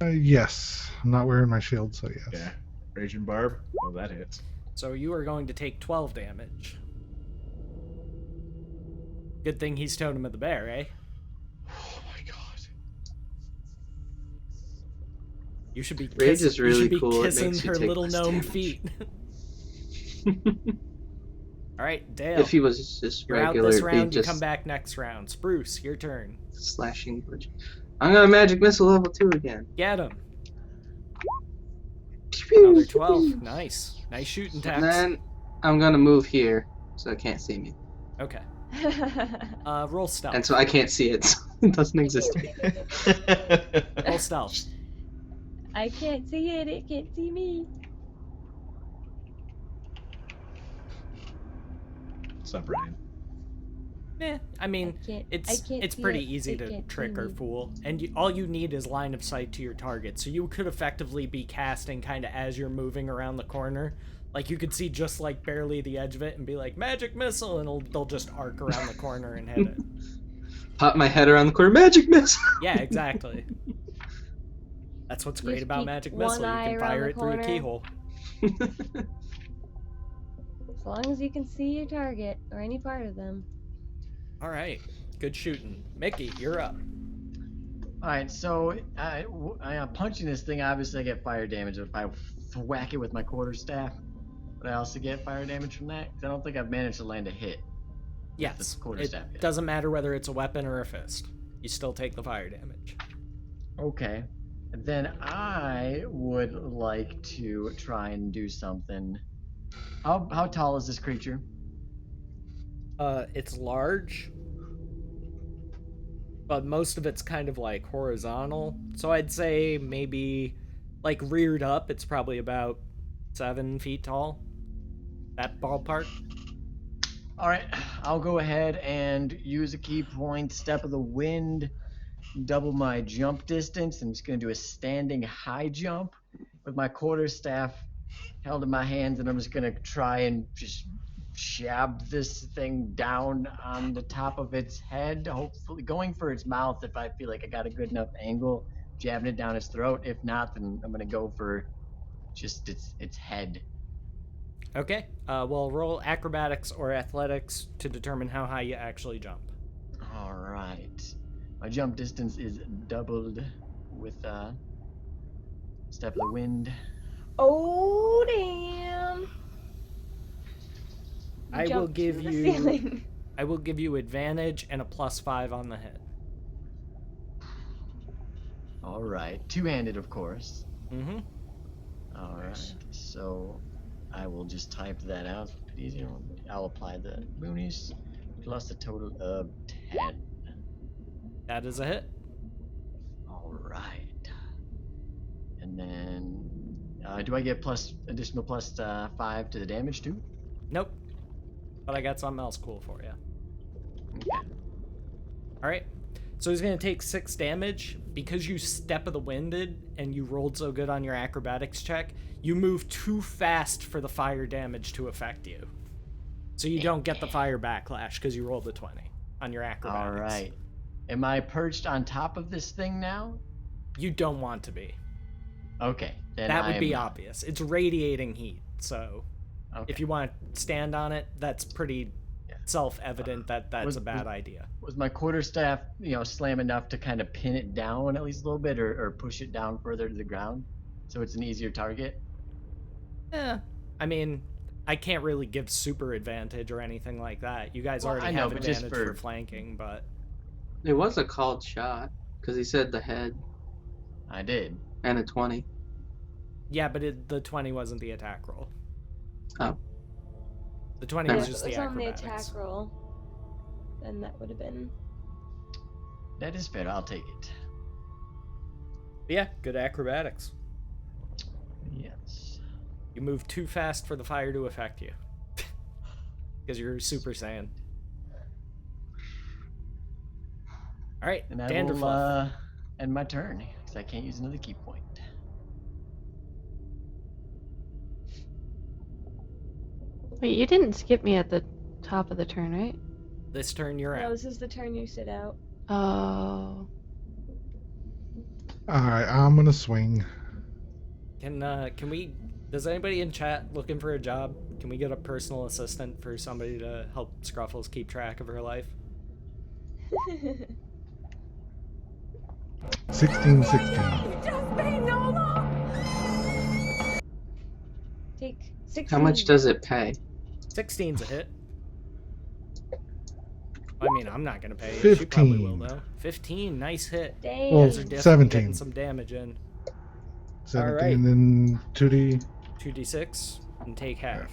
Yes. I'm not wearing my shield, so yes. Yeah. Raging Barb. Oh, that hits. So you are going to take 12 damage. Good thing he's Totem of the Bear, eh? Oh my god. You should be Rage is really you should be cool. It kissing makes you her take little less gnome damage. feet. All right, Dale. If he was just You're out regular, this it'd be round. You just come back next round. Spruce, your turn. slashing. I'm gonna magic missile level 2 again. Get him. Pew, Another pew, 12. pew. Nice. Nice shooting And tax. then I'm gonna move here so it can't see me, Okay. Roll stealth. and so I can't see it. So it doesn't exist. Roll stealth. I can't see it. It can't see me. What's up, Ryan? I mean, I can't it's see pretty it. easy It to can't trick see or me. fool, and all you need is line of sight to your target. So you could effectively be casting kind of as you're moving around the corner. Like you could see just like barely the edge of it and be like magic missile, and they'll just arc around the corner and hit it. Pop my head around the corner, magic missile. Yeah, exactly. That's what's great Just about keep magic one missile. You eye can around fire the it through a corner. keyhole. As long as you can see your target or any part of them. All right, good shooting, Mickey. You're up. All right, so I punching this thing. Obviously, I get fire damage if I whack it with my quarterstaff. But I also get fire damage from that. 'Cause I don't think I've managed to land a hit. Yes, the quarterstaff it hit. doesn't matter whether it's a weapon or a fist. You still take the fire damage. Okay. Then I would like to try and do something. How tall is this creature? It's large, but most of it's kind of like horizontal. So I'd say maybe like reared up, it's probably about 7 feet tall. That ballpark. All right, I'll go ahead and use a key point, step of the wind, double my jump distance. I'm just going to do a standing high jump with my quarterstaff held in my hands, and I'm just going to try and just jab this thing down on the top of its head, hopefully going for its mouth if I feel like I got a good enough angle, jabbing it down its throat. If not, then I'm going to go for just its head. Okay. Well, roll acrobatics or athletics to determine how high you actually jump. All right. My jump distance is doubled with step of the wind. Oh damn! I will Jump give to the you ceiling. I will give you advantage and a +5 on the hit. All right, two-handed, of course. Mm-hmm. All right, so I will just type that out. Easier. I'll apply the boonies plus a total of 10. That is a hit. All right. And then, do I get additional plus 5 to the damage too? Nope. But I got something else cool for you. Okay. Alright. So he's going to take 6 damage. Because you Step of the Winded and you rolled so good on your acrobatics check, you move too fast for the fire damage to affect you. So you don't get the fire backlash because you rolled a 20 on your acrobatics. All right. Am I perched on top of this thing now? You don't want to be. Okay. Then That would be I'm- obvious. It's radiating heat, so Okay. if you want to stand on it, that's pretty self-evident that that's Was- a bad idea. Was my quarterstaff, slam enough to kind of pin it down at least a little bit, or push it down further to the ground, so it's an easier target? I mean, I can't really give super advantage or anything like that. You guys Well, already I know, have but just advantage for for- flanking, but It was a called shot because he said the head I did. and a 20. yeah, but the 20 wasn't the attack roll. Oh. The 20 Yeah, was If just it was the on the acrobatics. attack roll, then that would have been. That is fair. I'll take it. Yeah, good acrobatics. Yes. You move too fast for the fire to affect you. Because you're Super Saiyan. Alright, And I Danderfluff. will end my turn because I can't use another key point. Wait, you didn't skip me at the top of the turn, right? This turn you're No, out. this is the turn you sit out. Oh. All right, I'm gonna swing. Can we... Does anybody in chat looking for a job? Can we get a personal assistant for somebody to help Scruffles keep track of her life? 16, 16. Take 16. How much does it pay? 16's a hit. I mean, I'm not gonna pay it. She probably will, 15. though. 15, nice hit. Damn. Well, Guys are definitely 17. getting some damage in. 17, Alright. and then 2D. 2d6 and take half.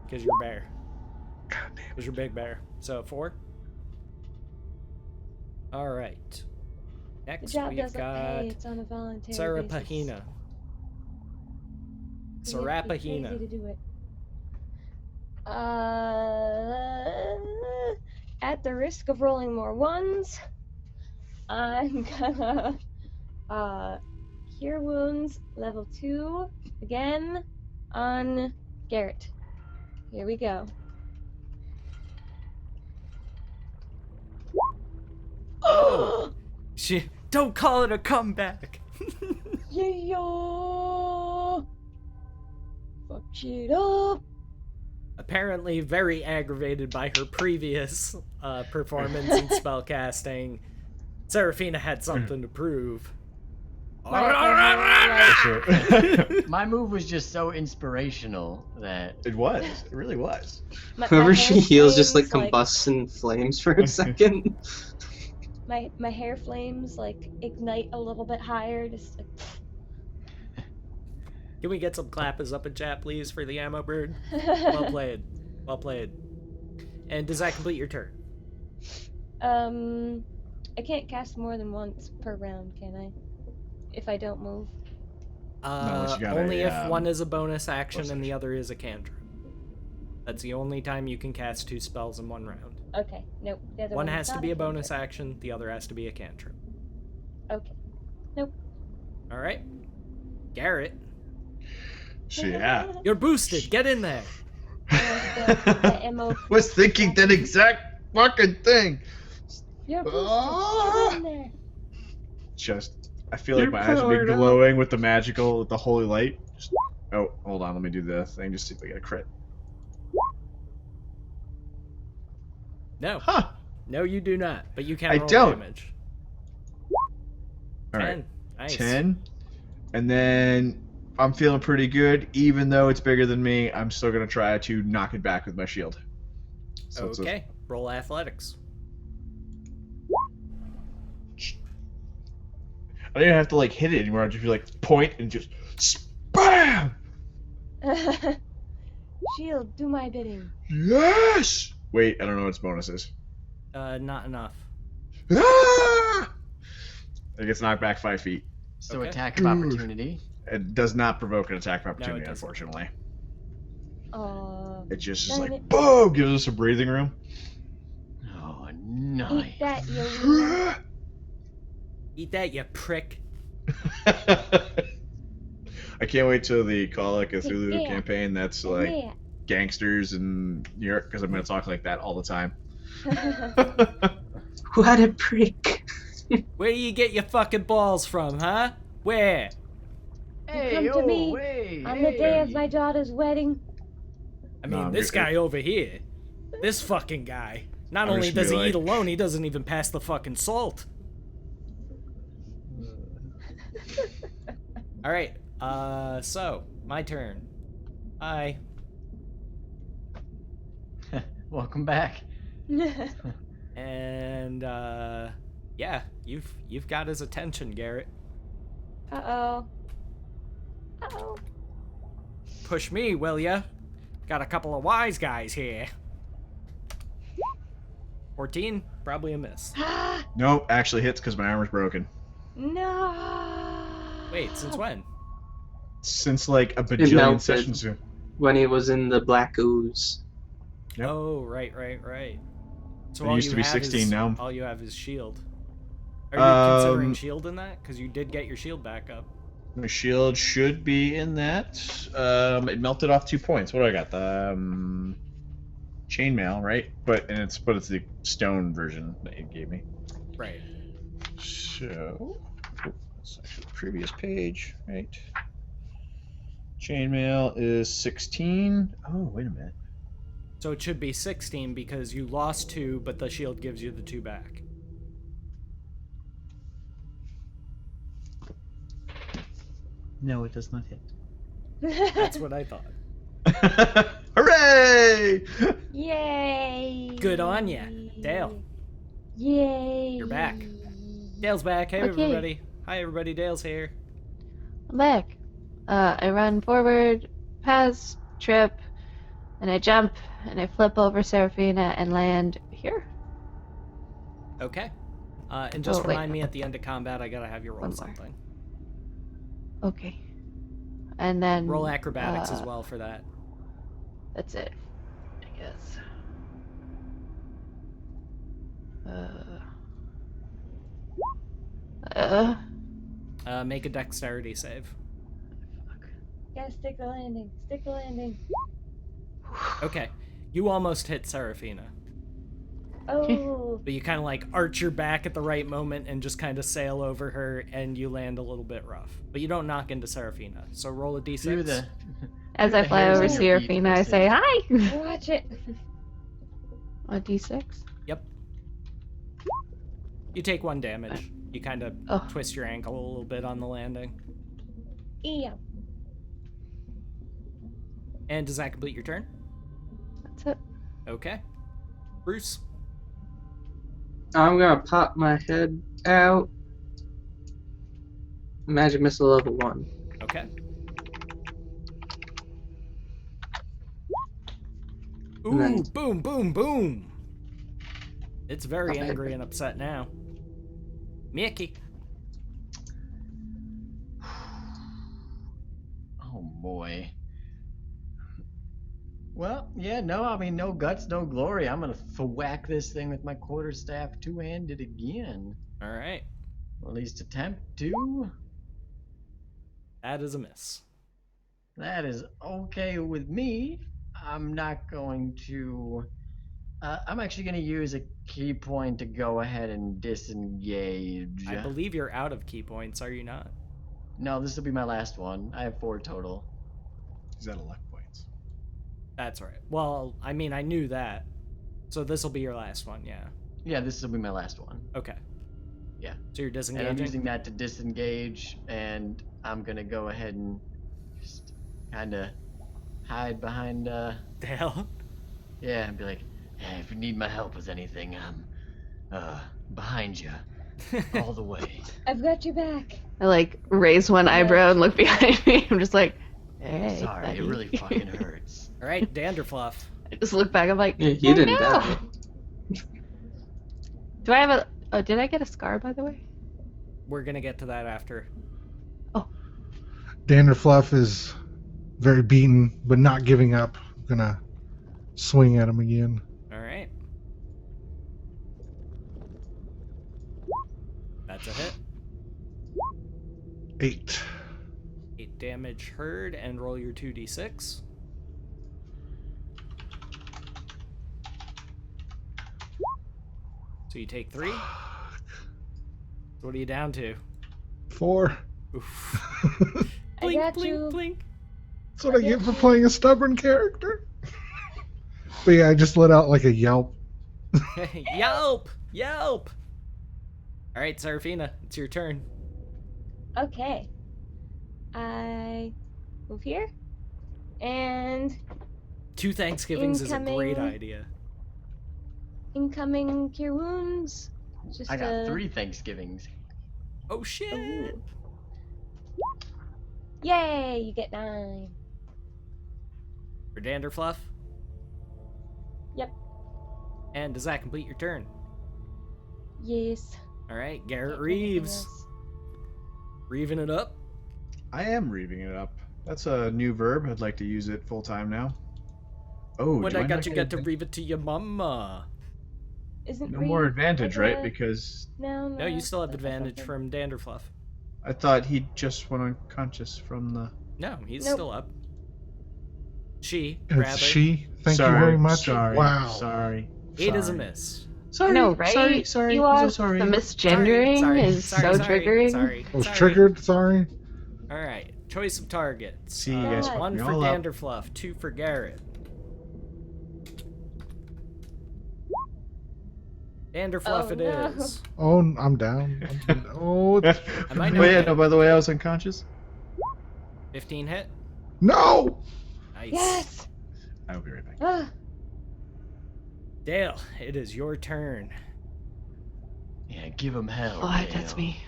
Because you're bear. God damn. Because you're big bear. So 4. Alright. The Next job we've doesn't got pay. It's on a voluntary Sarapahina. basis. You have to be crazy Sarapahina. to do it. At the risk of rolling more ones, I'm gonna cure wounds level 2 again on Garrett. Here we go. Oh! She don't call it a comeback. Yeah. Fuck shit up. Apparently very aggravated by her previous performance in spellcasting, Seraphina had something to prove. My move was just so inspirational that It was. It really was. My Whoever hair she heals just like flames, combusts in flames for a second. my hair flames like ignite a little bit higher, just like. Can we get some clappers up in chat, please, for the ammo bird? Well played. Well played. And does that complete your turn? I can't cast more than once per round, can I? If I don't move. unless you got Only a, if one is a bonus action bonus and the other is a cantrip. That's the only time you can cast 2 spells in one round. Okay, nope. The other One is has to not be a bonus cantrip. action, the other has to be a cantrip. Okay. Nope. Alright. Garrett, Yeah. you're boosted. Get in there. The ammo. Was thinking that exact fucking thing. You're boosted. Ah! Get in there. Just, I feel like You're my eyes will powered be up. glowing with the magical, with the holy light. Just, oh, hold on, let me do the thing. Just see if I get a crit. No. Huh. No, you do not. But you can I roll don't. damage. All 10. right. Nice. 10. And then I'm feeling pretty good. Even though it's bigger than me, I'm still going to try to knock it back with my shield. So it's Okay, roll athletics. I don't even have to like hit it anymore. I'll just be like point and just spam. Shield, do my bidding. Yes. Wait, I don't know what its bonus is. Not enough. Ah! It gets knocked back 5 feet. So Okay. attack of opportunity. It does not provoke an attack of opportunity, doesn't. unfortunately. Oh, It just is Darn like it. boom, gives us a breathing room. Oh, eat nice. that, you wiener. Eat that, you prick. I can't wait till the Call of Cthulhu Yeah. campaign. That's like Yeah. gangsters in New York, because I'm going to talk like that all the time. What a prick. Where do you get your fucking balls from, huh? Where? Hey, come to me hey, On the day of hey. my daughter's wedding. I mean, No, this I'm- guy over here. This fucking guy. Not I'm only just gonna does be he eat like- alone, he doesn't even pass the fucking salt. Alright, so, my turn. Hi. Welcome back. And, yeah, you've got his attention, Garrett. Uh-oh. Uh-oh. Push me, will ya? Got a couple of wise guys here. 14? Probably a miss. Nope, actually hits because my armor's broken. No. Wait, since when? Since like a It bajillion melted. sessions ago. When he was in the black ooze. Yep. Oh, right. So It all used you to be have 16 is, now. all you have is shield. Are you considering Um, shield in that? Because you did get your shield back up. My shield should be in that. It melted off 2 points. What do I got? The chainmail, right? But it's the stone version that you gave me. Right. So that's actually the previous page, right? Chainmail is 16. Oh, wait a minute. So it should be 16 because you lost 2, but the shield gives you the 2 back. No, it does not hit. That's what I thought. Hooray! Yay. Good on ya, Dale. Yay. You're back. Dale's back. Hey, Okay. everybody. Hi, everybody. Dale's here. I'm back. I run forward, past, trip, and I jump, and I flip over Seraphina and land here. Okay. And just Oh, wait. remind me at the end of combat, I gotta have you roll One more. something. Okay. And then Roll acrobatics as uh, well for that. That's it, I guess. Make a dexterity save. Gotta stick the landing. Stick the landing. Okay. You almost hit Seraphina. Oh. But you kind of like arch your back at the right moment and just kind of sail over her, and you land a little bit rough. But you don't knock into Seraphina. So roll a d6. Do the. As do I the fly hairs over on your feet Seraphina, I listen. say hi. Watch it. A d6. Yep. You take 1 damage. You kind of Oh. twist your ankle a little bit on the landing. Yeah. And does that complete your turn? That's it. Okay. Bruce. I'm gonna pop my head out. Magic missile level 1. Okay. And then- Ooh, boom, boom, boom. It's very Okay. angry and upset now. Mickey. Oh boy. Well, yeah, no, I mean, no guts, no glory. I'm gonna whack this thing with my quarterstaff two-handed again. All right. Or at least attempt to. That is a miss. That is okay with me. I'm not going to. I'm actually going to use a key point to go ahead and disengage. I believe you're out of key points, are you not? No, this will be my last one. I have 4 total. Is that a luck points? That's right. Well, I mean, I knew that. So this will be your last one, yeah. Yeah, this will be my last one. Okay. Yeah. So you're And I'm disengaging? using that to disengage, and I'm going to go ahead and just kind of hide behind, Dale? yeah, and be like, Yeah, if you need my help with anything, I'm behind you all the way. I've got your back. I like raise one eyebrow and look behind me. I'm just like, hey, Sorry, buddy. it really fucking hurts. All right, Danderfluff. I just look back. I'm like, Yeah, you oh, didn't no. die. Do I have a? Oh, did I get a scar by the way? We're gonna get to that after. Danderfluff is very beaten, but not giving up. I'm gonna swing at him again. All right. That's a hit. 8. 8 damage heard, and roll your 2d6. So you take 3. So what are you down to? 4. Oof. I Blink, got blink, you. blink. That's what I get for playing a stubborn character. But yeah, I just let out like a yelp. Yelp! Yelp! All right, Seraphina, it's your turn. Okay. I move here. And 2 Thanksgivings is a great Incoming. idea. incoming cure wounds. Just I got 3 Thanksgivings. Oh shit! Ooh. Yay, you get 9. For Danderfluff. Yep. And does that complete your turn? Yes. All right, Garrett Can't do anything Reeves. else. Reeving it up. I am reaving it up. That's a new verb. I'd like to use it full time now. Oh, What do I not got you get got to reave it to your mama. Isn't No Reed more advantage, right? like a- Because No, No, you still have that's advantage okay. from Danderfluff. I thought he just went unconscious from the. No, he's Nope. still up. She, It's rather. she. Thank sorry, you very much. Sorry. Wow. Sorry. 8 is a sorry. miss. Sorry. No, right? Sorry. You I'm are. so sorry. The misgendering is so triggering. Sorry. I was sorry. triggered. Sorry. All right, choice of targets. See, you guys God. fucked One me for all up. Danderfluff, 2 for Garrett. Danderfluff Oh, it no. is. Oh, I'm down. Oh, it's... I might Oh not yeah, hit. no, by the way, I was unconscious. 15 hit. no. Nice. Yes. I will be right back. Ah, Dale, it is your turn. Yeah, give him hell. Oh, that's Dale. me.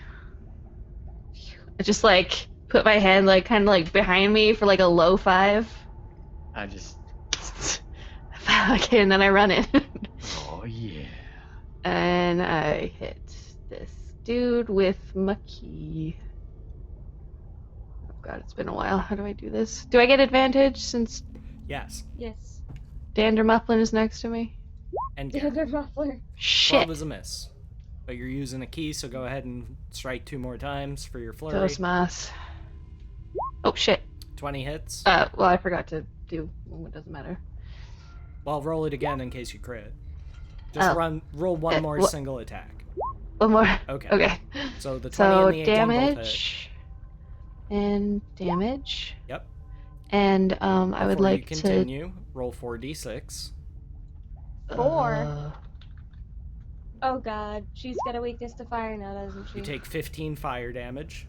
I just like put my hand like kind of like behind me for like a low 5. I just. Okay, and then I run in. Oh yeah. And I hit this dude with my key. Oh god, it's been a while. How do I do this? Do I get advantage since Yes. yes. Dander Mufflin is next to me? And Garrett. Dander Muffler. Shit. 12 is a miss. But you're using a key, so go ahead and strike 2 more times for your flurry. Dos mas. Oh shit. 20 hits. Well, I forgot to do. Well, it doesn't matter. Well, roll it again in case you crit. Just Oh. roll one more what- single attack. One more. Okay. Okay. So the 20 So and the 18 both hit. damage. And damage. Yep. And I would Before like you to. continue, roll 4d6. 4. Oh god, she's got a weakness to fire now, doesn't she? You take 15 fire damage.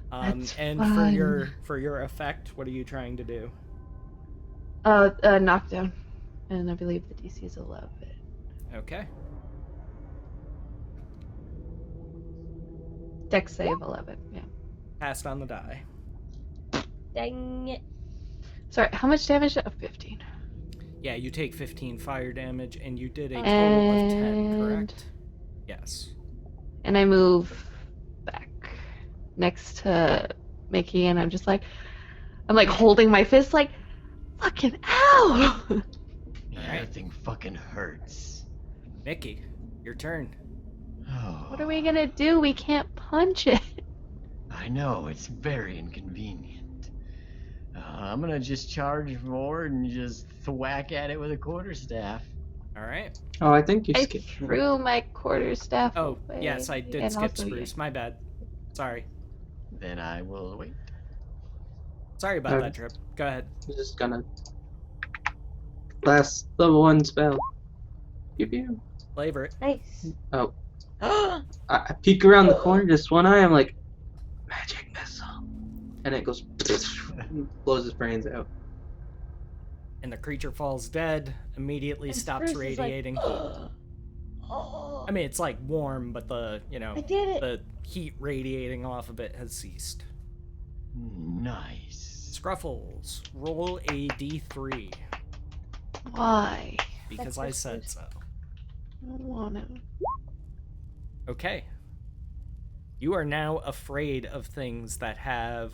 That's And fun. for your effect, what are you trying to do? Knockdown. And I believe the DC is 11. Okay. Dex save 11. Yeah. Passed on the die. Dang it. Sorry, how much damage? Oh, 15. Yeah, you take 15 fire damage, and you did a total of 10, And- correct? Yes. And I move back next to Mickey, and I'm just like, I'm like holding my fist, like, fucking ow! Yeah, Alright. everything fucking hurts. Mickey, your turn. Oh. What are we gonna do? We can't punch it. I know, it's very inconvenient. I'm gonna just charge forward and just thwack at it with a quarterstaff. All right. Oh, I think you I skipped. threw my quarterstaff Oh, away. yes, I did and skip also- Spruce. My bad. Sorry. Then I will wait. Sorry about Okay. that, Trip. Go ahead. I'm just gonna. Last level 1 spell. Pew pew. Flavor it. Nice. Oh. I peek around the corner, just one eye, I'm like, magic missile. And it goes, blows his brains out. And the creature falls dead, immediately And stops Spruce is like, radiating. oh, I mean, it's like warm, but the, I did it. the heat radiating off of it has ceased. Nice. Scruffles, roll a d3. Why? Because That's I for said Spruce. so. I don't want to. Okay. You are now afraid of things that have,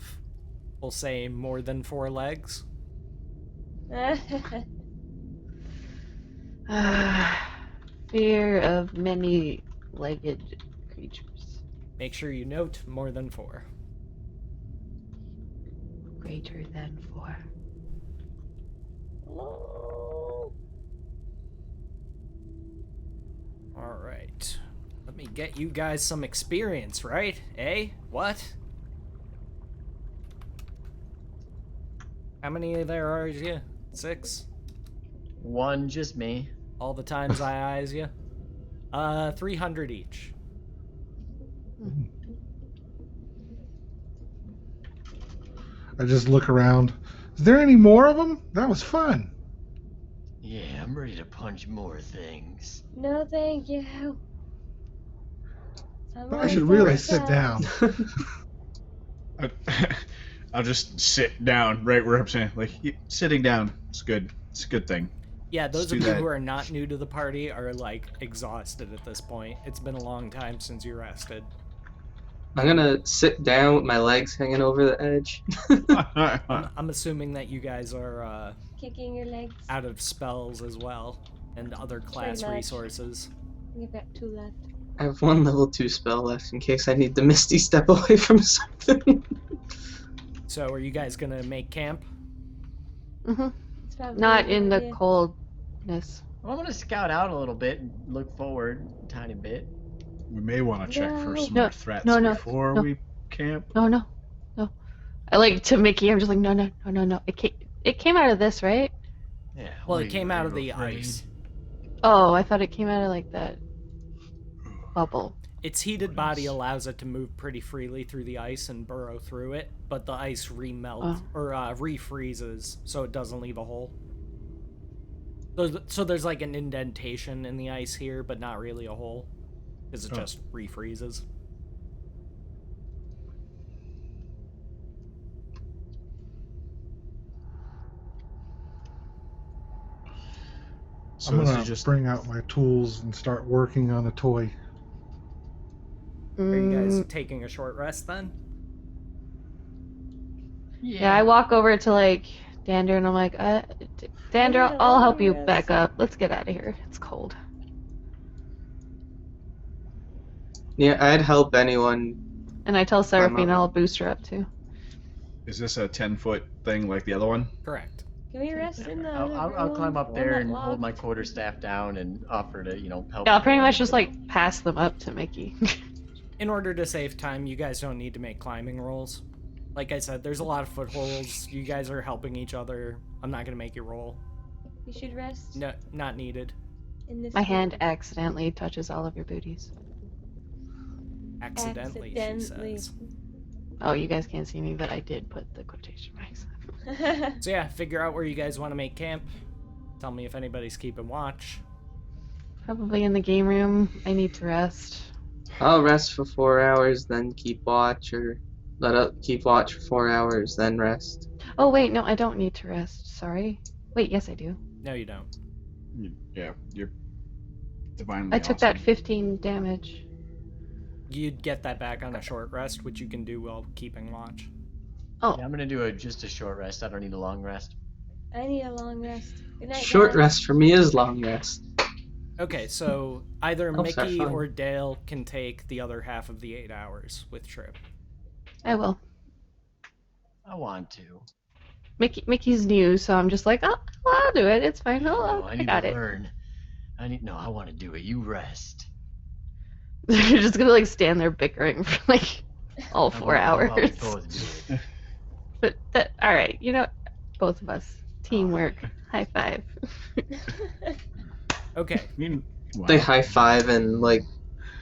we'll say, more than 4 legs. Fear of many-legged creatures. Make sure you note more than 4. Greater than 4. Alright. Let me get you guys some experience, right? Eh? What? How many there are you? 6? One, just me. All the times I eyes you? 300 each. I just look around. Is there any more of them? That was fun. Yeah, I'm ready to punch more things. No, thank you. I should really sit down. I'll just sit down right where I'm saying. Like, sitting down is good. It's a good thing. Yeah, those Just of do you that. who are not new to the party are, like, exhausted at this point. It's been a long time since you rested. I'm gonna sit down with my legs hanging over the edge. I'm assuming that you guys are Kicking your legs. out of spells as well, and other class much. resources. You've got 2 left. I have 1 level 2 spell left in case I need to Misty Step away from something. So are you guys gonna make camp? Mm-hmm. It's probably Not a good in the idea. coldness. Well, I'm gonna scout out a little bit and look forward a tiny bit. We may want to check for some No, more threats no, before no. we camp. No. I like to Mickey. I'm just like, no. It came out of this, right? Yeah. Well, what it are came you- out are of you the afraid? ice. Oh, I thought it came out of like that bubble. Its heated body allows it to move pretty freely through the ice and burrow through it, but the ice remelts or refreezes, so it doesn't leave a hole. So there's like an indentation in the ice here, but not really a hole, because it just refreezes. So I'm this gonna is just bring out my tools and start working on a toy. Are you guys Mm, taking a short rest then? yeah, I walk over to like Dander and I'm like, Dander, need a I'll help long you rest. back up. Let's get out of here. It's cold. Yeah, I'd help anyone. And I tell I'm Seraphine up. I'll boost her up too. Is this a 10-foot thing like the other one? Correct. Can we rest in the I'll, other I'll room? climb up One there that and hold my locked? quarterstaff down and offer to, help. Yeah, I'll pretty much just like pass them up to Mickey. In order to save time, you guys don't need to make climbing rolls. Like I said, there's a lot of footholds. You guys are helping each other. I'm not gonna make you roll. We should rest No, not needed. in this My room. hand accidentally touches all of your booties. Accidentally, she Accidentally. says. Oh, you guys can't see me, but I did put the quotation marks. So yeah, figure out where you guys want to make camp. Tell me if anybody's keeping watch. Probably in the game room. I need to rest. I'll rest for 4 hours, then keep watch, or keep watch for 4 hours, then rest. Oh wait, no, I don't need to rest. Sorry. Wait, yes I do. No, you don't. Yeah, you're divinely I took that awesome. 15 damage. You'd get that back on a short rest, which you can do while keeping watch. Oh, Yeah, I'm gonna do just a short rest. I don't need a long rest. I need a long rest. Good night, Short guys. rest for me is long rest. Okay, so either Oh, sorry, Mickey fine. or Dale can take the other half of the 8 hours with Trip. I will. I want to. Mickey's new, so I'm just like, oh, well, I'll do it. It's fine. No, I I need got to it. learn. I want to do it. You rest. They're just gonna like stand there bickering for like all 4 How about we hours. both do it? But all right, both of us, teamwork. High five. Okay, I mean, wow. They high five and like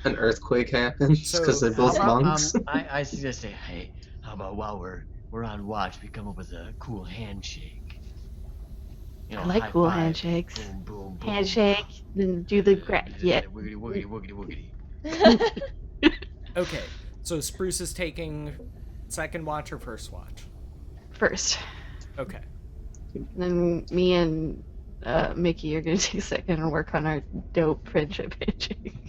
an earthquake happens So, because they're both How about, monks. I suggest, hey, how about while we're on watch, we come up with a cool handshake. You know, I like high cool five. handshakes. Boom, boom, boom. Handshake, then do the yeah. Wiggity, wiggity, wiggity. Okay, so Spruce is taking second watch or first watch? First. Okay. And then me and Mickey are gonna take a second and work on our dope friendship handshake.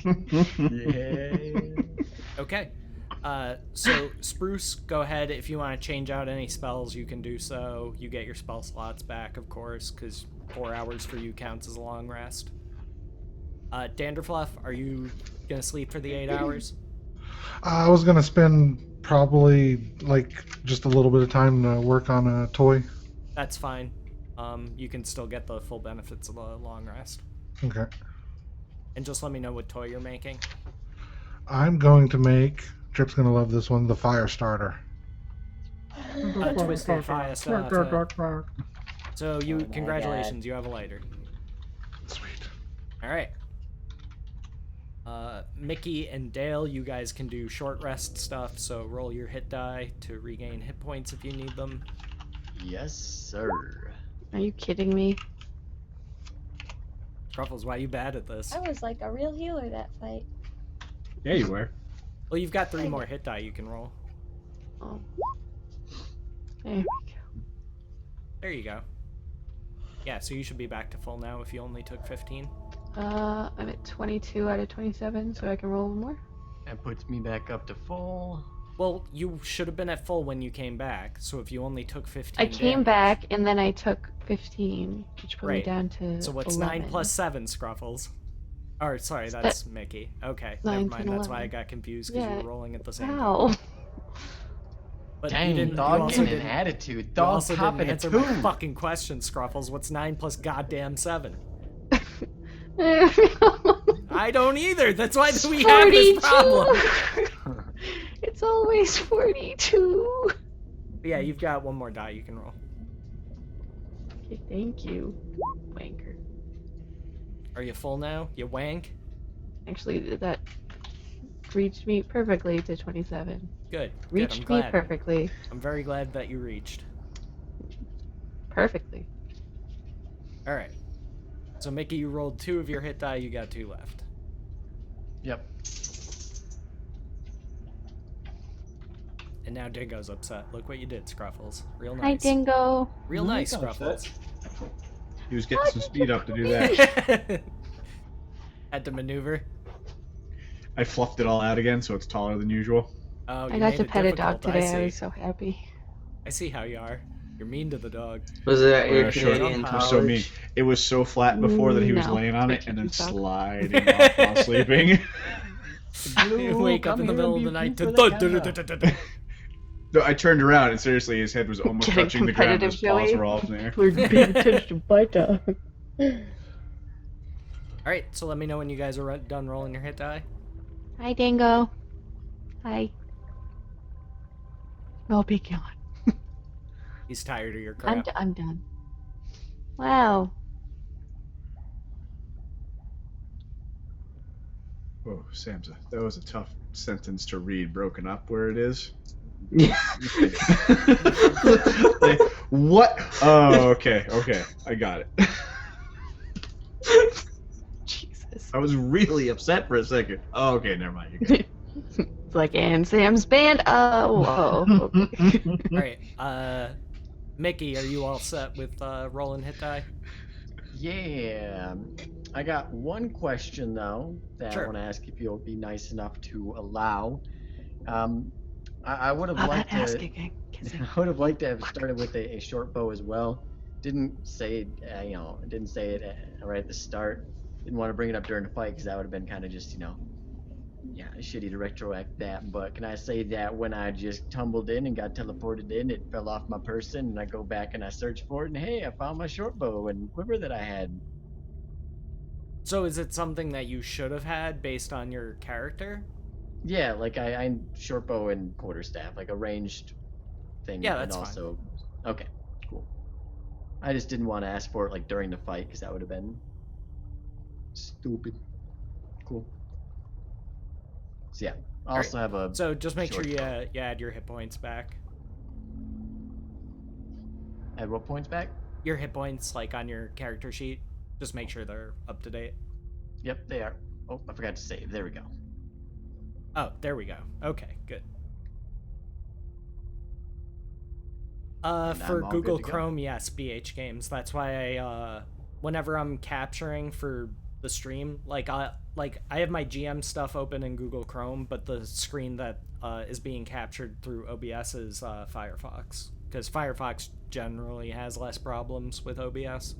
Yeah. Okay. So Spruce, go ahead. If you want to change out any spells, you can do so. You get your spell slots back, of course, because 4 hours for you counts as a long rest. Danderfluff, are you gonna sleep for the 8 hours? I was gonna spend probably like just a little bit of time to work on a toy. That's fine. You can still get the full benefits of the long rest. Okay. And just let me know what toy you're making. I'm going to make. Trip's gonna love this one. The fire starter. Twisted Fire Starter. So you, my congratulations, you have a lighter. Sweet. All right. Mickey and Dale, you guys can do short rest stuff, so roll your hit die to regain hit points if you need them. Yes, sir. Are you kidding me? Truffles, why are you bad at this? I was like a real healer that fight. Yeah, you were. Well, you've got 3 more hit die you can roll. Oh. There we go. There you go. Yeah, so you should be back to full now if you only took 15. I'm at 22 out of 27, so I can roll one more. That puts me back up to full. Well, you should have been at full when you came back, so if you only took 15 I came damage- back and then I took 15, which put me Right. down to So what's 11. 9 plus 7, Scruffles? Or, sorry, that's Mickey. Okay, never 9, mind, 10, that's why I 11. got confused, because you Yeah. were rolling at the same time. Wow. But Dang, you didn't, you dog also getting an didn't, attitude. you Dog also didn't popping a answer my tune. fucking question, Scruffles. What's 9 plus goddamn 7? I don't either. That's why we have this problem. It's always 42. But yeah, you've got 1 more die you can roll. Okay, thank you, wanker. Are you full now? You wank? Actually, that reached me perfectly to 27. Good. Reached Good, I'm me glad. perfectly. I'm very glad that you reached. Perfectly. Alright. So Mickey, you rolled 2 of your hit die, you got 2 left. Yep. And now Dingo's upset. Look what you did, Scruffles. Real nice. Hi, Dingo. Real nice, Not upset. Scruffles. He was getting some speed up to do that. Had to maneuver. I fluffed it all out again, so it's taller than usual. Oh, you I got made to it pet a dog difficult, today. I I was see. so happy. I see how you are. You're mean to the dog. Was it at your Yeah, sure. Canadian It It college? was so mean. It was so flat before that he was No. laying on it Twitchy and then dog. sliding off while sleeping. You wake up in the middle of the night to No, I turned around and seriously, his head was almost Getting touching the ground. competitive, His paws Joey. were all in the air. We're paying attention to my dog. Alright, so let me know when you guys are done rolling your hit die. Hi, Dingo. Hi. I'll be gone. He's tired of your crap. I'm done. Wow. Oh, Samsa, that was a tough sentence to read, broken up where it is. Yeah. Like, what? Oh, okay, I got it. Jesus. I was really upset for a second. Oh, okay, never mind. You got it. It's like, and Sam's band. Oh, okay. Alright, Mickey, are you all set with rolling hit die? Yeah. I got one question though that Sure. I want to ask if you'll be nice enough to allow. I would have Oh, liked that ass to. kicking. I would have liked to have started with a short bow as well. Didn't say it, didn't say it right at the start. Didn't want to bring it up during the fight because that would have been kind of just, yeah, shitty to retroact that. But can I say that when I just tumbled in and got teleported in, it fell off my person, and I go back and I search for it, and hey, I found my short bow and quiver that I had. So is it something that you should have had based on your character? Yeah, like I short bow and quarterstaff, like a ranged thing. Yeah, and that's fine. also, okay, cool. I just didn't want to ask for it like during the fight because that would have been stupid. Cool. So yeah, I also have a. So just make sure short you, bow. you add your hit points back. Add what points back? your hit points like on your character sheet. Just make sure they're up to date. Yep, they are. Oh, I forgot to save. There we go. Oh, there we go. Okay, good. And For I'm all Google good to go. Chrome, yes, BH Games. That's why whenever I'm capturing for the stream, I have my GM stuff open in Google Chrome, but the screen that is being captured through OBS is Firefox, because Firefox generally has less problems with OBS.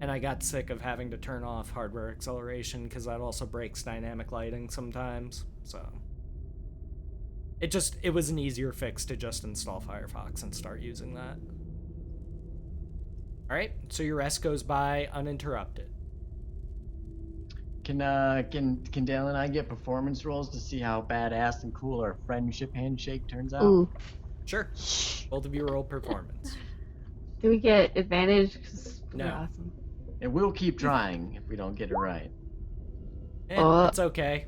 And I got sick of having to turn off hardware acceleration because that also breaks dynamic lighting sometimes. So it was an easier fix to just install Firefox and start using that. All right, so your rest goes by uninterrupted. Can Dale and I get performance rolls to see how badass and cool our friendship handshake turns out? Ooh. Sure. Both of you roll performance. Do we get advantage? 'Cause we're No. awesome. And we'll keep trying if we don't get it right. It's okay.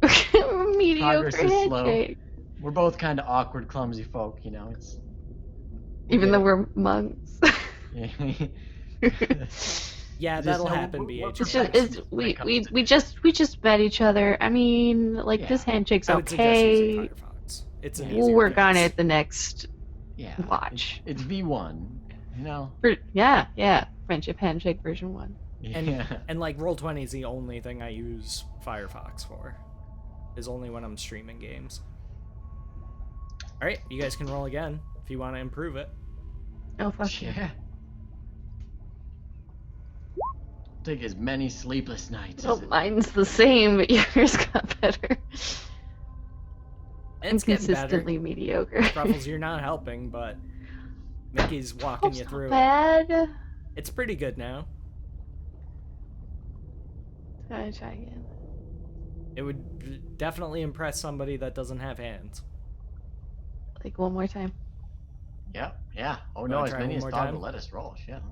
Mediocre Progress is slow. handshake. We're both kind of awkward, clumsy folk, you know. It's Even though we're monks. Yeah, Just that'll know happen, we're BH. It's perfectionists just when it comes to we just met each other. I mean, like this handshake's I would suggest okay. using Firefox. It's an We'll easier work on fix. it the next Yeah. watch. It's V1, you know. Yeah. Friendship handshake version 1. And like Roll20 is the only thing I use Firefox for. Is only when I'm streaming games. All right, you guys can roll again if you want to improve it. Oh fuck yeah. Yeah. Take as many sleepless nights. Oh, as it- mine's the same, but yours got better. I'm It's getting better. consistently mediocre. Ruffles, you're not helping, but Mickey's walking you It's through not it. bad. It's pretty good now. Try again. It would definitely impress somebody that doesn't have hands. Like one more time. Yeah. Oh Wanna no, as try many one as more Dog time? will let us roll. Shit.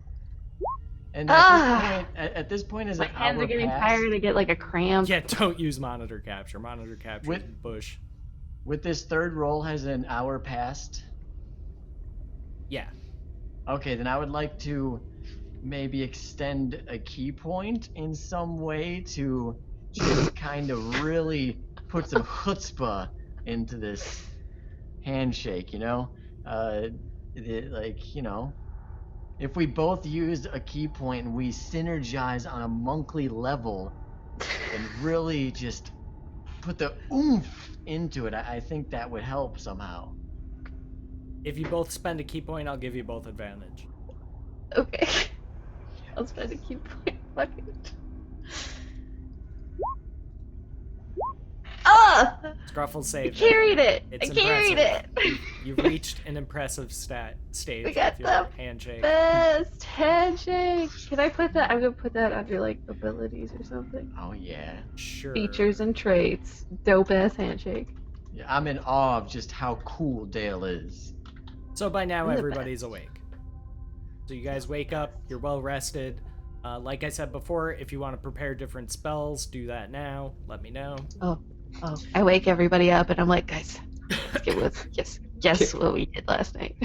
And Ah! at this point, is My an hands hour are getting past? tired. I get like a cramp. Yeah, don't use monitor capture. Monitor capture is With- bush. With this third roll, has an hour passed? Yeah. Okay, then I would like to maybe extend a key point in some way to just kind of really put some chutzpah into this handshake, you know? Like, you know, if we both use a key point and we synergize on a monkly level and really just put the oomph into it, I think that would help somehow. If you both spend a key point, I'll give you both advantage. Okay. I'll spend a key point. Fuck it. Ah! Scruffle I saved carried it. It's I carried it. impressive. You've reached an impressive stage We got with your the handshake. Best handshake. Can I put that? I'm gonna put that under like abilities or something. Oh yeah. Sure. Features and traits. Dope ass handshake. Yeah, I'm in awe of just how cool Dale is. So by now I'm the everybody's awake. So you guys wake up, you're well rested. Like I said before, if you want to prepare different spells, do that now. Let me know. Oh, I wake everybody up and I'm like, guys, let's get with guess what we did last night.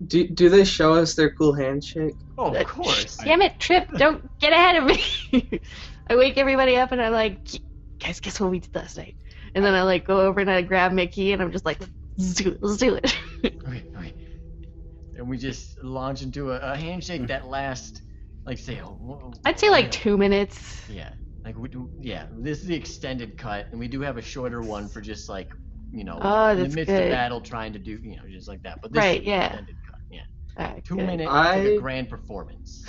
Do they show us their cool handshake? Oh, of course. Damn it, Trip! Don't get ahead of me. I wake everybody up and I'm like, guys, guess what we did last night? And then I like go over and I grab Mickey and I'm just like, let's do it. Let's do it. Okay. And we just launch into a handshake that lasts, like, say, I'd say like 2 minutes. Yeah. Like, this is the extended cut, and we do have a shorter one for just, like, you know, Oh, in the that's midst of good. battle trying to do, you know, just like that. But this Right, is the yeah. extended cut, yeah. Alright, 2 good. minutes I- to the grand performance.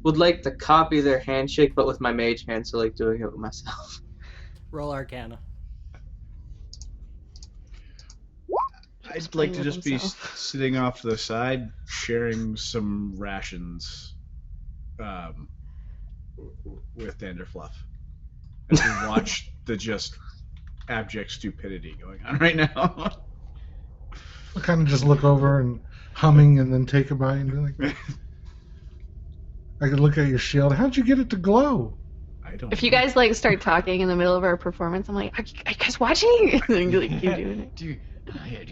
Would like to copy their handshake, but with my mage hand, so like doing it with myself. Roll Arcana. I'd like to with just be himself. sitting off to the side, sharing some rations with Danderfluff. As we watch the just abject stupidity going on right now. I kind of just look over and humming and then take a bite and be like, I could look at your shield. How'd you get it to glow? I don't If you know. guys like start talking in the middle of our performance, I'm like, are you guys watching? And then you like keep doing it. Do you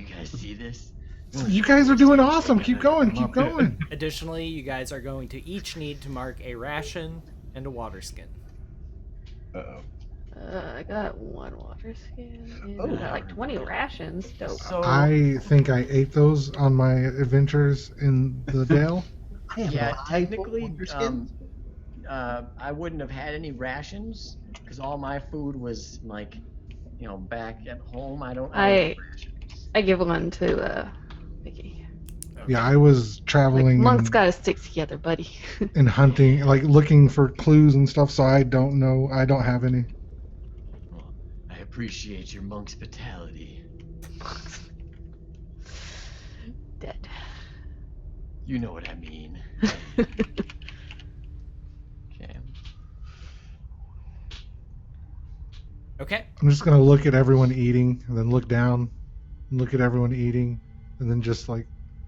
guys see this? You guys are doing awesome. Keep going. Keep going. Additionally, you guys are going to each need to mark a ration and a water skin. Uh-oh. I got 1 water skin and Oh, I got like 20 rations. Dope. So I think I ate those on my adventures in the Dale. I have yeah, an eye technically, for skin. I wouldn't have had any rations because all my food was like, back at home. I don't have rations. I give 1 to Vicky. Yeah, I was Like, traveling monks and, gotta stick together, buddy. and hunting, like looking for clues and stuff. So I don't know. I don't have any. Well, I appreciate your monk's hospitality. Dead. You know what I mean. Okay. Okay. I'm just gonna look at everyone eating, and then look down, and look at everyone eating, and then just like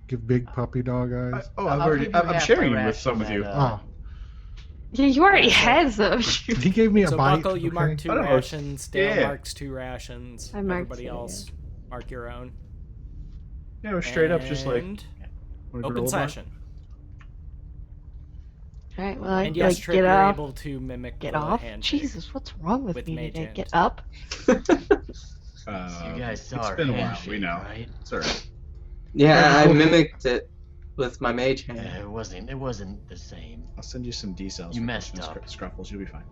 give big puppy dog eyes. I'll give you I'm half sharing the him with ration some of you. that, Oh, Yeah, you already had some. he gave me a So bite. Buckle, you okay? mark 2 I don't know. rations. Dale Yeah. marks 2 rations. I marked Everybody 2, else mark your own. Yeah, we're straight up just like And wanna go to open Walmart? session. Alright, well, I And yes, like Trick, get you're off. able to mimic Get the off? handshake. Jesus, what's wrong with with me mage today? hand. Get up? you guys saw it's our been a while. handshake, We know. right? It's alright. Yeah, I mimicked it with my mage hand. Yeah, it wasn't the same. I'll send you some D cells. You for messed Christmas up. Scruffles, you'll be fine.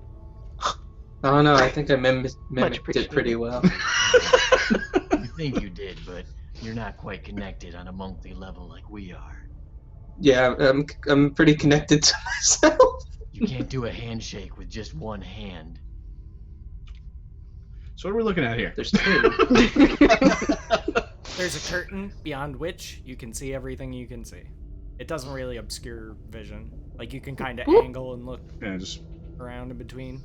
Oh no, I think I mimicked appreciated. it pretty well. You think you did, but you're not quite connected on a monthly level like we are. Yeah, I'm pretty connected to myself. You can't do a handshake with just one hand. So what are we looking at here? There's 2. There's a curtain beyond which you can see everything you can see. It doesn't really obscure vision. Like, you can kind of angle and look Yeah, just around in between.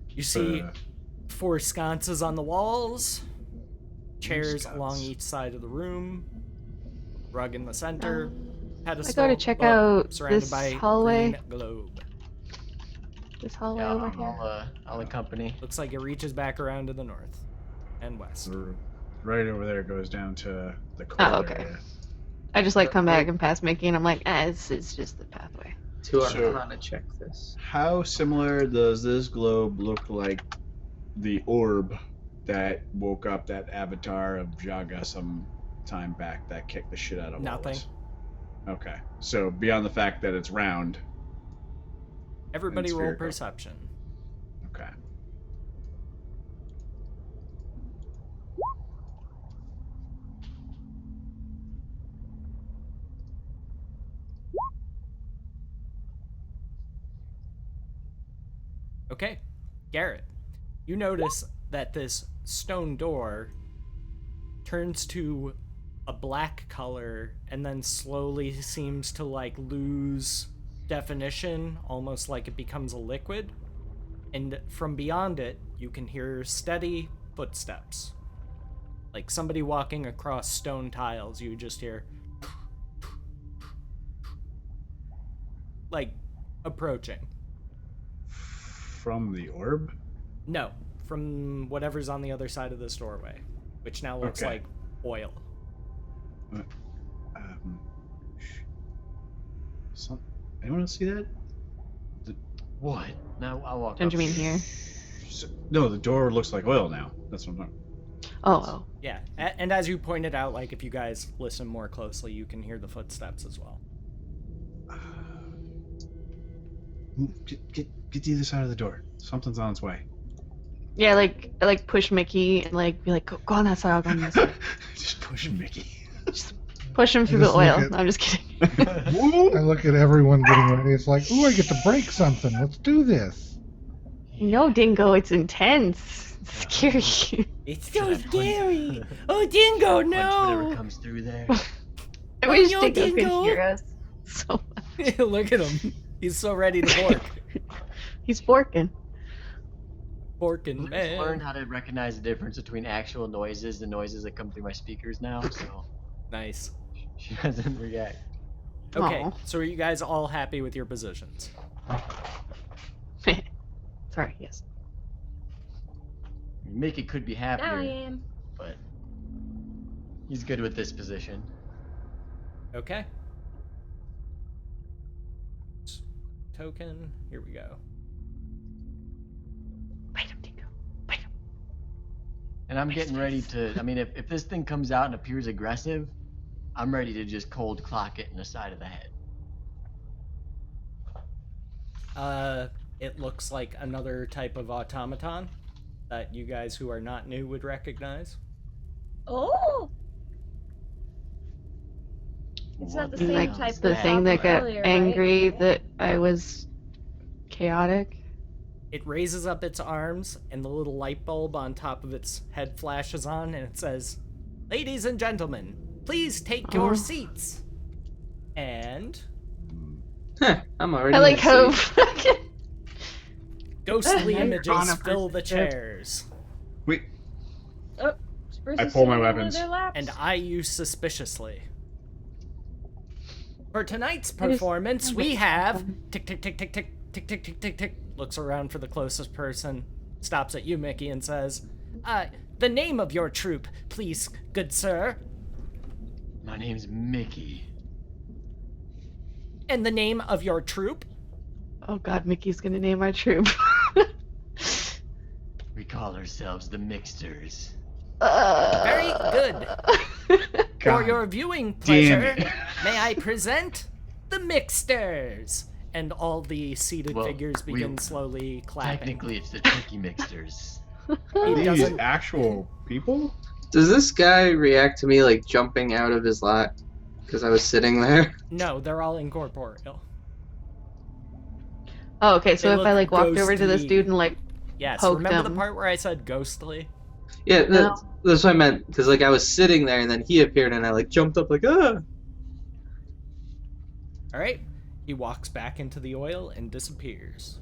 You see 4 sconces on the walls, chairs sconce. along each side of the room, rug in the center, I pedestal, go to check book, out surrounded this by hallway. green globe. This hallway Yeah, over here. I'll accompany. Looks like it reaches back around to the north and west. right over there goes down to the cold okay. area. I just like come back and pass Mickey, and I'm like, it's just the pathway. 2 are So- trying to check this. How similar does this globe look like the orb that woke up that avatar of Jaga some time back that kicked the shit out of all of Nothing. us? Okay. So beyond the fact that it's round. Everybody And roll spherical. perception. Okay. Okay, Garrett, you notice that this stone door turns to a black color and then slowly seems to like lose definition, almost like it becomes a liquid. And from beyond it, you can hear steady footsteps. Like somebody walking across stone tiles, you just hear like approaching. From the orb? No, from whatever's on the other side of this doorway, which now looks Okay. like oil. Anyone else see that? What? No, I'll walk Don't up. you mean here? No, the door looks like oil now. That's what I'm talking. Oh. Yeah, and as you pointed out, like if you guys listen more closely, you can hear the footsteps as well. Get to the other side of the door. Something's on its way. Yeah, like I like push Mickey and like be like, go on that side, I'll go on that side. Just push Mickey. Just push him through Just the oil. look at- No, I'm just kidding. I look at everyone getting ready. It's like, ooh, I get to break something. Let's do this. No, Dingo, it's intense. It's scary. It's Can I punch- Oh, Dingo, Punch whatever comes through there. I wish no, Dingo could Dingo. hear us. So Look at him. He's so ready to bork. he's forking. Borking, I've man. learned how to recognize the difference between actual noises and noises that come through my speakers now, so Nice. she doesn't react. Okay, Aw. so are you guys all happy with your positions? Sorry, yes. Mickey could be happier, Now I am. but He's good with this position. Okay. Token. Here we go. Bite him, Dingo. Bite him. And I'm getting ready to. I mean, if this thing comes out and appears aggressive, I'm ready to just cold clock it in the side of the head. It looks like another type of automaton that you guys who are not new would recognize. Oh! It's not the What same Like type the of thing that got earlier, angry right? that I was chaotic. It raises up its arms, and the little light bulb on top of its head flashes on, and it says, "Ladies and gentlemen, please take your seats." And I'm already I in like the how seat. fucking ghostly You're images on a fill the first trip. chairs. Wait, Oh, Spruce I is pull my sitting in one of weapons. their laps. And eye you suspiciously. For tonight's I just- performance, we have tick tick tick tick tick tick tick tick tick tick. Looks around for the closest person, stops at you, Mickey, and says, "The name of your troupe, please, good sir, My name's Mickey. and the name of your troupe." Oh god, Mickey's gonna name our troop. We call ourselves the Mixters. Very good. For God your viewing damn pleasure, it. may I present the Mixters. And all the seated Well, figures we- begin slowly clapping. Technically, it's the Turkey Mixters. Are these doesn't- actual people? Does this guy react to me like jumping out of his lap because I was sitting there? No, they're all incorporeal. Oh, okay, so They if I look like walked over to this ghostly. dude and like Yes, Poked remember him. the part where I said ghostly? Yeah, No. that's what I meant. Because like I was sitting there and then he appeared and I like jumped up like ah. Alright. He walks back into the oil and disappears.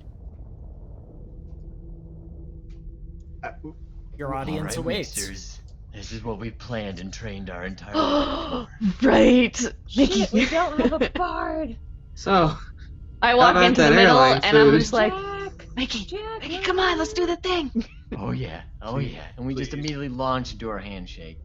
Your audience All right, awaits. Mixters. This is what we planned and trained our entire life for. right, Shit, Mickey. we don't have a bard. So I walk about into the that middle airline and I'm food? just like, Jack, Mickey, Jack, Mickey, come on, let's do the thing. Oh yeah, oh yeah. And we just Please. immediately launch into our handshake.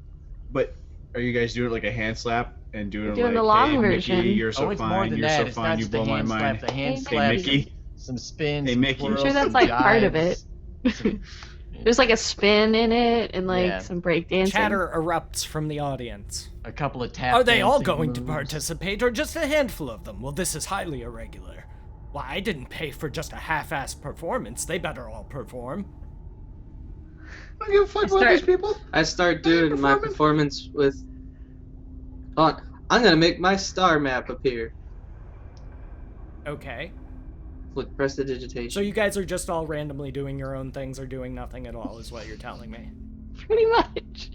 But are you guys doing like a hand slap and doing Doing like, the long hey, version. Mickey, you're so Oh, it's more fine, than you're that. so It's fine, not you just the blow my hand slap. mind. The hand Hey, slap, Mickey. some spins. Hey, some Mickey. I'm twirls, sure that's, some like, part of jives, some- There's like a spin in it and like Yeah. some breakdancing. Chatter erupts from the audience. a couple of tap. Are they all dancing going to moves. participate, or just a handful of them? Well, this is highly irregular. Why, I didn't pay for just a half-assed performance. They better all perform. I don't give a fuck about Start- these people. I start doing my performance with. Oh, I'm gonna make my star map appear. Okay. Look, press the digitation. So you guys are just all randomly doing your own things or doing nothing at all, is what you're telling me. Pretty much.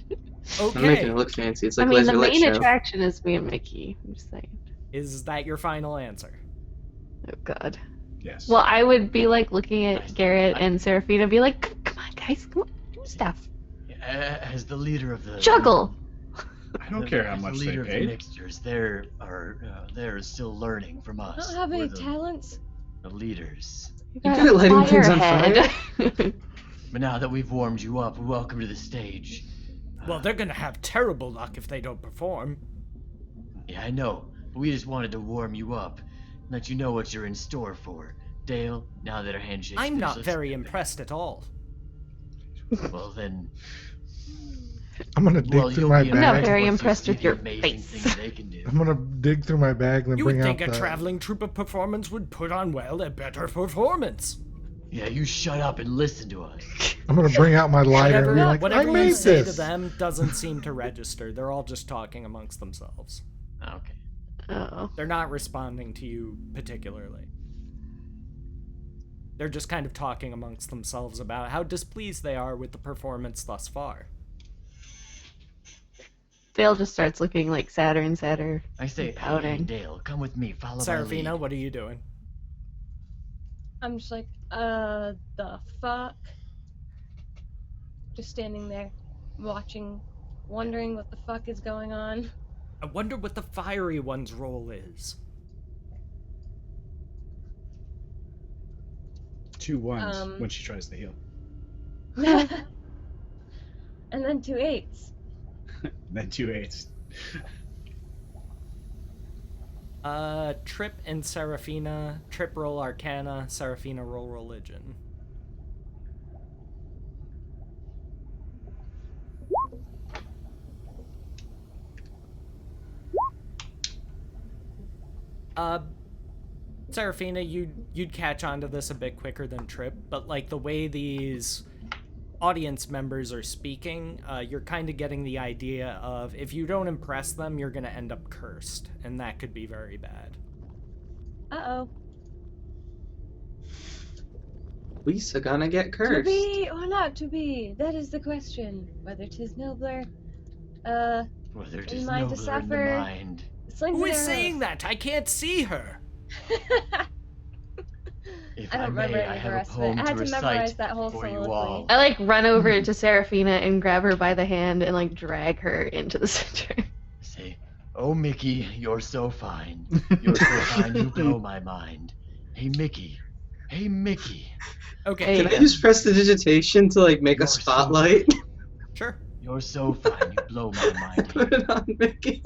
I'm making Okay. it look fancy. It's I like mean, the Laser Lit main Show. attraction is me and Mickey. I'm just saying. Is that your final answer? Oh god. Yes. Well, I would be like looking at Garrett and Seraphina, be like, "Come on, guys, come on, do stuff, As the leader of the juggle." I don't care how as much the they leader of the paid. Mixters, they're still learning from I us. don't have We're any the, talents. the leaders. You good at lighting things on fire. But now that we've warmed you up, welcome to the stage. Well, they're gonna have terrible luck if they don't perform. Yeah, I know. But we just wanted to warm you up, let you know what you're in store for. Dale, now that our handshake's I'm finished, not let's very step in. impressed at all. Well then, I'm gonna dig well, through you'll my be I'm not bag. very once you impressed see with the your amazing face. things they can do. I'm gonna dig through my bag and then You bring would out think a the. traveling troupe of performance would put on, well, a better performance. Yeah, you shut up and listen to us. I'm gonna bring out my lighter and be like, I Whatever made you say this. to them doesn't seem to register. They're all just talking amongst themselves. Okay. Oh. They're not responding to you particularly. They're just kind of talking amongst themselves about how displeased they are with the performance thus far. Dale just starts looking like sadder and sadder. I say, hey, Pouting. Dale, come with me. Follow my Seraphina, lead. what are you doing? I'm just like, the fuck? Just standing there, watching, wondering what the fuck is going on. I wonder what the fiery one's role is. 2 ones when she tries to heal. And then 2 8s. Then 2 8s. Trip and Seraphina. Trip roll Arcana, Seraphina roll Religion. Seraphina, you'd catch on to this a bit quicker than Trip, but like the way these audience members are speaking, you're kind of getting the idea of if you don't impress them, you're gonna end up cursed, and that could be very bad. Uh-oh. Lisa gonna get To cursed. be or not to be? That is the question. Whether 'tis nobler, Whether it in is mind to nobler in the suffer. mind. slings Who and is arrows. saying that? I can't see her. If I I don't may, remember I any of the have a rest of it. poem I to had to memorize recite that whole for you soliloquy. all. I like run over to Seraphina and grab her by the hand and like drag her into the center. Say, oh Mickey, you're so fine. You're so fine, you blow my mind. Hey Mickey. Hey Mickey. Okay, Can I use prestidigitation to like make a You're so- spotlight? sure. You're so fine, you blow my mind. Put it on Mickey.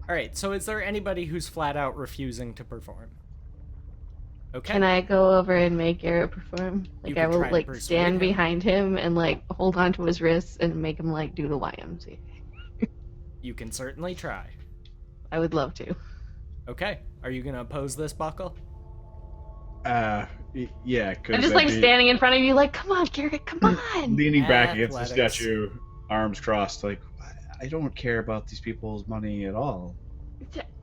All right, so is there anybody who's flat out refusing to perform? Okay. Can I go over and make Garrett perform? You Like I could will try to like persuade stand him. behind him and like hold onto his wrists and make him like do the YMCA. You can certainly try. I would love to. Okay. Are you gonna oppose this, Buckle? Yeah, because I'm just like standing in front of you, like, come on, Garrett, come on. leaning back against the Athletics. statue, arms crossed, like, I don't care about these people's money at all.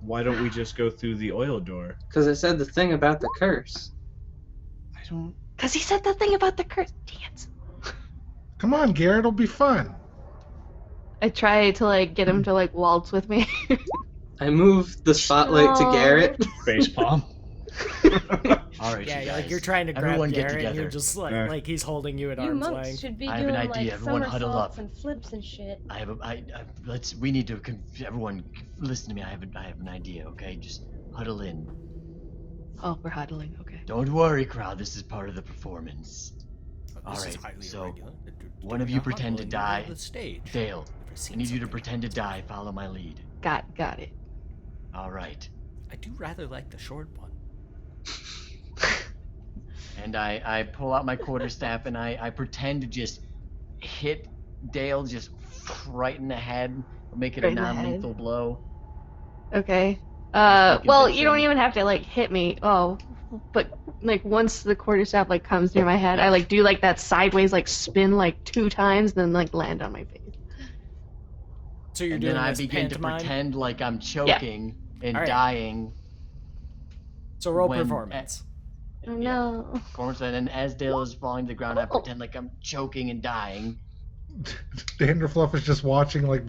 Why don't we just go through the oil door? Because I said the thing about the curse. I don't. Because he said the thing about the curse dance. Come on, Garrett, it'll be fun. I try to like get him to like waltz with me. I moved the spotlight to No. Garrett. Face palm. Alright, Yeah, you like guys. you're trying to grab Everyone get Garrett, and you're together. just Yeah. like he's holding you at You arm's monks length. should be I have an doing idea. like Everyone huddle somersaults up. and flips and shit. I have a let's we need to everyone listen to me. I have an idea, okay? Just huddle in. Oh, we're huddling. Okay. Don't worry, crowd. This is part of the performance. Oh, this is Alright, highly so irregular. one of Doing you a pretend to huddle in the middle die. of the stage. Dale, Never I seen need you to something pretend to like die. Follow my lead. Got it. All right. this. I do rather like the short one. And I pull out my quarterstaff and I pretend to just hit Dale just right in the head. Make it Right a in the head. non-lethal blow. Okay. Just Well, convincing. you don't even have to like hit me. Oh, but like once the quarterstaff like comes near my head, I like do like that sideways like spin like 2 times, then like land on my face. So you're And doing then I this begin to pantomime? pretend like I'm choking and All right. dying. So roll when- performance. Oh no. Performance, and then as Dale is falling to the ground, I pretend like I'm choking and dying. Danderfluff is just watching, like,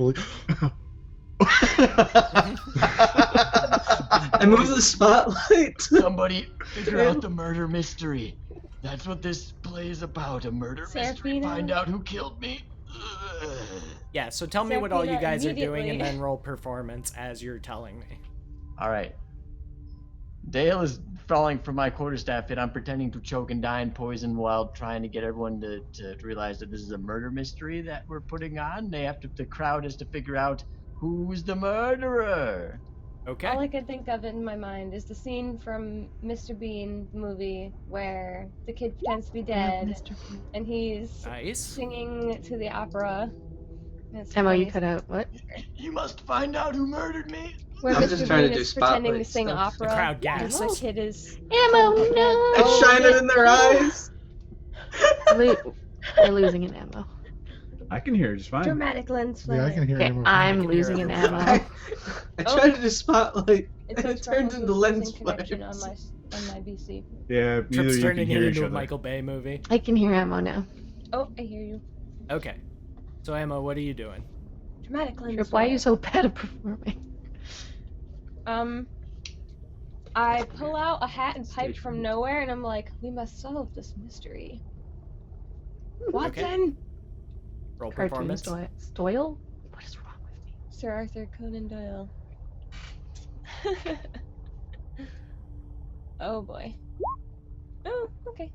I moved the spotlight. Somebody figure out the murder mystery. That's what this play is about, a murder mystery. Seraphina? Find out who killed me. Ugh. Yeah, so tell me what all you Seraphina, guys are doing and immediately. then roll performance as you're telling me. All right. Dale is falling from my quarterstaff, and I'm pretending to choke and die in poison while trying to get everyone to realize that this is a murder mystery that we're putting on. The crowd has to figure out who's the murderer. Okay. All I could think of in my mind is the scene from Mr. Bean the movie where the kid pretends to be dead and he's Nice. singing to the opera. It's Emma, you funny. cut out. What? You must find out who murdered me. Where I'm Mr. just trying to Bean do is pretending to spotlight sing stuff. opera. The crowd and gasps. the kid is Ammo, no. I shine it in their eyes. We're losing an ammo. I can hear just fine. dramatic lens flare. yeah, I can hear Okay, him. I'm can hear losing an everyone. ammo. I tried to do spotlight, It and says it turned problems into with lens losing connection on flares. my BC. Yeah, neither Trip's you can turning it hear each into a other. Michael Bay movie. I can hear ammo now. Oh, I hear you. Okay. So Emma, what are you doing? Dramatic lens Trip, why are flare. you so bad at performing? I pull out a hat and pipe from nowhere, and I'm like, we must solve this mystery. Watson! Roll Cartoon performance. Stoyle? What is wrong with me? Sir Arthur Conan Doyle. Oh boy. Oh, okay.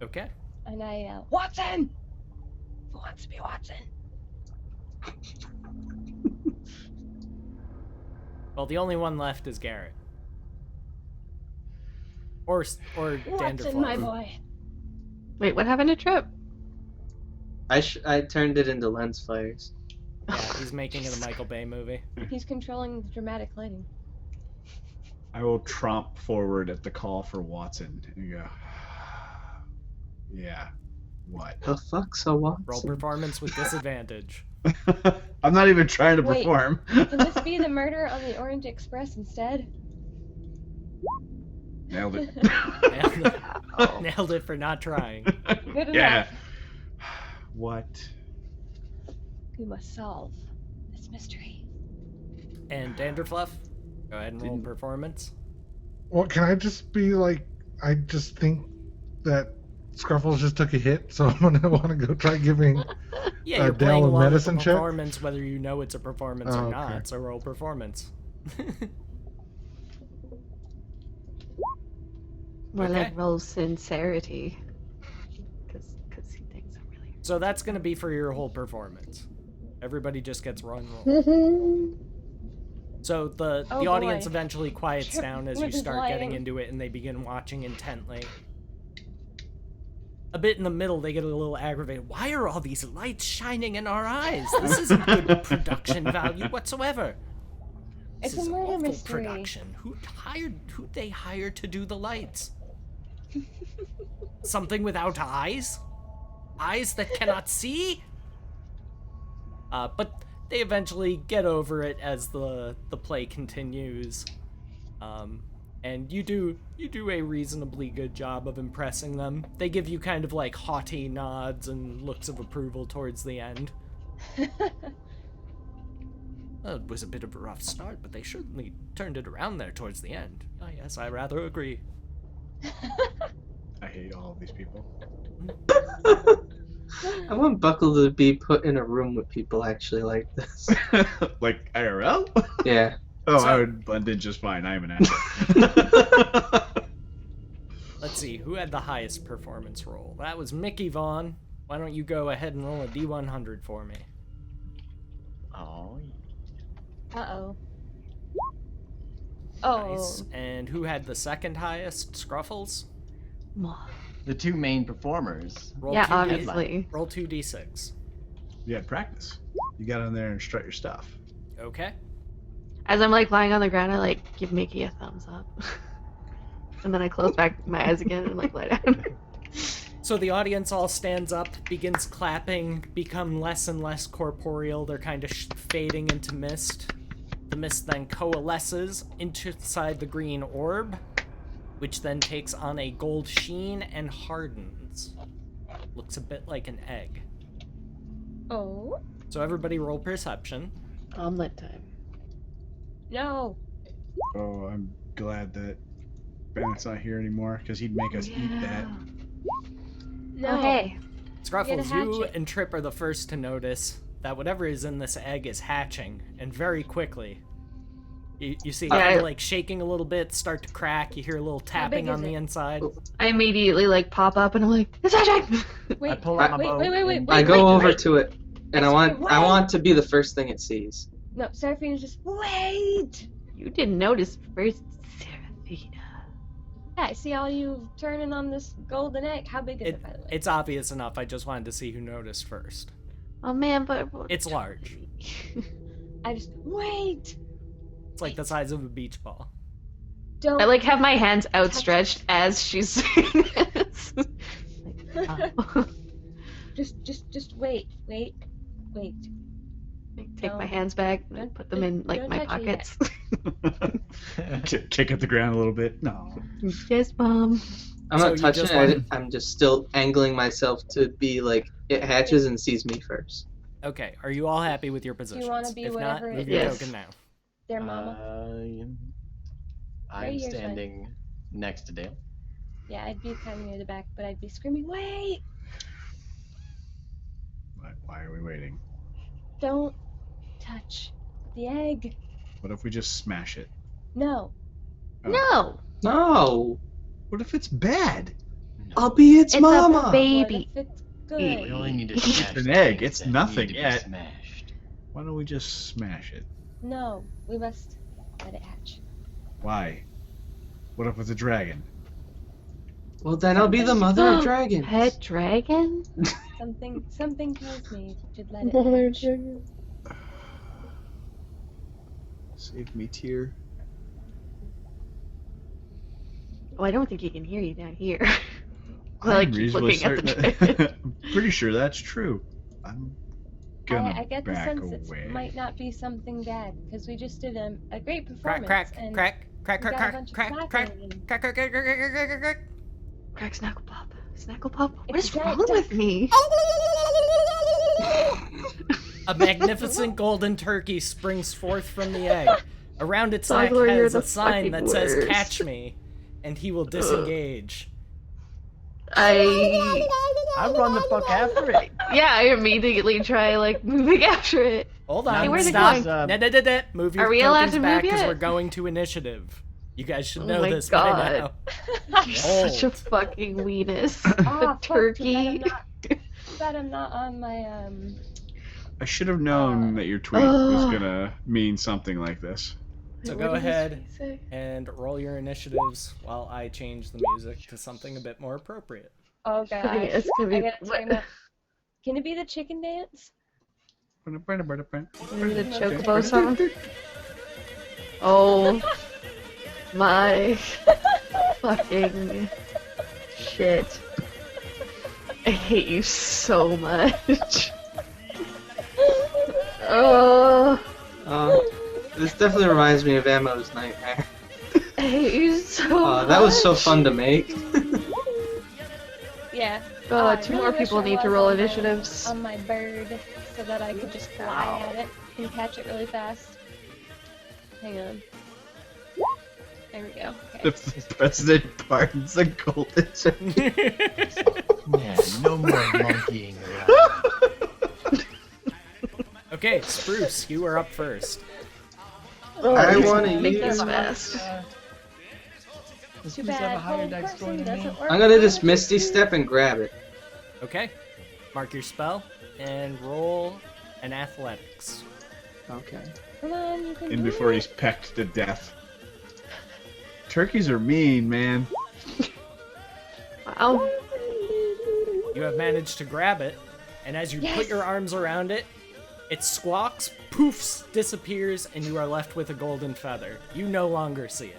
Okay. And I yell, Watson! Who wants to be Watson? Well, the only one left is Garrett. Or Watson, my Danderfly. boy. Wait, what happened to Trip? I turned it into lens flares. Yeah, he's making it a Michael Bay movie. He's controlling the dramatic lighting. I will tromp forward at the call for Watson and go, yeah, what? The fuck's a Watson? Roll performance with disadvantage. I'm not even trying to Wait. perform. Can this be the murder on the Orange Express instead? Nailed it. Nailed it. Oh. Nailed it for not trying. Good enough. Yeah. What? We must solve this mystery. And Danderfluff, go ahead and roll performance. Well, can I just be like, I just think that Scruffles just took a hit, so I'm gonna want to go try giving Yeah, you're Dale playing a along with the medicine check. performance whether you know it's a performance Oh, or okay. not, so roll performance. More Okay. like roll sincerity. Because he thinks I'm really. So that's going to be for your whole performance. Everybody just gets one roll. So the Oh, audience boy. eventually quiets Trip down as you with his start getting lighting. into it and they begin watching intently. A bit in the middle, they get a little aggravated. Why are all these lights shining in our eyes? This isn't good production value whatsoever. This It's a is murder awful mystery. production. Who'd they hire to do the lights? Something without eyes? Eyes that cannot see? But they eventually get over it as the play continues. And you do a reasonably good job of impressing them. They give you kind of like haughty nods and looks of approval towards the end. Well, it was a bit of a rough start, but they certainly turned it around there towards the end. Ah, yes, I rather agree. I hate all of these people. I want Buckle to be put in a room with people actually like this. Like IRL? Yeah. Oh, So- I would blend in just fine. I am an actor. Let's see, who had the highest performance roll? That was Mickey Vaughn. Why don't you go ahead and roll a D100 for me? Oh, Uh-oh. Oh. Nice. And who had the second highest? Scruffles? the two main performers. Roll Yeah, 2D obviously. Roll 2d6. You had practice. You got in there and strut your stuff. Okay. As I'm like lying on the ground, I like give Mickey a thumbs up. And then I close back my eyes again and like lie down. So the audience all stands up, begins clapping, become less and less corporeal. They're kind of fading into mist. The mist then coalesces inside the green orb, which then takes on a gold sheen and hardens. Looks a bit like an egg. Oh. So everybody roll perception. Omelet time. No. Oh, I'm glad that Bennett's not here anymore because he'd make us eat that. No. Oh, hey. Scruffles, Get a you hatchet. and Trip are the first to notice that whatever is in this egg is hatching, and very quickly. You see it Yeah, kind I- of like shaking a little bit, start to crack, you hear a little tapping big on is the it? inside. I immediately like pop up and I'm like, it's hatching! Wait. I pull out my wait, bow. wait, wait, wait, and- wait. I go over wait. to it, and I want to be the first thing it sees. No, Seraphina's just wait. You didn't notice first, Seraphina. Yeah, I see all you turning on this golden egg. How big is it, by the way? It's obvious enough, I just wanted to see who noticed first. Oh man, but It's large. I just wait. It's like the size of a beach ball. Don't. I like have my hands outstretched as she's saying this. Like, oh. Just wait. Wait. Take my Don't- hands back and don't- put them in like don't my touch me yet. pockets. Kick at the ground a little bit. No. Yes, mom. I'm So not you touching just it. want- I'm just still angling myself to be like it hatches and sees me first. Okay, are you all happy with your positions? wanna be if not, whatever it move your is? token now. There, Mama. I'm yours, bud. standing next to Dale. Yeah, I'd be kind of near the back, but I'd be screaming, wait! Why are we waiting? Don't touch the egg. What if we just smash it? No. Oh. No, No, What if it's bad? I'll be its it's mama. a baby. What if it's good? We only need to smash an the egg, things it's that nothing need to be yet. Smashed. Why don't we just smash it? No, we must Let it hatch. Why? What up with the dragon? Well, then I'll be the mother of dragons. Pet dragon? Something tells me you should let it Mother hatch. dragon. Save me, tear. Oh, I don't think he can hear you down here. I'm I keep reasonably looking at the certain dragon. that- I'm pretty sure that's true. I'm gonna I get the back sense away. it might not be something bad because we just did a great Crack, performance. crack, and crack, crack, we crack, got a crack, bunch of crack, clapping crack, and- crack, crack, crack, crack, crack, crack, crack. Crack Snackle Pop. Snackle Pop? What It's is a giant wrong duck. with me? A magnificent golden turkey springs forth from the egg. Around its neck Dogler, you're has the a sign that fucking says worst. "Catch me," and he will disengage. I run the fuck after it. I immediately try moving after it. Hold Hey, on, where's it stop. going? Move your Are we allowed tokens to move back because yet? we're going to initiative. You guys should Oh know my this God. by now. You're such a Old. fucking weenus. Ah, fuck, Turkey. Too bad I'm not on my I should have known that your tweet was Ugh. gonna mean something like this. So What go did this ahead tweet say? and roll your initiatives while I change the music to something a bit more appropriate. Oh god. Okay, it's gonna be. I gotta time out. Can it be the chicken dance? Maybe the Chocobo song? Oh my fucking shit. I hate you so much. Oh, This definitely reminds me of Ammo's nightmare. I hate you so much. That was so fun to make. Yeah. Oh, I two really more wish people I need to was roll on my- initiatives. On my bird, so that I could just fly at it and catch it really fast. Hang on. There we go. Okay. The president pardons the golden turkey. Yeah, no more monkeying around. Okay, Spruce, you are up first. Oh, I just wanna make use this my- fast. Does Too Spruce have a bad. higher Well, dex score person than me? doesn't work. I'm gonna just Misty Step and grab it. Okay, mark your spell and roll an athletics. Okay. Come on, you can In do before it. he's pecked to death. Turkeys are mean, man. Wow. You have managed to grab it, and as you put Yes! your arms around it, it squawks, poofs, disappears, and you are left with a golden feather. You no longer see it.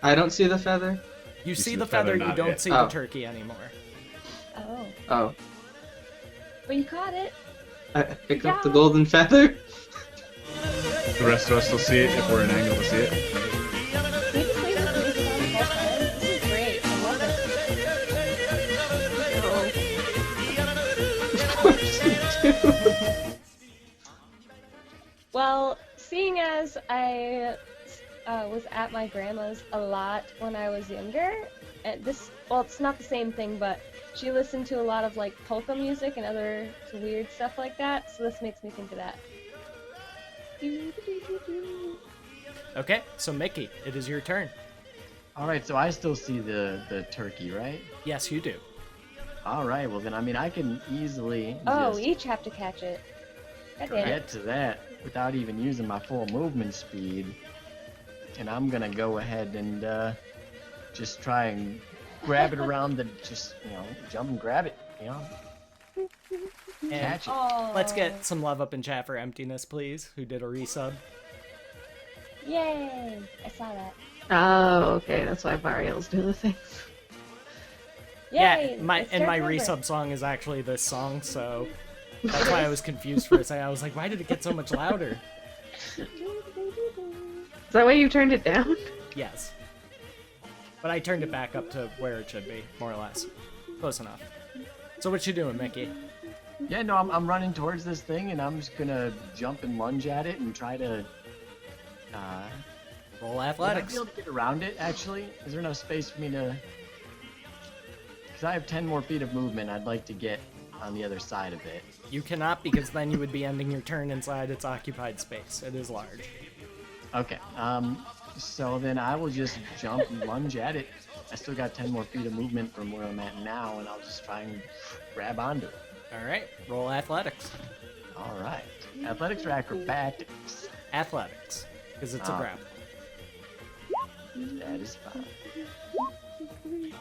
I don't see the feather. You see see the the feather, feather, you not don't it. see Oh. the turkey anymore. Oh. Oh. Well, you caught it. I pick up the golden feather. The rest of us will see it if we're in angle to see it. Can we just leave this music on the whole time? This is great. I love it. Of course you do. Well, seeing as I was at my grandma's a lot when I was younger, and well, it's not the same thing, but she listened to a lot of polka music and other weird stuff like that, so this makes me think of that. Okay, so Mickey, it is your turn. Alright, so I still see the turkey, right? Yes, you do. Alright, well then, I can easily Oh, just we each have to catch it. God damn it. get to that without even using my full movement speed. And I'm gonna go ahead and just try and grab it around jump and grab it, And catch it. Oh. let's get some love up in chat for Emptiness, please, who did a resub. Yay! I saw that. Oh, okay. That's why Mariel's doing the thing. Yay! Yeah, my it's and my November. resub song is actually this song, so that's why I was confused for a second. I was like, why did it get so much louder? Is that why you turned it down? Yes. But I turned it back up to where it should be, more or less. Close enough. So what you doing, Mickey? Yeah, no, I'm running towards this thing and I'm just gonna jump and lunge at it and try to Roll would I athletics. be able to get around it, actually? Is there enough space for me to... Because I have 10 more feet of movement, I'd like to get on the other side of it. You cannot, because then you would be ending your turn inside its occupied space. It is large. Okay, so then I will just jump and lunge at it. I still got 10 more feet of movement from where I'm at now, and I'll just try and grab onto it. Alright, roll athletics. Alright. Athletics or acrobatics? Athletics. because it's a grapple. That is fine.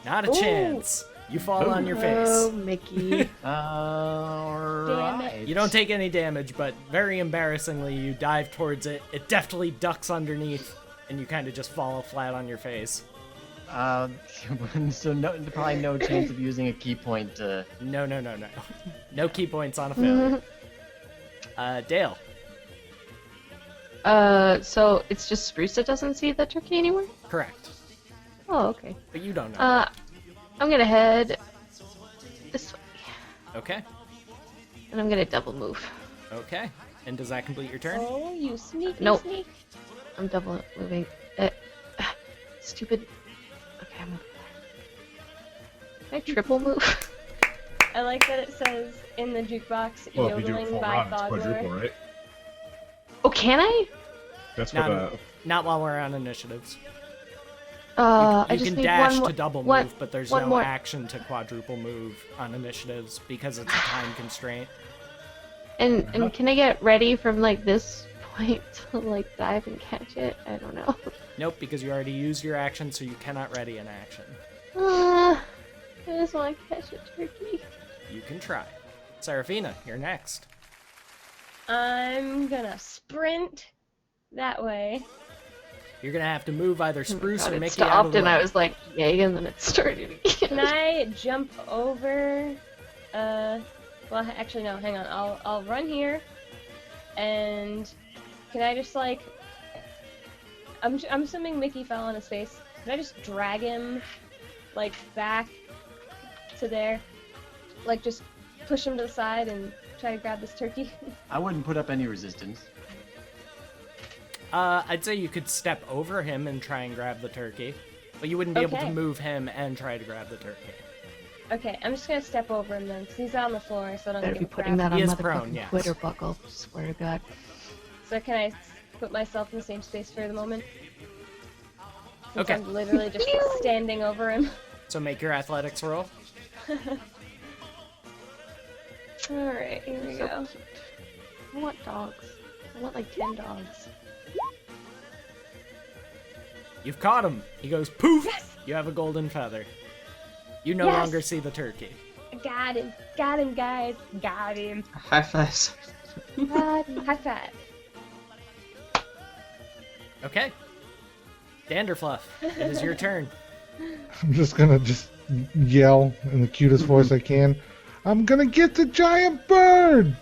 Not a chance. You fall on your Oh, face. Mickey. Alright. You don't take any damage, but very embarrassingly, you dive towards it. It deftly ducks underneath, and you kind of just fall flat on your face. So probably no chance of using a key point to... No. No key points on a failure. Dale. So it's just Spruce that doesn't see the turkey anymore? Correct. Oh, okay. But you don't know. I'm gonna head this way, Okay. and I'm gonna double move. Okay. And does that complete your turn? Oh, you sneaky Nope. sneak. I'm double moving. Stupid. Okay, I'm moving. Can I triple move? I like that it says in the jukebox, Well, if you do it yodeling full by round, it's quadruple, Fogler. right? Oh, can I? That's what. Not while we're on initiatives. I You just can need dash one more. to double one- move, but there's one no more. action to quadruple move on initiatives because it's a time constraint. And can I get ready from like this point to like dive and catch it? I don't know. Nope, because you already used your action, so you cannot ready an action. I just want to catch a turkey. You can try. Seraphina, you're next. I'm gonna sprint that way. You're gonna have to move either Spruce or It Mickey out of stopped the and way. I was like, yay, and then it started again. Can I jump over? Well, actually, no. Hang on. I'll run here, and can I just like? I'm assuming Mickey fell on his face. Can I just drag him, like back to there, like just push him to the side and try to grab this turkey? I wouldn't put up any resistance. I'd say you could step over him and try and grab the turkey, but you wouldn't be able to Okay. move him and try to grab the turkey. Okay, I'm just gonna step over him then, because he's on the floor, so I don't Better get be putting that He on is motherfucking prone, yes. Twitter buckle. Swear to God. So can I put myself in the same space for the moment? Since Okay. I'm literally just standing over him. So make your athletics roll. Alright, here we So go. cute. I want dogs. I want like 10 dogs. You've caught him. He goes poof. You have a golden feather. You no Yes! longer see the turkey. I got him. Got him, guys. Got him. High fives. High five. Okay. Danderfluff, it is your turn. I'm just gonna yell in the cutest voice I can. I'm gonna get the giant bird!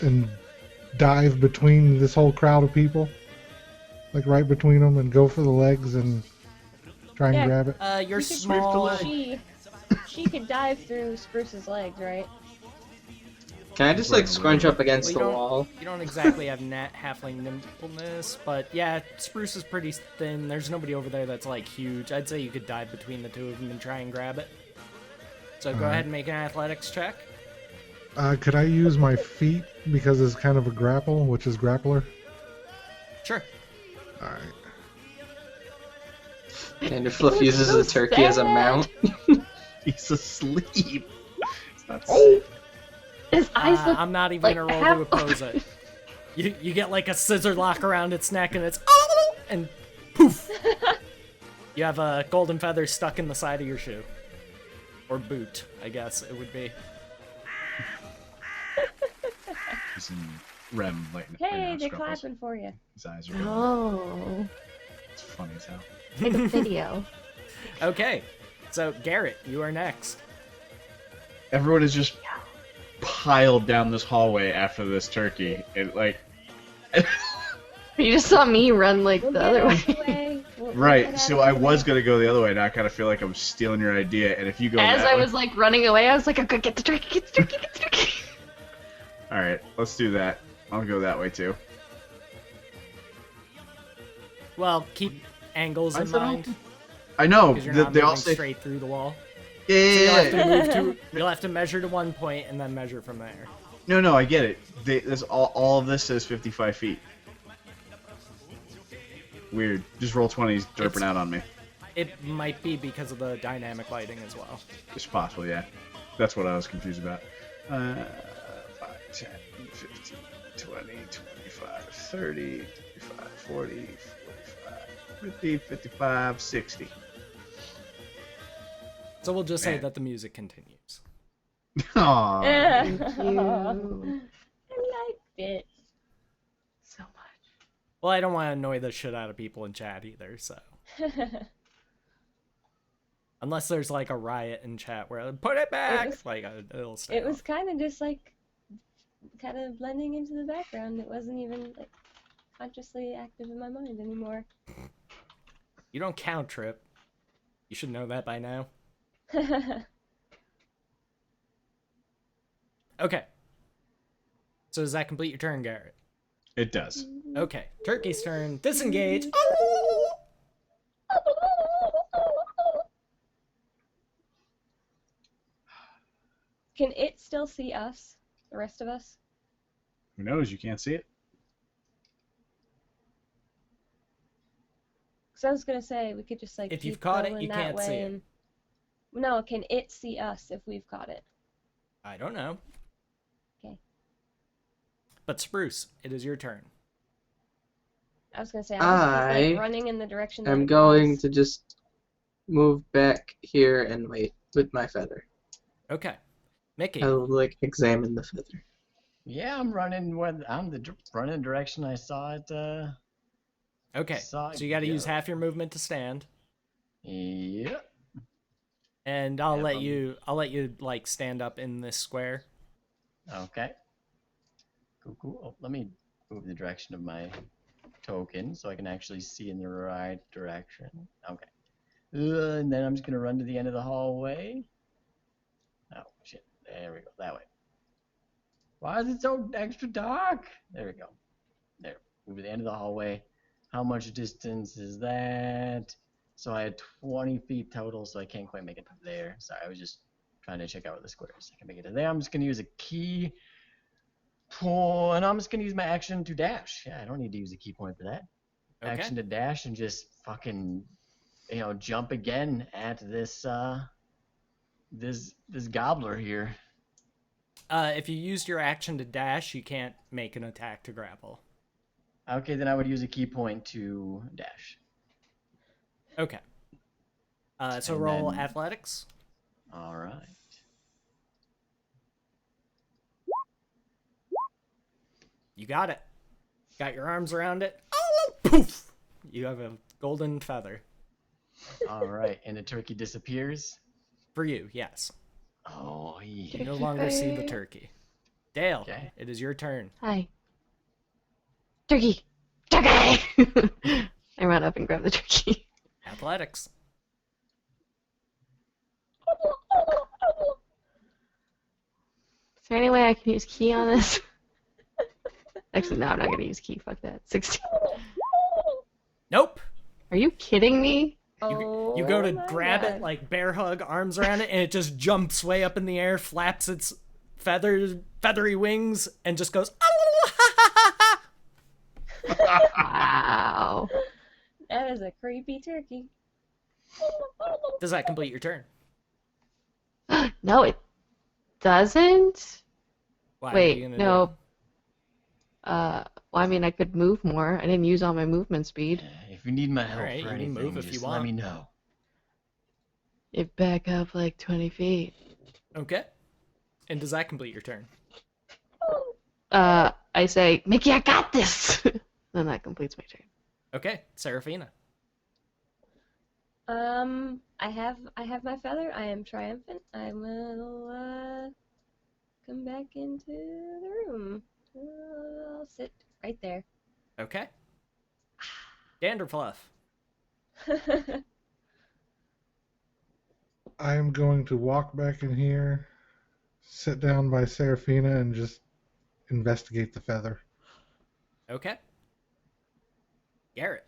And dive between this whole crowd of people. Like right between them and go for the legs and try and Yeah. grab it. You're You could- small. She could dive through Spruce's legs, right? Can I just like scrunch up against Well, the wall? You don't exactly have halfling nimbleness, but yeah, Spruce is pretty thin. There's nobody over there that's like huge. I'd say you could dive between the two of them and try and grab it. So go ahead and make an athletics check. Could I use my feet because it's kind of a grapple, which is grappler? Sure. Alright. And Fluff uses the turkey as a mount. He's asleep. It's not His eyes look I'm not even like gonna roll half to oppose it. You get like a scissor lock around its neck and it's and poof. You have a golden feather stuck in the side of your shoe. Or boot, I guess it would be. He's in REM like Hey, right they're now, Scruffles. clapping for you. His eyes are going. Oh, It's funny as hell. like a video. Okay, so Garrett, you are next. Everyone is just piled down this hallway after this turkey. It like You just saw me run like We'll the get other out way. of the way. We'll get right. out So of I the was way. gonna go the other way. Now I kind of feel like I'm stealing your idea. And if you go As that I way- was like running away, I was like, I'm gonna get the turkey, get the turkey, get the turkey. all right, let's do that. I'll go that way too. Well, keep angles in mind I know. because you're They, not they moving all say straight through the wall. yeah, So yeah, you'll have yeah. to move to. You'll have to measure to one point and then measure from there. No, I get it. This all of this says 55 feet. Weird. Just roll 20s derping out on me. It might be because of the dynamic lighting as well. It's possible, yeah. That's what I was confused about. 5, 10, 15, 20, 25, 30, 35, 40, 45, 50, 55, 60. So we'll just say Man. that the music continues. Aww. Thank I you liked it. so much. Well, I don't want to annoy the shit out of people in chat either, so. Unless there's like a riot in chat where put it back, was- like it'll stay It was off. kind of just like, kind of blending into the background. It wasn't even like consciously active in my mind anymore. You don't count, Trip. You should know that by now. Okay. So does that complete your turn, Garrett? It does. Okay. Turkey's turn. Disengage. Can it still see us? The rest of us? Who knows? You can't see it. Because I was gonna say we could just like If keep you've caught it, going you that can't see way it. and... No, can it see us if we've caught it? I don't know. Okay. But Spruce, it is your turn. I was gonna say I was I like running in the direction that I'm it going was. to just move back here and wait with my feather. Okay. Mickey. I'll like examine the feather. Yeah, I'm running. Running direction I saw it. Okay. saw So you got to it use go. half your movement to stand. Yep. And I'll Yep, let you like stand up in this square. Okay. Cool. Oh, let me move the direction of my token so I can actually see in the right direction. Okay. And then I'm just gonna run to the end of the hallway. Oh shit! There we go. That way. Why is it so extra dark? There we go. There. Move to the end of the hallway. How much distance is that? So I had 20 feet total, so I can't quite make it to there. Sorry, I was just trying to check out where the square is. I can make it to there. I'm just gonna use a key point, and I'm just gonna use my action to dash. Yeah, I don't need to use a key point for that. Okay. Action to dash and just fucking, jump again at this this gobbler here. If you used your action to dash, you can't make an attack to grapple. Okay, then I would use a key point to dash. Okay. So And roll then- athletics. All right. You got it. Got your arms around it. Oh, poof! You have a golden feather. All right, and the turkey disappears. For you, yes. Oh, yeah. You no longer see the turkey. Dale, Okay. it is your turn. Hi. Turkey! Turkey! I run up and grab the turkey. Athletics. Is there any way I can use key on this? Actually, no, I'm not gonna use key. Fuck that. 16. Nope. Are you kidding me? You go to Oh my grab it, God. like bear hug, arms around it, and it just jumps way up in the air, flaps its feathery wings, and just goes. Wow. That is a creepy turkey. Does that complete your turn? No, it doesn't. Why, what are you Wait, gonna no. do? Well, I mean, I could move more. I didn't use all my movement speed. If you need my help Alright, for you can anything, move if you just want. let me know. It back up like 20 feet. Okay. And does that complete your turn? I say, Mickey, I got this. Then that completes my turn. Okay, Seraphina. I have my feather. I am triumphant. I will come back into the room. I'll sit right there. Okay. Danderfluff. I am going to walk back in here, sit down by Seraphina, and just investigate the feather. Okay. Garrett.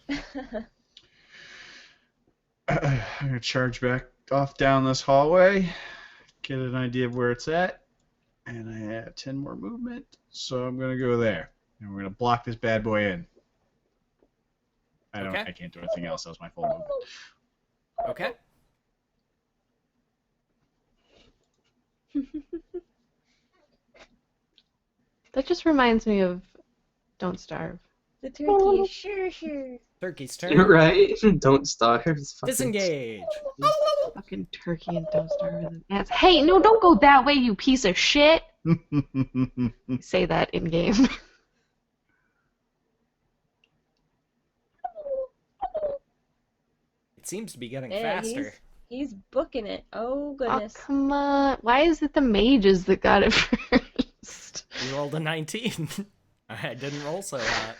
I'm gonna charge back off down this hallway, get an idea of where it's at, and I have 10 more movement, so I'm gonna go there, and we're gonna block this bad boy in. Okay. I can't do anything else. That was my full movement. Okay. That just reminds me of don't starve. The turkey is sure. Turkey's You're turn. right. Don't starve. It's fucking- Disengage. Fucking turkey and don't starve with an ass. Hey, no, don't go that way, you piece of shit. Say that in game. It seems to be getting Yeah, faster. he's booking it. Oh Oh, goodness. come on. Why is it the mages that got it first? You rolled a 19. I didn't roll so hot.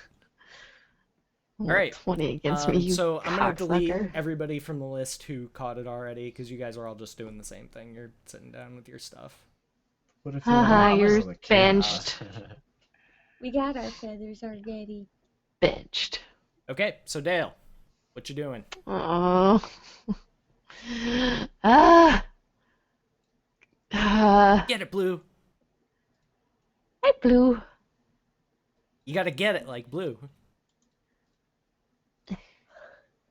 All right. 20 against me, you So I'm gonna delete cocksucker. everybody from the list who caught it already, because you guys are all just doing the same thing. You're sitting down with your stuff. What if Haha, you you're want to benched. We got our feathers already. Benched. Okay, so Dale, what you doing? Oh. Get it, Blue. Hi, Blue. You gotta get it like Blue.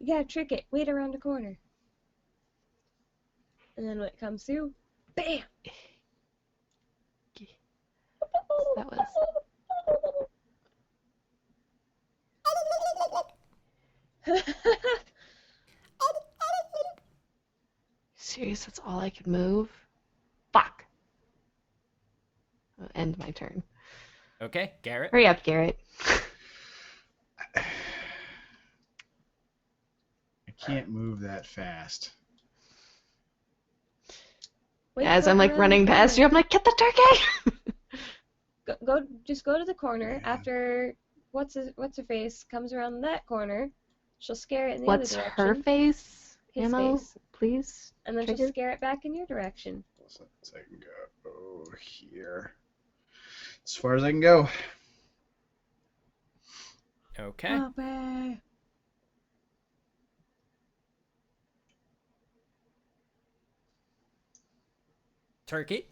You gotta trick it. Wait around the corner. And then when it comes through, bam! That was. Serious, that's all I could move? Fuck. I'll end my turn. Okay, Garrett. Hurry up, Garrett. I can't move that fast. Wait As for I'm it like around running the past you, corner. I'm like, get the turkey! Just go to the corner. After what's her face comes around that corner, she'll scare it in the What's other her direction. face? His Ammo, face. please. And then Trigger. she'll scare it back in your direction. So I can go over here. As far as I can go. Okay. Bye. Turkey.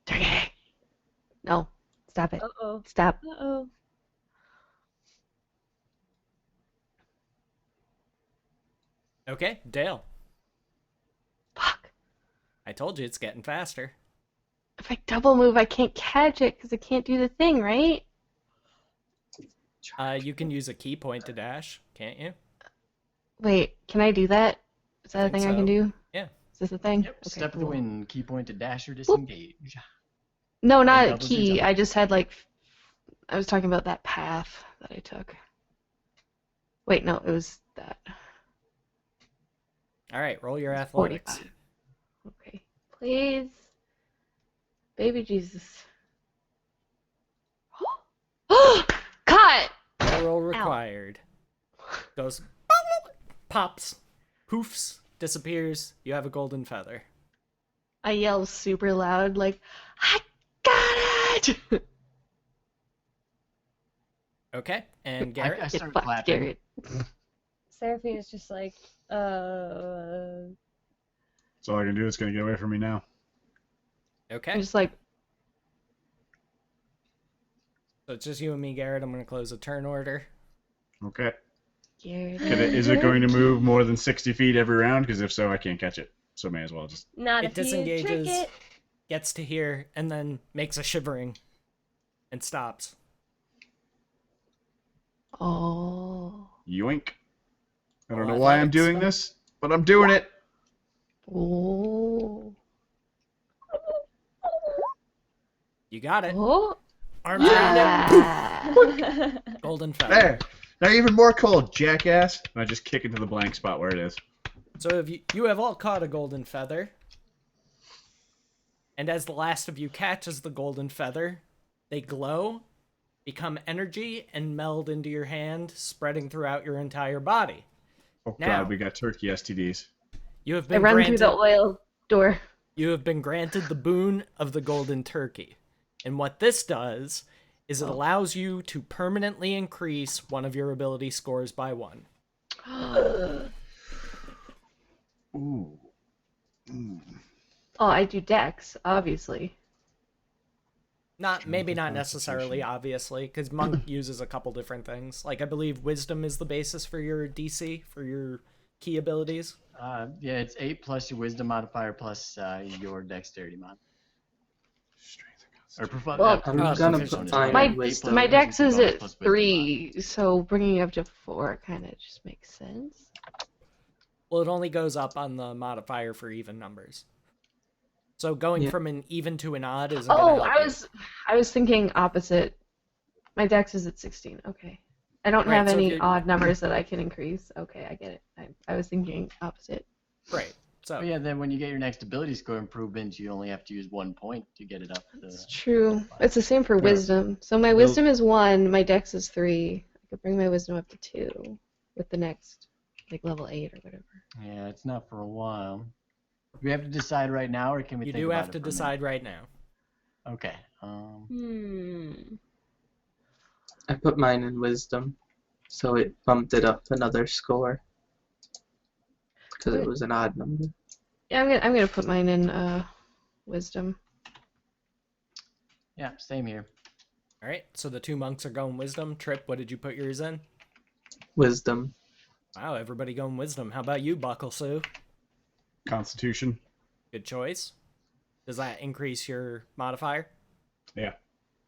Turkey! No, stop it. Uh-oh. Stop. Uh-oh. Okay, Dale. Fuck. I told you it's getting faster. If I double move, I can't catch it because I can't do the thing, right? You can use a key point to dash, can't you? Wait, can I do that? Is that a Think thing I can so. do? Yeah. Is this a thing? Yep. Okay, Step of the cool. wind. Key point to dash or disengage. No, not double do key. jump. I just had like, I was talking about that path that I took. Wait, no, it was that. All right, roll your athletics. 45. Okay, please, baby Jesus. Cut. No roll required. Goes, pops, poofs, disappears. You have a golden feather. I yell super loud, like, I got it! Okay, and I Garrett. Get start fucked, clapping. Garrett. Seraphine is just like, That's all I can do. It's going to get away from me now. I'm Okay, just like, so it's just you and me, Garrett. I'm going to close the turn order. Okay. Garrett. Is it going to move more than 60 feet every round? Because if so, I can't catch it. So may as well just... not It if you trick disengages, it. gets to here, and then makes a shivering and stops. Oh. Yoink. I don't know Well, why I'm athletics, doing then. this, but I'm doing it. Oh. You got it. Oh. Arms around it. Ah. Golden feather. There. Now even more cold, jackass. And I just kick it to the blank spot where it is. So if you have all caught a golden feather, and as the last of you catches the golden feather, they glow, become energy, and meld into your hand, spreading throughout your entire body. Oh Now. god, we got turkey STDs. You have I been run granted through the oil door. you have been granted the boon of the golden turkey. And what this does is it allows you to permanently increase one of your ability scores by 1. Ooh. Mm. Oh, I do Dex, obviously. Maybe not Constitution. necessarily, obviously, because Monk uses a couple different things. Like, I believe Wisdom is the basis for your DC, for your key abilities. Yeah, it's 8 plus your wisdom modifier plus your dexterity mod. Or Well, I'm gonna proficiency put bonus, mine right? in my wisdom. my dex proficiency is bonus at plus wisdom mod. 3, so bringing it up to 4 kind of just makes sense. Well, it only goes up on the modifier for even numbers. So going Yeah. from an even to an odd isn't gonna help you. I was thinking opposite. My dex is at 16. Okay. I don't Right, have so if any you're- odd numbers that I can increase. Okay, I get it. I was thinking opposite. Right. So But yeah, then when you get your next ability score improvement, you only have to use 1 point to get it up to. It's true. It's the same for Yeah. wisdom. So my They'll- wisdom is 1, my dex is 3. I could bring my wisdom up to 2 with the next, like level 8 or whatever. Yeah, it's not for a while. We have to decide right now, or can we you think do about have it to for a minute? decide right now. Okay. I put mine in wisdom, so it bumped it up another score. Because it was an odd number. Yeah, I'm gonna put mine in wisdom. Yeah, same here. All right. So the 2 monks are going wisdom. Trip, what did you put yours in? Wisdom. Wow, everybody going wisdom. How about you, Buckle Sue? Constitution. Good choice. Does that increase your modifier? Yeah.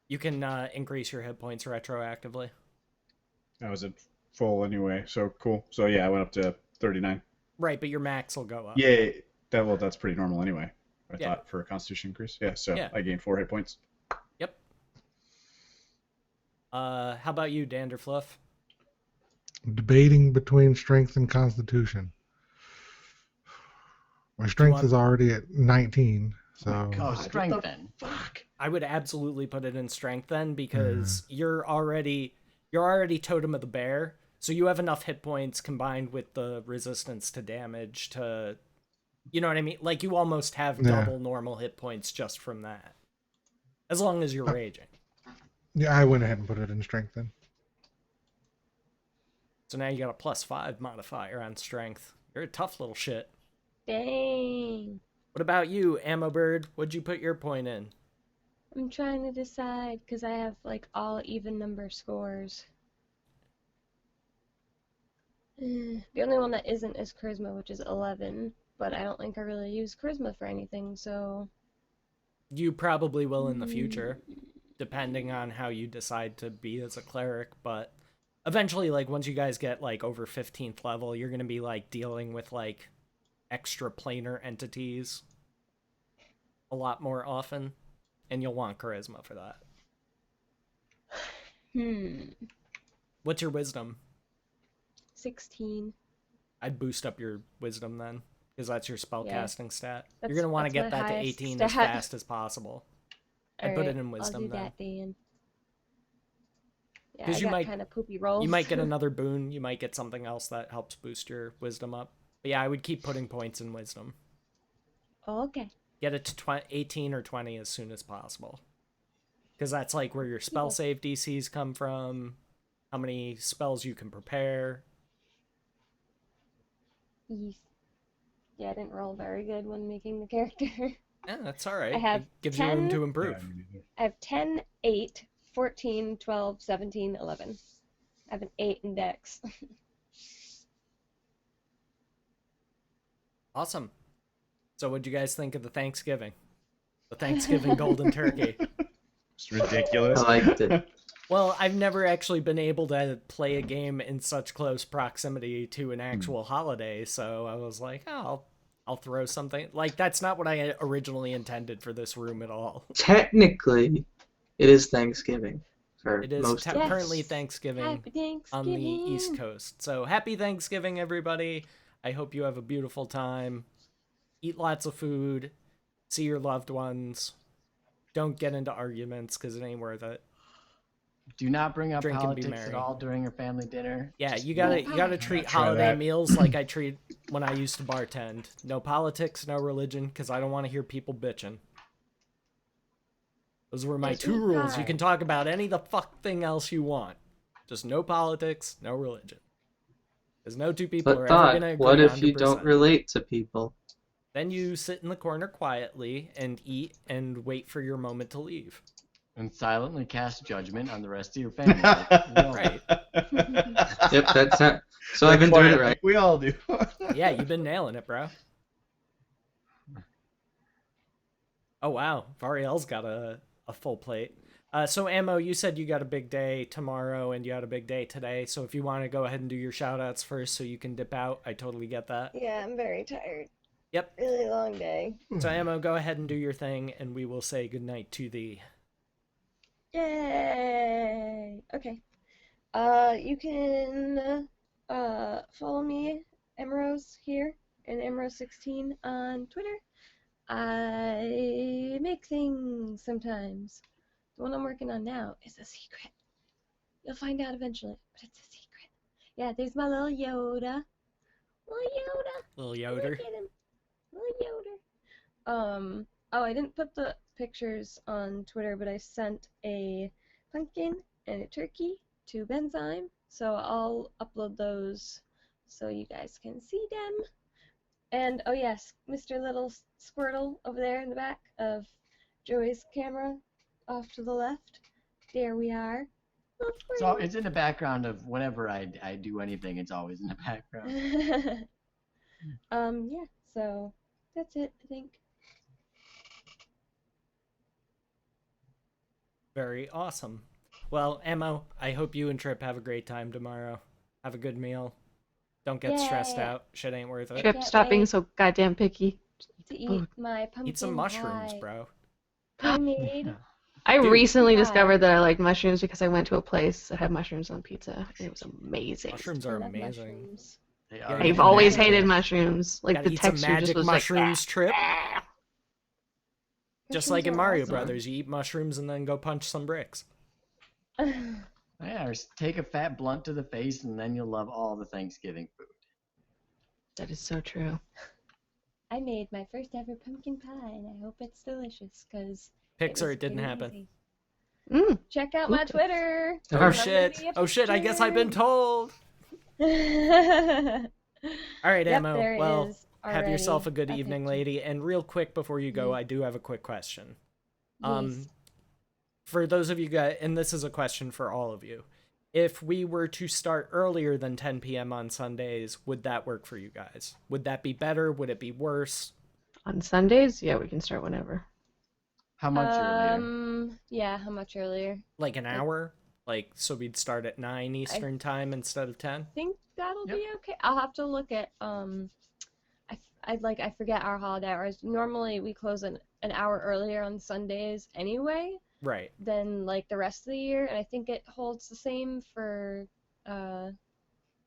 You can increase your hit points retroactively. I was at full anyway, so cool. So yeah, I went up to 39. Right, but your max will go up. Yeah, that's pretty normal anyway. I Yeah. thought for a Constitution increase. Yeah, so Yeah. I gained 4 hit points. Yep. How about you, Danderfluff? Debating between strength and constitution. My strength want- is already at 19, so Oh, strength then. I would absolutely put it in strength then because you're already totem of the bear, so you have enough hit points combined with the resistance to damage to, you know what I mean? Like you almost have Yeah. double normal hit points just from that, as long as you're raging. yeah, I went ahead and put it in strength then. So now you got a +5 modifier on strength. You're a tough little shit. Dang. What about you, Ammo Bird? What'd you put your point in? I'm trying to decide because I have like all even number scores. The only one that isn't is charisma, which is 11, but I don't think I really use charisma for anything, so You probably will in the future, depending on how you decide to be as a cleric, but eventually, like, once you guys get, like, over 15th level, you're gonna be, like, dealing with, like, extra planar entities a lot more often, and you'll want charisma for that. What's your wisdom? 16. I'd boost up your wisdom then, because that's your spellcasting stat. You're That's- gonna want to that's get my that to highest 18 as stat. fast as possible. I'd put Alright, it in wisdom I'll do then. that then. Yeah, 'Cause I you got might- kind of poopy rolls. You might get another boon. You might get something else that helps boost your wisdom up. But yeah, I would keep putting points in wisdom. Oh, okay. Get it to 18 or 20 as soon as possible. Because that's like where your spell save DCs come from, how many spells you can prepare. Yeesh. Yeah, I didn't roll very good when making the character. Yeah, that's alright. I have It gives you room 10 to improve. Yeah, me neither. I have 10, 8, 14, 12, 17, 11. I have an 8 in dex. Awesome. So what'd you guys think of the Thanksgiving? The Thanksgiving golden turkey. It's ridiculous. I liked it. Well, I've never actually been able to play a game in such close proximity to an actual holiday, so I was like, oh, I'll throw something. Like, that's not what I originally intended for this room at all. Technically, it is Thanksgiving for It is most of Yes. currently Thanksgiving Happy Thanksgiving. on the East Coast. So happy Thanksgiving, everybody. I hope you have a beautiful time. Eat lots of food. See your loved ones. Don't get into arguments because it ain't worth it. Do not bring up Drink and be politics at merry. all during your family dinner. Yeah, you gotta treat Try holiday that. meals like I treat when I used to bartend. No politics, no religion, because I don't want to hear people bitching. Those were my Just 2 eat rules. You pie. can talk about any the fuck thing else you want. Just no politics, no religion. Because no two people are But ever thought, gonna agree what if you 100%. don't relate to people? Then you sit in the corner quietly and eat and wait for your moment to leave. And silently cast judgment on the rest of your family. Right. Yep, that's it. So I've been doing it right. We all do. Yeah, you've been nailing it, bro. Oh wow, Variel's got a full plate. So Ammo, you said you got a big day tomorrow and you had a big day today. So if you want to go ahead and do your shout outs first so you can dip out, I totally get that. Yeah, I'm very tired. Yep. Really long day. So Ammo, go ahead and do your thing and we will say goodnight to thee. Yay! Okay. You can follow me, Emerose here, and Emerose16 on Twitter. I make things sometimes. The one I'm working on now is a secret. You'll find out eventually, but it's a secret. Yeah, there's my little Yoda. Little Yoder. Look at him. Little Yoder. Oh, I didn't put the pictures on Twitter, but I sent a pumpkin and a turkey to Benzyme, so I'll upload those so you guys can see them. And, oh yes, Mr. Little Squirtle over there in the back of Joey's camera off to the left. There we are. So it's in the background of whenever I do anything, it's always in the background. Yeah, so that's it, I think. Very awesome. Well, Ammo, I hope you and Trip have a great time tomorrow. Have a good meal. Don't get stressed out. Shit ain't worth it. Trip, stop being so goddamn picky. To eat my pumpkin Eat some mushrooms, pie. bro. I made. I Dude. recently Yeah. discovered that I like mushrooms because I went to a place that had mushrooms on pizza, and it was amazing. Mushrooms I are love amazing. mushrooms. They Yeah, are I've Yeah, always magic. hated mushrooms. Like Gotta the eat some texture magic just was mushrooms, like, Trip. "Ah." Just Mushrooms like in are Mario awesome. Brothers, you eat mushrooms and then go punch some bricks. Yeah, or take a fat blunt to the face and then you'll love all the Thanksgiving food. That is so true. I made my first ever pumpkin pie, and I hope it's delicious, because Pixar, it didn't happen. Check out my Oops. Twitter. Oh I'm shit. gonna be a Oh shit, I guess I've been picture. told. Alright, Yep, Ammo. there it Well, is have yourself a already, good a evening, picture. lady. And real quick before you go, I do have a quick question. Yes. For those of you guys, and this is a question for all of you, if we were to start earlier than 10 p.m. on Sundays, would that work for you guys? Would that be better? Would it be worse? On Sundays, yeah, we can start whenever. How much earlier? Yeah, how much earlier? Like an hour? Like, so we'd start at 9 Eastern time instead of 10? I think that'll Yep. be okay. I'll have to look at I forget our holiday hours. Normally we close an hour earlier on Sundays anyway Right. than like the rest of the year, and I think it holds the same for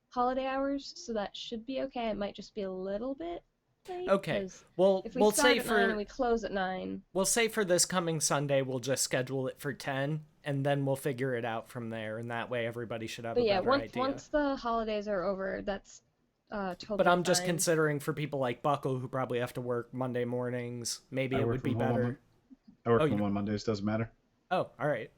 holiday hours, so that should be okay. It might just be a little bit late. Okay. 'Cause Well, if we we'll start say at 9 and for we close at 9. we'll say for this coming Sunday, we'll just schedule it for 10, and then we'll figure it out from there. And that way, everybody should have But a yeah, better idea. once the holidays are over, that's totally But I'm just fine. considering for people like Buckle who probably have to work Monday mornings, maybe I it work would be from home better. I work Oh, from you- home on Mondays. Doesn't matter. Oh, all right.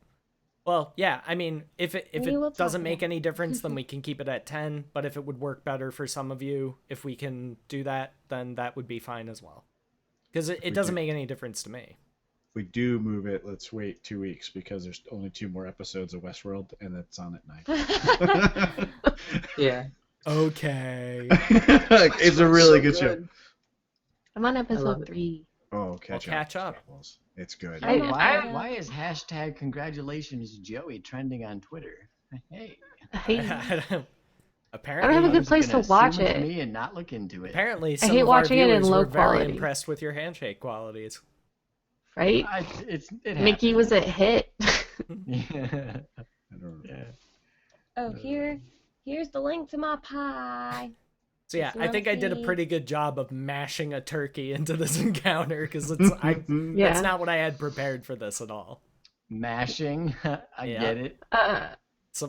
Well, yeah. I mean, if We it will talk doesn't make about any difference, then we can keep it at 10. But if it would work better for some of you, if we can do that, then that would be fine as well. Because it We doesn't do. make any difference to me. If we do move it, let's wait 2 weeks because there's only 2 more episodes of Westworld, and it's on at 9. Yeah. Okay. It's a really good show. I'm on love episode it. 3. Oh, catch up. It's good. Hey, I- why is hashtag congratulations Joey trending on Twitter? Hey. Hey, Apparently, I don't have a good Just place gonna to watch assume it's it. me and not look into it. apparently some hate of our watching it in viewers low were very quality. impressed with your handshake qualities. right? It Mickey happens. was a hit. Yeah. I don't know. Yeah. Oh, here's the link to my pie. So yeah, If you I wanna think I did a see- pretty good job of mashing a turkey into this encounter because it's that's Yeah. not what I had prepared for this at all. Mashing. I Yeah. get it. So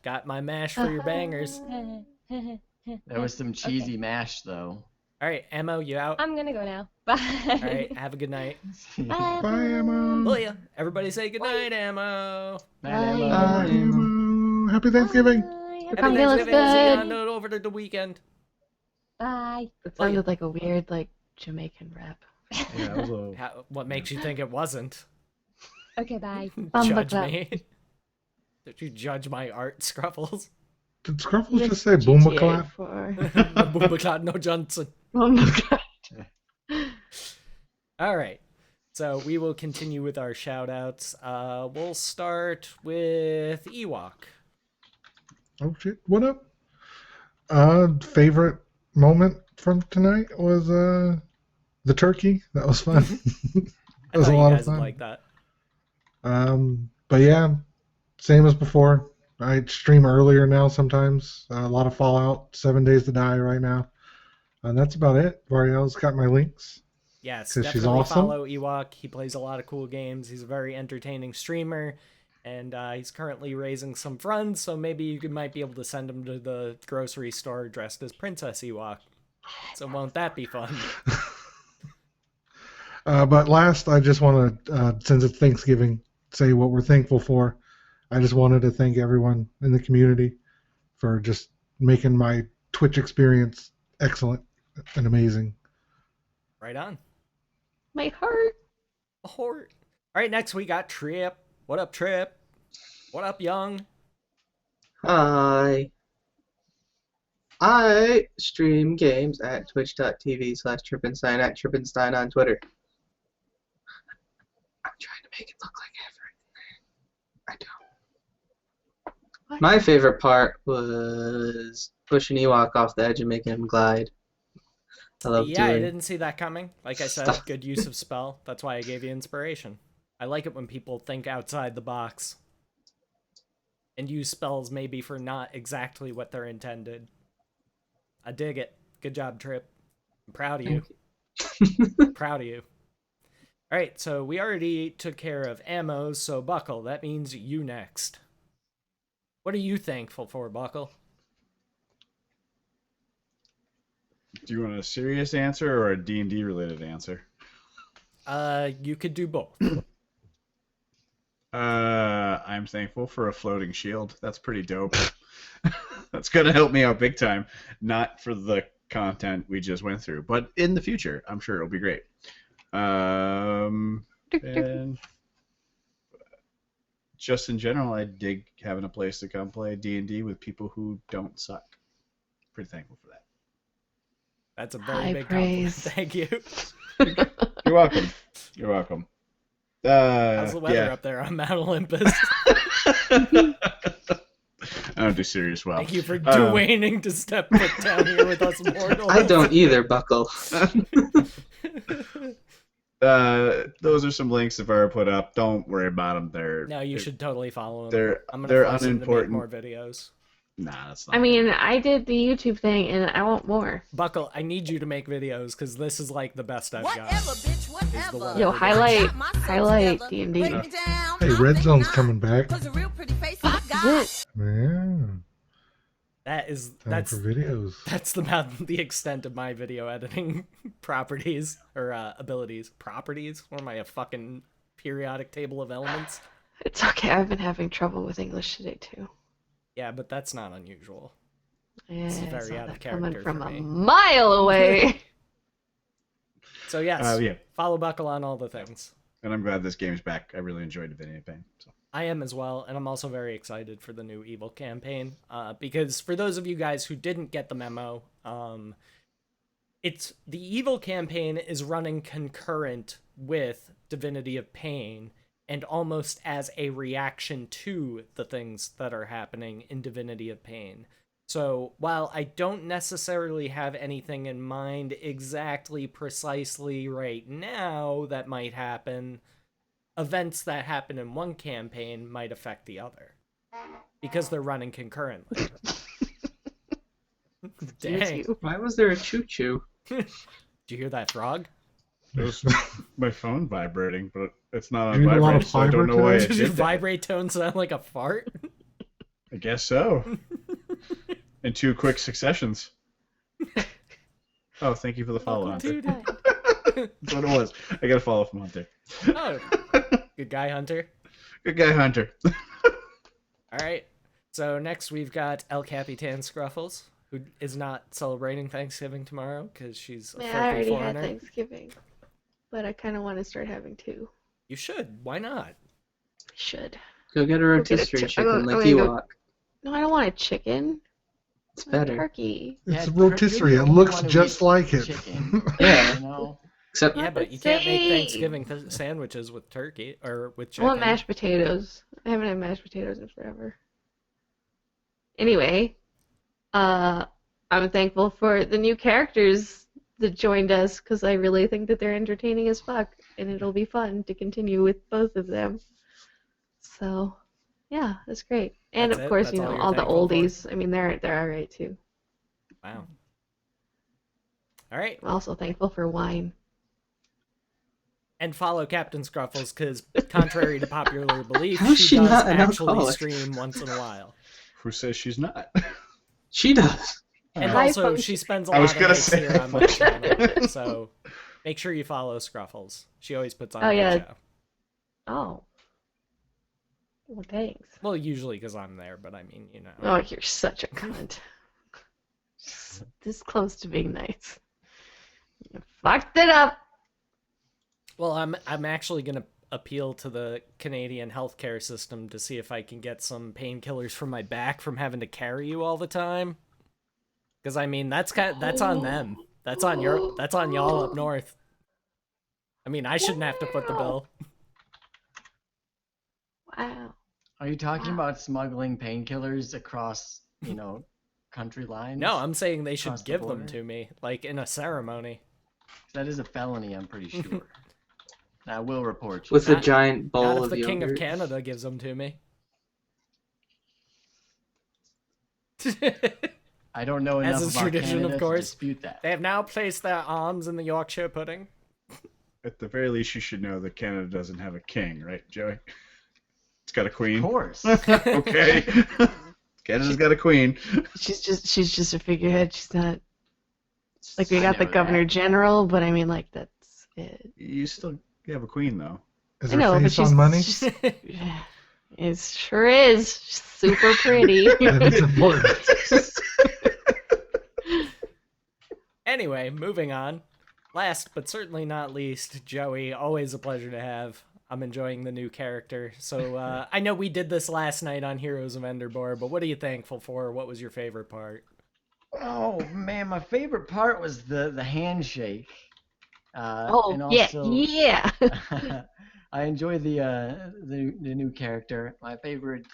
got my mash for your bangers. There was some cheesy mash though. All right, Emmo, you out? I'm gonna go now. Bye. All right, have a good night. Bye. Bye, Emma. See ya. Everybody say good night, Emmo. Bye, Bye. Emma. Bye, Emma. Happy Thanksgiving. Bye. Happy Pumpkin looks Thanksgiving. See you good. on over to the weekend. Bye. It sounded like a weird, like, Jamaican rap. Yeah, it was a What makes you think it wasn't? Okay, bye. Judge Bumbleclap. me. Did you judge my art, Scruffles? Did Scruffles Miss just say GTA Boomaclap? 4. Boomaclap, no Johnson. Bumbleclap. All right. So we will continue with our shout outs. We'll start with Ewok. Oh shit! What up? Favorite moment from tonight was the turkey. That was fun. I That was thought a you lot guys of fun. would like that. But yeah, same as before. I stream earlier now sometimes. A lot of Fallout, 7 Days to Die right now. And that's about it. Variel's got my links. Yes, 'Cause she's definitely awesome. follow Ewok. He plays a lot of cool games. He's a very entertaining streamer, and he's currently raising some funds, so maybe you might be able to send him to the grocery store dressed as Princess Ewok. So won't that be fun? But last, I just want to, since it's Thanksgiving, say what we're thankful for. I just wanted to thank everyone in the community for just making my Twitch experience excellent and amazing. Right on. My heart. A heart. All right, next we got Trip. What up, Trip? What up, Young? Hi. I stream games at twitch.tv/Trippenstein at Trippenstein on Twitter. I'm trying to make it look like effort. I don't. What? My favorite part was pushing Ewok off the edge and making him glide. I love Yeah, I doing didn't see that coming. Like I said, stuff. good use of spell. That's why I gave you inspiration. I like it when people think outside the box and use spells maybe for not exactly what they're intended. I dig it. Good job, Trip. I'm proud of you. Proud of you. All right, so we already took care of ammos, so Buckle, that means you next. What are you thankful for, Buckle? Do you want a serious answer or a D&D related answer? You could do both. I'm thankful for a floating shield. That's pretty dope. That's gonna help me out big time. Not for the content we just went through, but in the future, I'm sure it'll be great. And just in general, I dig having a place to come play D&D with people who don't suck. Pretty thankful for that. That's a very High big praise. compliment. Thank you. You're welcome. You're welcome. How's the weather yeah. up there on Mount Olympus? I don't do serious well. Thank you for deigning to step foot down here with us mortals. I don't either, Buckle. Those are some links that Vera put up. Don't worry about them. No, you should totally follow them. They're I'm gonna they're force him to make unimportant. more videos. Nah, that's not. I mean, I did the YouTube thing, and I want more. Buckle, I need you to make videos because this is like the best I've got. Whatever, bitch, whatever. Yo, highlight D&D. Hey, Red Zone's coming back. Cause a real pretty face I got. Is it? Yeah. That's For videos. that's about the extent of my video editing properties or abilities. Properties? What am I, a fucking periodic table of elements? It's okay. I've been having trouble with English today too. Yeah, but that's not unusual. Yeah, This is I very saw out of that coming character from for a me. mile away. So yes, Yeah. follow Buckle on all the things. And I'm glad this game's back. I really enjoyed Divinity Pain. So. I am as well, and I'm also very excited for the new Evil campaign. Because for those of you guys who didn't get the memo, it's the Evil campaign is running concurrent with Divinity of Pain, and almost as a reaction to the things that are happening in Divinity of Pain. So while I don't necessarily have anything in mind exactly precisely right now that might happen, events that happen in one campaign might affect the other because they're running concurrently. Dang. Why was there a choo-choo? Did you hear that frog? It was my phone vibrating, but it's not on You need a lot vibrate, of so I don't know fiber why to it Does your did that. vibrate tone sound like a fart? I guess so. In two quick successions. Oh, thank you for the follow, Hunter. Dude. That's what it was. I got a follow from Hunter. Oh, good guy, Hunter. Good guy, Hunter. All right. So next we've got El Capitan Scruffles, who is not celebrating Thanksgiving tomorrow because she's a Man, I filthy already had foreigner. Thanksgiving, but I kind of want to start having two. You should. Why not? should. Go get a Go get a rotisserie chi- chicken I'm like gonna you go- walk. No, I don't want a chicken. It's I want better. turkey. It's Yeah, a rotisserie. you're It the only looks one who just eats like it. chicken. Yeah. You know. Except Yeah, Not but the you can't make same. Thanksgiving sandwiches with turkey or with I chicken. want mashed potatoes. I haven't had mashed potatoes in forever. Anyway, I'm thankful for the new characters that joined us because I really think that they're entertaining as fuck, and it'll be fun to continue with both of them. So, yeah, that's great. And That's of it? course, That's you all know, you're all the thankful for? oldies. I mean, they're alright too. Wow. All right. I'm also thankful for wine. And follow Captain Scruffles because, contrary to popular belief, How's she she does not an actually alcoholic? stream once in a while. Who says she's not? she does. And High also, function- she spends a I was lot of gonna nights say here high on my function. channel. So make sure you follow Scruffles. She always puts on Oh, a good yeah. show. Oh. Well, thanks. Well, usually because I'm there, but I mean, you know. Oh, you're such a cunt. This close to being nice. You fucked it up. Well, I'm actually gonna appeal to the Canadian healthcare system to see if I can get some painkillers for my back from having to carry you all the time. Because I mean, that's on them. That's on y'all up north. I mean, I shouldn't have to foot the bill. Wow. Are you talking about smuggling painkillers across, country lines? No, I'm saying they should Across the give them border? to me, like in a ceremony. That is a felony, I'm pretty sure. I will report you. With a Not- giant Not bowl if of the King of yogurt. Canada gives them to me. I don't know As enough is about tradition, Canada of to course. dispute that. They have now placed their arms in the Yorkshire pudding. At the very least, you should know that Canada doesn't have a king, right, Joey? It's got a queen. Of course. Okay. Canada's got a queen. She's just a figurehead. She's not like we I got the know Governor that. General, but I mean like that's it. You still have a queen, though. Is I her know, but face she's on money? It sure is. She's super pretty. Then it's important. Anyway, moving on. Last but certainly not least, Joey, always a pleasure to have. I'm enjoying the new character. So I know we did this last night on Heroes of Enderbor, but what are you thankful for? What was your favorite part? Oh man, my favorite part was the handshake. Oh and yeah, also, yeah. I enjoy the new character. My favorite.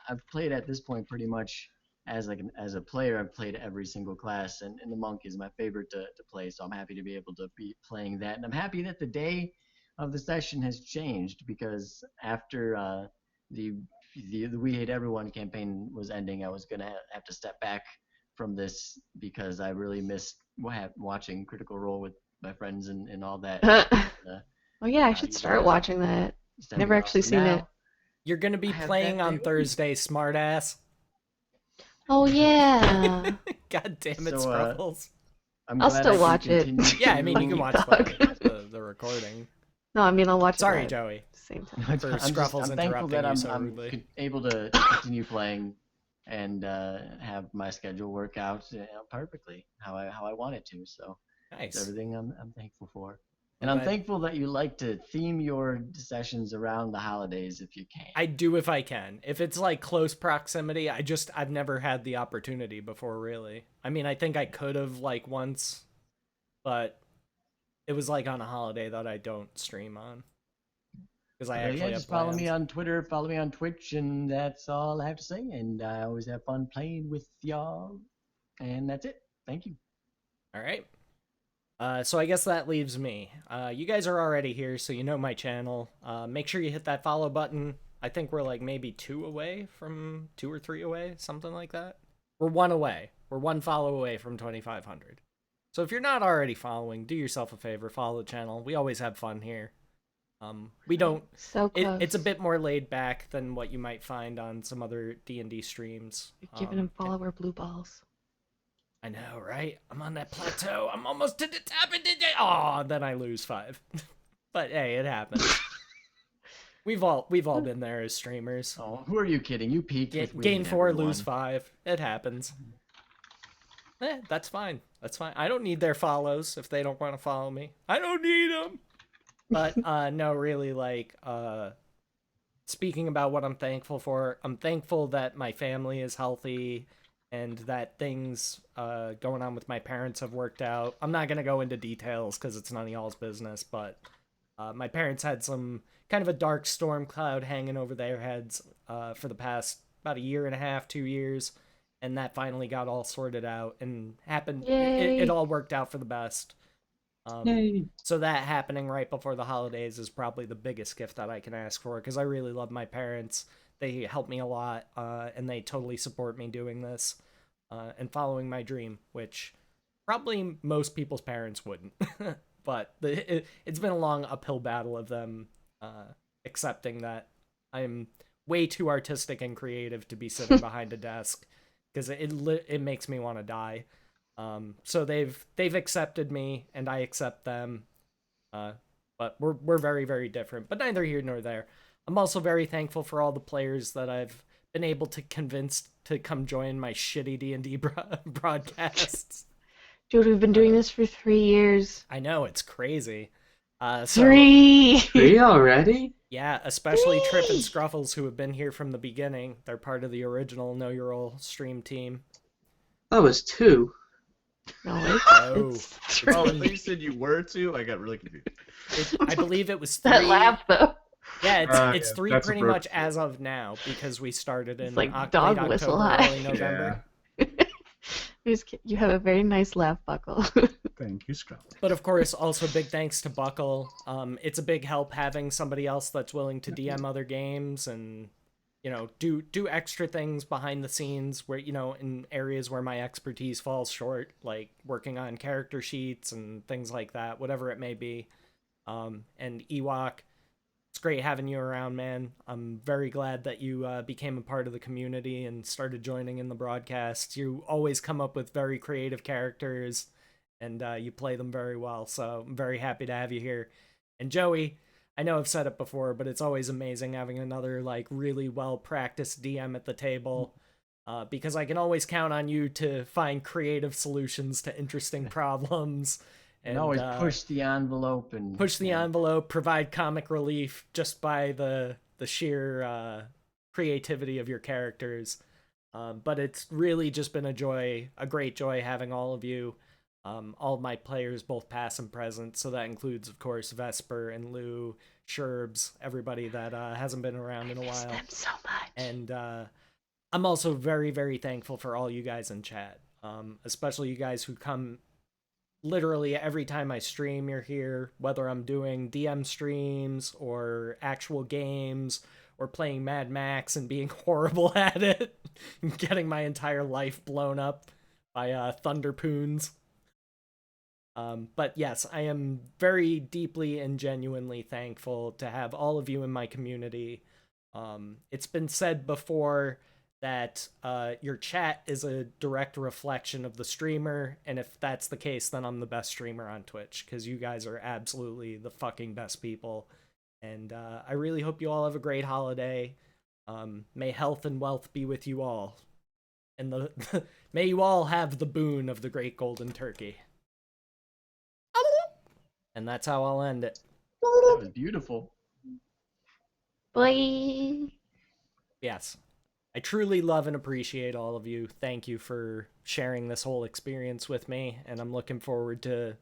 I've played at this point pretty much as a player. I've played every single class, and the monk is my favorite to play. So I'm happy to be able to be playing that, and I'm happy that the day of the session has changed because after the We Hate Everyone campaign was ending, I was gonna have to step back from this because I really missed watching Critical Role with my friends and all that. Oh yeah, I should you start guys watching that. stepping Never off. actually So seen now it. You're going to be I have playing that on day. Thursday, smartass. Oh yeah. God damn it, So, Scruffles. I'm I'll glad still I can watch it. continue Yeah, I mean, you to- can watch Dog. the recording. No, I mean I'll watch Sorry, it live Joey. at the same time. I'm For just- Scruffles I'm thankful that interrupting you so I'm rudely. able to continue playing and have my schedule work out perfectly how I want it to. So it's Nice. everything I'm thankful for. And I'm I'm glad- thankful that you like to theme your sessions around the holidays if you can. I do if I can. If it's like close proximity, I've never had the opportunity before, really. I mean, I think I could have like once, but it was like on a holiday that I don't stream on. Because I actually Yeah, have just follow me plans. on Twitter, follow me on Twitch, and that's all I have to say. And I always have fun playing with y'all. And that's it. Thank you. All right. So I guess that leaves me. You guys are already here, so you know my channel. Make sure you hit that follow button. I think we're like maybe 2 or 3 away, something like that. We're 1 away. We're 1 follow away from 2,500. So if you're not already following, do yourself a favor, follow the channel. We always have fun here. We don't. So close. It's a bit more laid back than what you might find on some other D&D streams. You're giving him follower blue balls. I know, right? I'm on that plateau. I'm almost to the top of the day. Oh, then I lose 5. But hey, it happens. We've all been there as streamers. Oh, who are you kidding? You peaked with We Gain Hate 4, Everyone. lose 5. It happens. That's fine. That's fine. I don't need their follows if they don't want to follow me. I don't need them. But no, really, like speaking about what I'm thankful for, I'm thankful that my family is healthy and that things going on with my parents have worked out. I'm not going to go into details because it's none of y'all's business, but my parents had some kind of a dark storm cloud hanging over their heads for the past about a year and a half, 2 years, and that finally got all sorted out and happened. Yay. It all worked out for the best. Yay. So that happening right before the holidays is probably the biggest gift that I can ask for because I really love my parents. They help me a lot, and they totally support me doing this and following my dream, which probably most people's parents wouldn't. But it's been a long uphill battle of them accepting that I'm way too artistic and creative to be sitting behind a desk because it makes me want to die. So they've accepted me and I accept them. But we're very, very different, but neither here nor there. I'm also very thankful for all the players that I've been able to convince to come join my shitty D&D broadcasts. Dude, we've been doing this for 3 years. I know, it's crazy. So, 3! 3 already? Yeah, especially Trip and Scruffles, who have been here from the beginning. They're part of the original Know Your Role stream team. That was 2. No, Oh, it's Oh, I three. thought you said you were too. I got really confused. I believe it was 3. That laugh, though. Yeah, it's Yeah, 3 that's pretty much appropriate. as of now because we started in It's like late dog October, whistle high. early November. You have a very nice laugh, Buckle. Thank you, Scrub. But of course, also big thanks to Buckle. It's a big help having somebody else that's willing to DM other games and do extra things behind the scenes where in areas where my expertise falls short, like working on character sheets and things like that, whatever it may be. And Ewok, it's great having you around, man. I'm very glad that you became a part of the community and started joining in the broadcasts. You always come up with very creative characters, and you play them very well. So I'm very happy to have you here. And Joey, I know I've said it before, but it's always amazing having another really well practiced DM at the table. Because I can always count on you to find creative solutions to interesting problems. And always push the envelope and push the envelope, provide comic relief just by the sheer creativity of your characters. But it's really just been a great joy having all of you, all of my players, both past and present. So that includes, of course, Vesper and Lou, Sherbs, everybody that hasn't been around in a while. Them so much. And I'm also very, very thankful for all you guys in chat, especially you guys who come literally every time I stream. You're here, whether I'm doing DM streams or actual games or playing Mad Max and being horrible at it and getting my entire life blown up by Thunderpoons. But yes, I am very deeply and genuinely thankful to have all of you in my community. It's been said before that your chat is a direct reflection of the streamer, and if that's the case, then I'm the best streamer on Twitch, because you guys are absolutely the fucking best people. And I really hope you all have a great holiday. May health and wealth be with you all. And may you all have the boon of the great golden turkey. And that's how I'll end it. That was beautiful. Bye. Yes. I truly love and appreciate all of you. Thank you for sharing this whole experience with me, and I'm looking forward to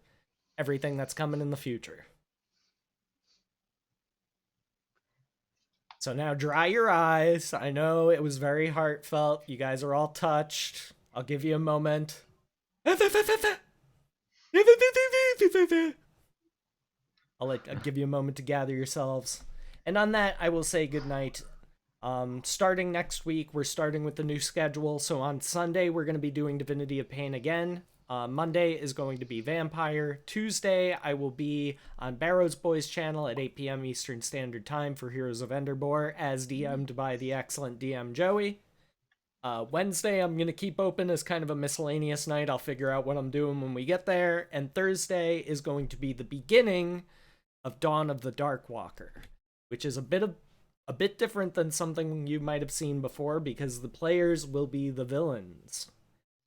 everything that's coming in the future. So now dry your eyes. I know it was very heartfelt. You guys are all touched. I'll give you a moment. I'll give you a moment to gather yourselves. And on that, I will say goodnight. Starting next week, we're starting with the new schedule. So on Sunday, we're going to be doing Divinity of Pain again. Monday is going to be Vampire. Tuesday, I will be on Barrow's Boys channel at 8 p.m. Eastern Standard Time for Heroes of Enderbor, as DM'd by the excellent DM Joey. Wednesday, I'm going to keep open as kind of a miscellaneous night. I'll figure out what I'm doing when we get there. And Thursday is going to be the beginning of Dawn of the Darkwalker, which is a bit different than something you might have seen before, because the players will be the villains.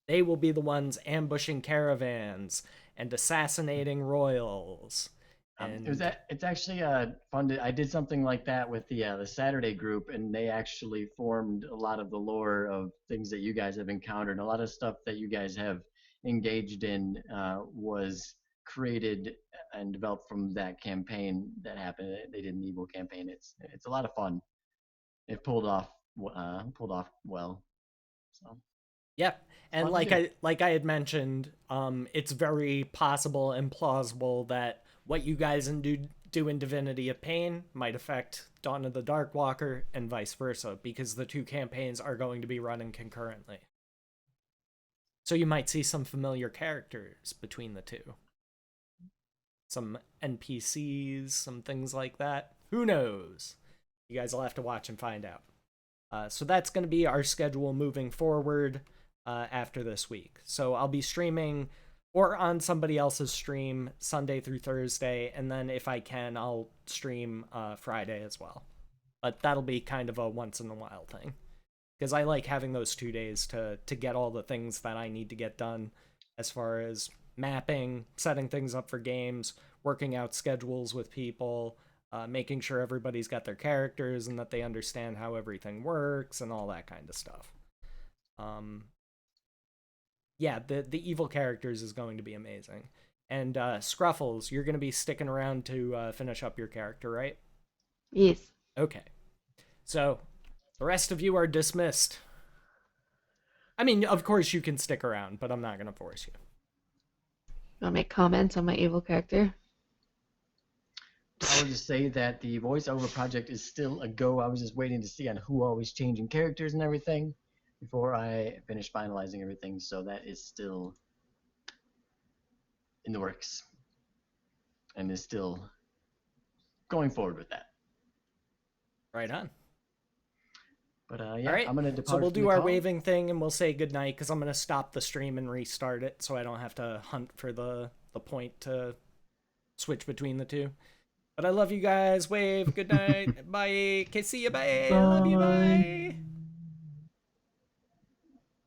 They will be the ones ambushing caravans and assassinating royals And It's actually fun. I did something like that with the Saturday group, and they actually formed a lot of the lore of things that you guys have encountered. A lot of stuff that you guys have engaged in was created and developed from that campaign that happened. They did an evil campaign. It's a lot of fun. It pulled off well. So. Yep. And fun to like I had mentioned, it's very possible and plausible that what you guys do in Divinity of Pain might affect Dawn of the Darkwalker and vice versa, because the two campaigns are going to be running concurrently. So you might see some familiar characters between the two. Some NPCs, some things like that. Who knows? You guys will have to watch and find out. So that's going to be our schedule moving forward after this week. So I'll be streaming or on somebody else's stream Sunday through Thursday, and then if I can, I'll stream Friday as well. But that'll be kind of a once in a while thing, because I like having those 2 days to get all the things that I need to get done as far as mapping, setting things up for games, working out schedules with people, making sure everybody's got their characters and that they understand how everything works and all that kind of stuff. Yeah, the evil characters is going to be amazing. And Scruffles, you're going to be sticking around to finish up your character, right? Yes. Okay. So, the rest of you are dismissed. I mean, of course you can stick around, but I'm not going to force you. You want to make comments on my evil character? I would just say that the voiceover project is still a go. I was just waiting to see on who always changing characters and everything before I finish finalizing everything. So that is still in the works and is still going forward with that. Right on. But yeah, all right. I'm gonna depart. So we'll from do the our call. waving thing and we'll say goodnight, because I'm going to stop the stream and restart it so I don't have to hunt for the point to switch between the two. But I love you guys. Wave. Good night. Bye. Okay, see you. Bye. Love you. Bye.